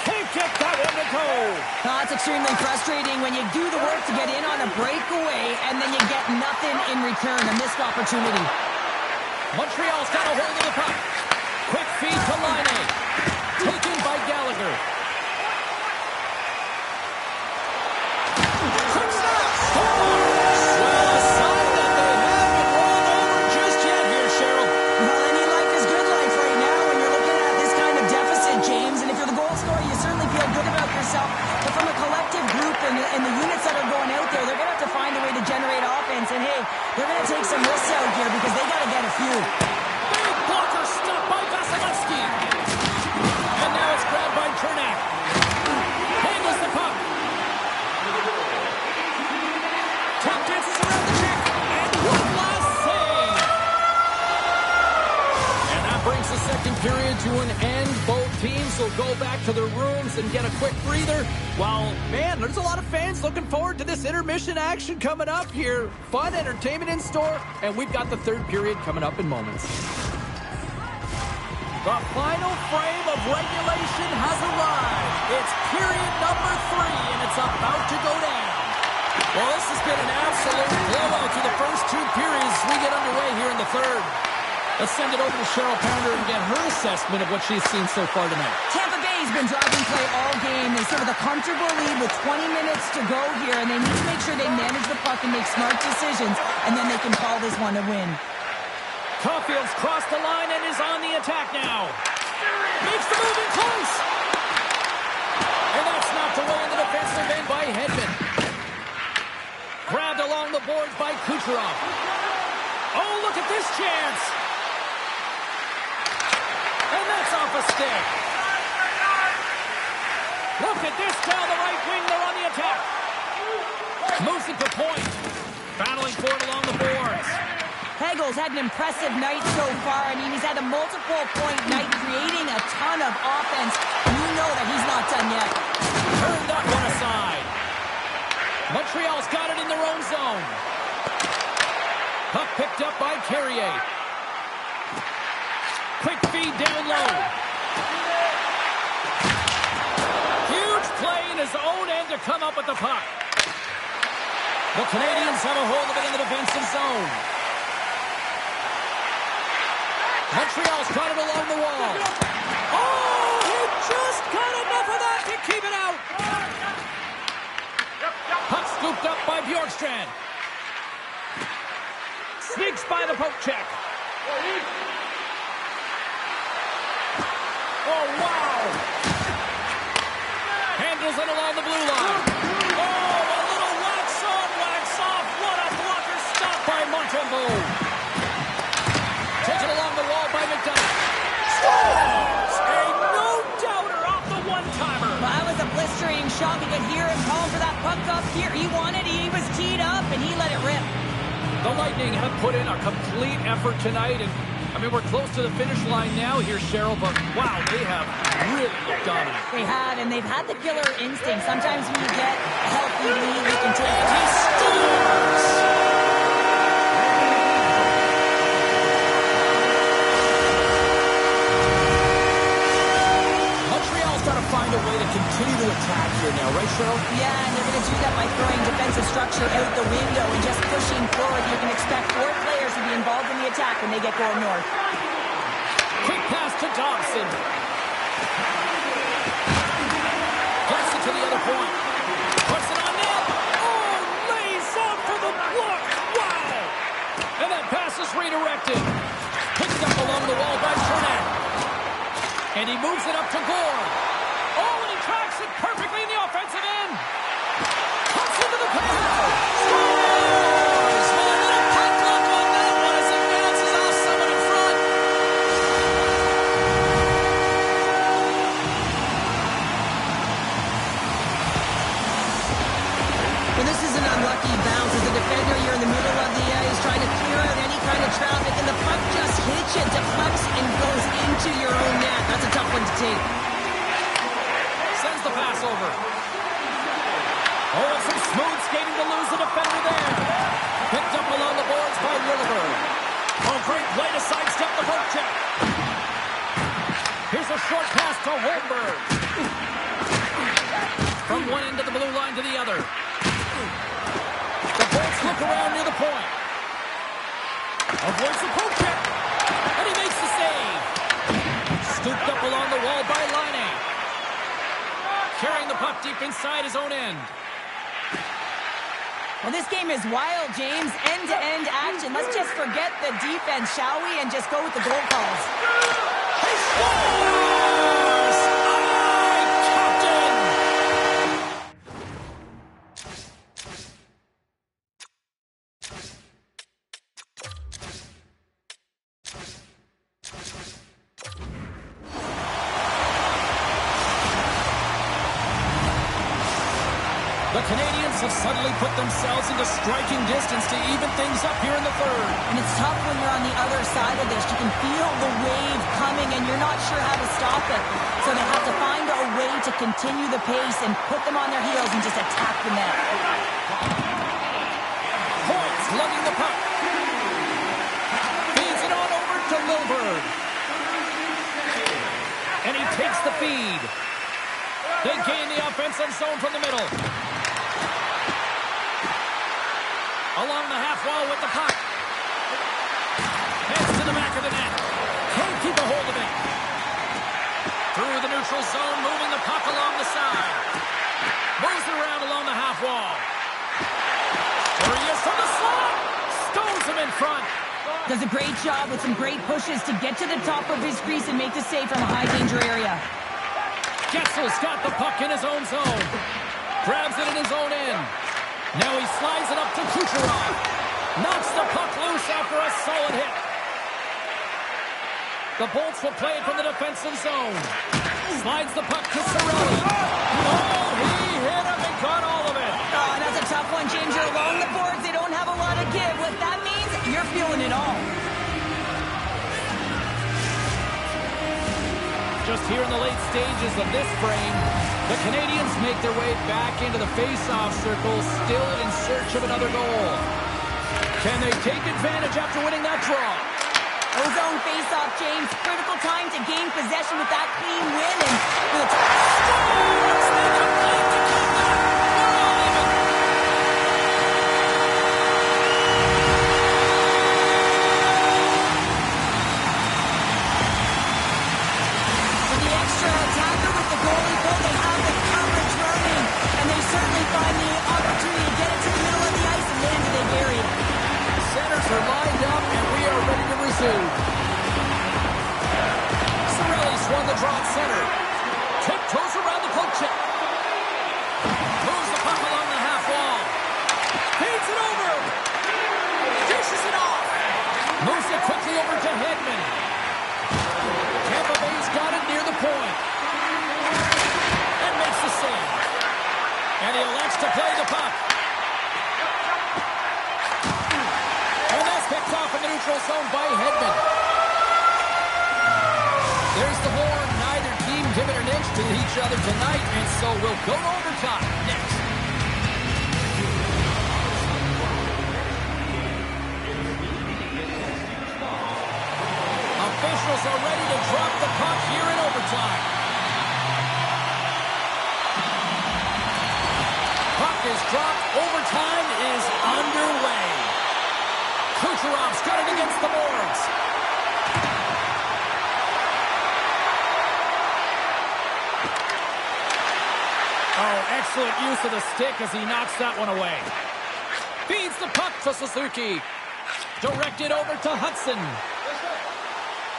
[SPEAKER 1] Can't get that one to go.
[SPEAKER 2] It's extremely frustrating when you do the work to get in on a breakaway and then you get nothing in return. A missed opportunity.
[SPEAKER 1] Montreal's got a hold of the puck. Quick feed to Laine. Taken by Gallagher. Quick snap. Well, a sign that they haven't been rolled over just yet here, Cheryl.
[SPEAKER 2] Well, any life is good life right now when you're looking at this kind of deficit, James. And if you're the goal scorer, you certainly feel good about yourself. But from a collective group and the units that are going out there, they're going to have to find a way to generate offense. And, hey, they're going to take some risks out here because they got to get a few.
[SPEAKER 1] Big blocker stopped by Vasilevsky. And now it's grabbed by Cernak. Handles the puck. Tap dances around the check. And one last save. And that brings the second period to an end. Both teams will go back to their rooms and get a quick breather. Well, man, there's a lot of fans looking forward to this intermission action coming up here. Fun entertainment in store. And we've got the third period coming up in moments. The final frame of regulation has arrived. It's period number 3, and it's about to go down. Well, this has been an absolute blowout to the first 2 periods as we get underway here in the third. Let's send it over to Cheryl Pounder and get her assessment of what she's seen so far tonight.
[SPEAKER 2] Tampa Bay's been driving play all game. They sit with a comfortable lead with 20 minutes to go here, and they need to make sure they manage the puck and make smart decisions, and then they can call this one a win.
[SPEAKER 1] Caulfield's crossed the line and is on the attack now. Makes the move in close. And that's knocked away in the defensive end by Hedman. Grabbed along the boards by Kucherov. Oh, look at this chance. And that's off a stick. Look at this down the right wing. They're on the attack. Moves it to point. Battling for it along the boards.
[SPEAKER 2] Hegel's had an impressive night so far. I mean, he's had a multiple-point night, creating a ton of offense. You know that he's not done yet.
[SPEAKER 1] Turned that one aside. Montreal's got it in their own zone. Puck picked up by Carrier. Quick feed down low. Huge play in his own end to come up with the puck. The Canadians have a hold of it in the defensive zone. Montreal's got it along the wall. Oh, he just got enough of that to keep it out. Puck scooped up by Bjorkstrand. Sneaks by the poke check. Oh, wow. Handles it along the blue line. Oh, a little wax on, wax off. What a blocker stop by Montembeault. Taken along the wall by McDonough. Scores! A no-doubter off the one-timer.
[SPEAKER 2] Well, that was a blistering shot. We could hear him calling for that puck up here. He wanted it. He was teed up, and he let it rip.
[SPEAKER 1] The Lightning have put in a complete effort tonight, and I mean, we're close to the finish line now here, Cheryl, but wow, they have really looked dominant.
[SPEAKER 2] They have, and they've had the killer instinct. Sometimes when you get a healthy lead, we can take
[SPEAKER 1] And he
[SPEAKER 2] it.
[SPEAKER 1] scores! Montreal's got to find a way to continue to attack here now, right, Cheryl?
[SPEAKER 2] Yeah, and they're going to do that by throwing defensive structure out the window and just pushing forward. You can expect 4 players to be involved in the attack when they get going north.
[SPEAKER 1] Quick pass to Dobson. Gets it to the other point. Puts it on net. Oh, lays up for the block. Wow. And that pass is redirected. Picked up along the wall by Cernak. And he moves it up to Gore. Oh, and he tracks it perfectly in the offensive end. Cuts into the corner. Scores! Well, a little padlock on that one as it bounces off someone in front.
[SPEAKER 2] Well, this is an unlucky bounce. As a defender, you're in the middle of the ice trying to clear out any kind of traffic, and the puck just hits you, deflects, and goes into your own net. That's a tough one to take.
[SPEAKER 1] Sends the pass over. Oh, some smooth skating to lose the defender there. Picked up along the boards by Willeberg. Oh, great play to sidestep the poke check. Here's a a short pass to Holmberg. From one end of the blue line to the other. The Bolts look around near the point. Avoids the poke check. And he makes the save. Scooped up along the wall by Laine. Carrying the puck deep inside his own end.
[SPEAKER 2] Well, this game is wild, James. End-to-end action. Let's just forget the defense, shall we? And just go with the goal calls.
[SPEAKER 1] He scores! Aye, Captain! The Canadians have suddenly put themselves into striking distance to even things up here in the third.
[SPEAKER 2] And it's tough when you're on the other side of this. You can feel the wave coming, and you're not sure how to stop it. So they have to find a way to continue the pace and put them on their heels and just attack the net.
[SPEAKER 1] Points lugging the puck. Feeds it on over to Milberg. And he takes the feed. They gain the offensive zone from the middle. Along the half wall with the puck. Heads to the back of the net. Can't keep a hold of it. Through the neutral zone, moving the puck along the side. Moves it around along the half wall. Furious from the slot. Stones him in front.
[SPEAKER 2] Does a great job with some great pushes to get to the top of his crease and make the save from a high-danger area.
[SPEAKER 1] Getzel's got the puck in his own zone. Grabs it in his own end. Now he slides it up to Kucherov. Knocks the puck loose after a solid hit. The Bolts will play it from the defensive zone. Slides the puck to Cirelli. Oh, he hit him and got all of it.
[SPEAKER 2] Oh, that's a tough one, James. You're along the boards. They don't have a lot of give. What that means, you're feeling it all.
[SPEAKER 1] Just here in the late stages of this frame, the Canadians make their way back into the face-off circle, still in search of another goal. Can they take advantage after winning that draw?
[SPEAKER 2] Ozone face-off, James. Critical time to gain possession with that clean win. And with a scores! They complete the comeback! We're all even! For the extra attacker with the goalie goal, they have the coverage running. And they certainly find the opportunity to get it to the middle of the ice and land in the area.
[SPEAKER 1] Centers are lined up, and we are ready to resume. Cirelli swung the draw at center. Tiptoes around the poke check. Moves the puck along the half wall. Feeds it over. Dishes it off. Moves it quickly over to Hedman. Tampa Bay's got it near the point. And makes the save. And he elects to play the puck. Picked off in the neutral zone by Hedman. There's the horn. Neither team giving an inch to each other tonight, and so we'll go to overtime next. Officials are ready to drop the puck here in overtime. Puck is dropped. Overtime is underway. Kucherov's got it against the boards. Oh, excellent use of the stick as he knocks that one away. Feeds the puck to Suzuki. Directed over to Hudson.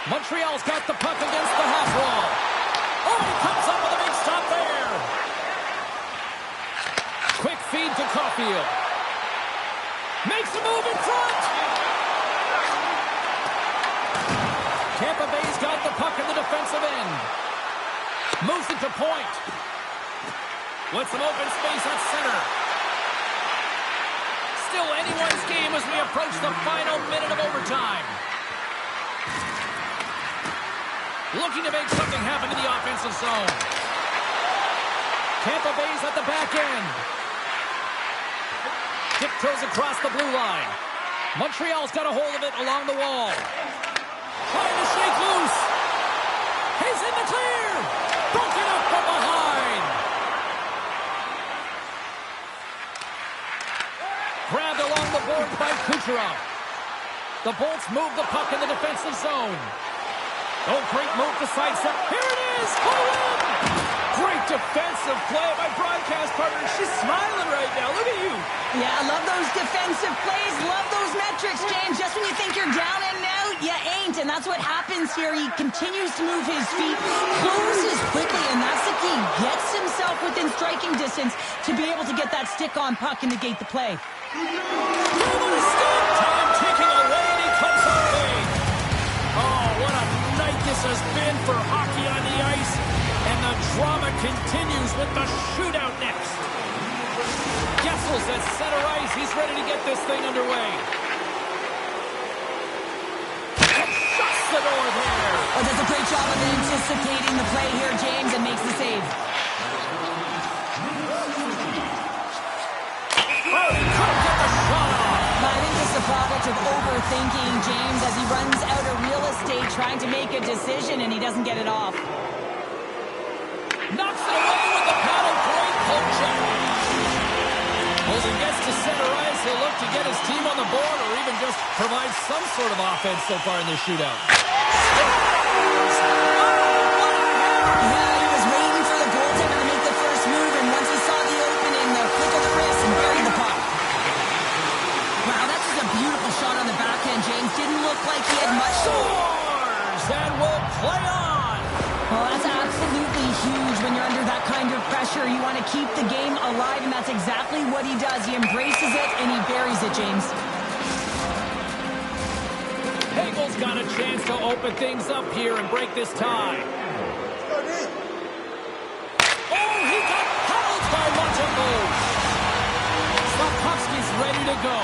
[SPEAKER 1] Montreal's got the puck against the half wall. Oh, he comes up with a big stop there. Quick feed to Caulfield. Makes a move in front. Tampa Bay's got the puck in the defensive end. Moves it to point. With some open space at center. Still anyone's game as we approach the final minute of overtime. Looking to make something happen in the offensive zone. Tampa Bay's at the back end. Tiptoes across the blue line. Montreal's got a hold of it along the wall. Trying to shake loose. He He's in the clear. Broken up from behind. Grabbed along the board by Kucherov. The Bolts move the puck in the defensive zone. Oh, great move to sidestep. Here it is. For the win. Great defensive play by broadcast partner. She's smiling right now. Look at you.
[SPEAKER 2] Yeah, I love those defensive plays. Love those metrics, James. Just when you think you're down and out, you ain't. And that's what happens here. He continues to move his feet, closes quickly, and that's the key. Gets himself within striking distance to be able to get that stick-on puck and negate the play.
[SPEAKER 1] Time ticking away, and he comes up big. Oh, what a night this has been for hockey on the ice. And the drama continues with the shootout next. Gessel's at center ice. He's ready to get this thing underway. Shuts the door there.
[SPEAKER 2] Oh, does a great job of anticipating the play here, James, and makes the save.
[SPEAKER 1] Oh, he couldn't get the shot off.
[SPEAKER 2] I think this is a product of overthinking, James, as he runs out of real estate trying to make a decision, and he doesn't get it off.
[SPEAKER 1] Knocks it away with the paddle. Great poke check. As he gets to center ice, he'll look to get his team on the board or even just provide some sort of offense so far in this shootout.
[SPEAKER 2] Yeah, he was waiting for the goaltender to make the first move, and once he saw the opening, the flick of the wrist and buried the puck. Wow, that's just a beautiful shot on the backhand, James. Didn't look like he had much.
[SPEAKER 1] Scores and will play on.
[SPEAKER 2] Well, that's absolutely huge when you're under that kind of pressure. You want to keep the game alive, and that's exactly what he does. He embraces it, and he buries it, James.
[SPEAKER 1] Hagel's got a chance to open things up here and break this tie. Oh, he got held by Montembeault. Slafkovsky's ready to go,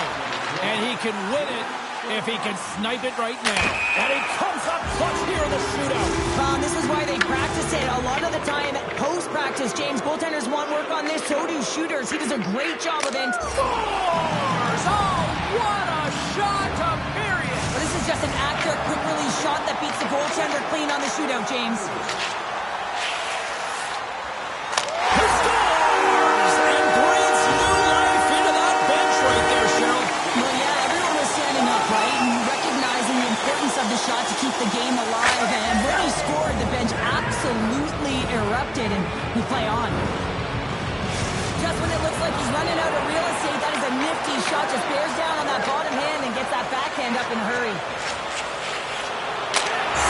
[SPEAKER 1] and he can win it if he can snipe it right now. And he comes up clutch here in the shootout.
[SPEAKER 2] This is why they practice it. A lot of the time, post-practice, James, goaltenders want work on this, so do shooters. He does a great job of it.
[SPEAKER 1] Scores! Oh, what a shot to bury it!
[SPEAKER 2] Well, this is just an accurate, quick-release shot that beats the goaltender clean on the shootout, James.
[SPEAKER 1] He scores! And breathes new life into that bench right there, Cheryl.
[SPEAKER 2] Well, yeah, everyone was standing up, right? And recognizing the importance of the shot to keep the game alive. And when he scored, the bench absolutely erupted, and we play on. Just when it looks like he's running out of real estate, that is a nifty shot. Just bears down on that bottom hand and gets that backhand up in a hurry.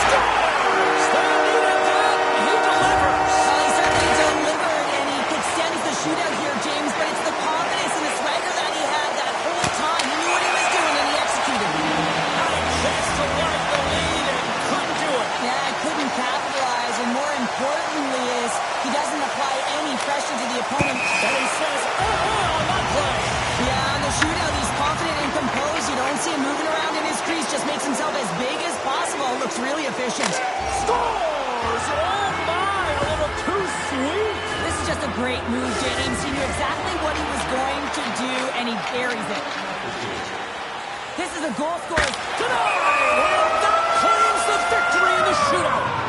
[SPEAKER 1] Scores! They needed that. He delivers.
[SPEAKER 2] Well, he certainly delivered, and he extends the shootout here, James, but it's the confidence and the swagger that he had that whole time. He knew what he was doing, and he executed.
[SPEAKER 1] Had a chance to widen the lead and couldn't do it.
[SPEAKER 2] Yeah, couldn't capitalize, and more importantly is he doesn't apply any pressure to the opponent.
[SPEAKER 1] And he says, on that play.
[SPEAKER 2] Yeah, on the shootout, he's confident and composed. You don't see him moving around in his crease, just makes himself as big as possible. Looks really efficient.
[SPEAKER 1] Scores! Oh my, a little too sweet.
[SPEAKER 2] This is just a great move, James. He knew exactly what he was going to do, and he buries it. This is a goal scorer.
[SPEAKER 1] Tonight, and that claims the victory in the shootout.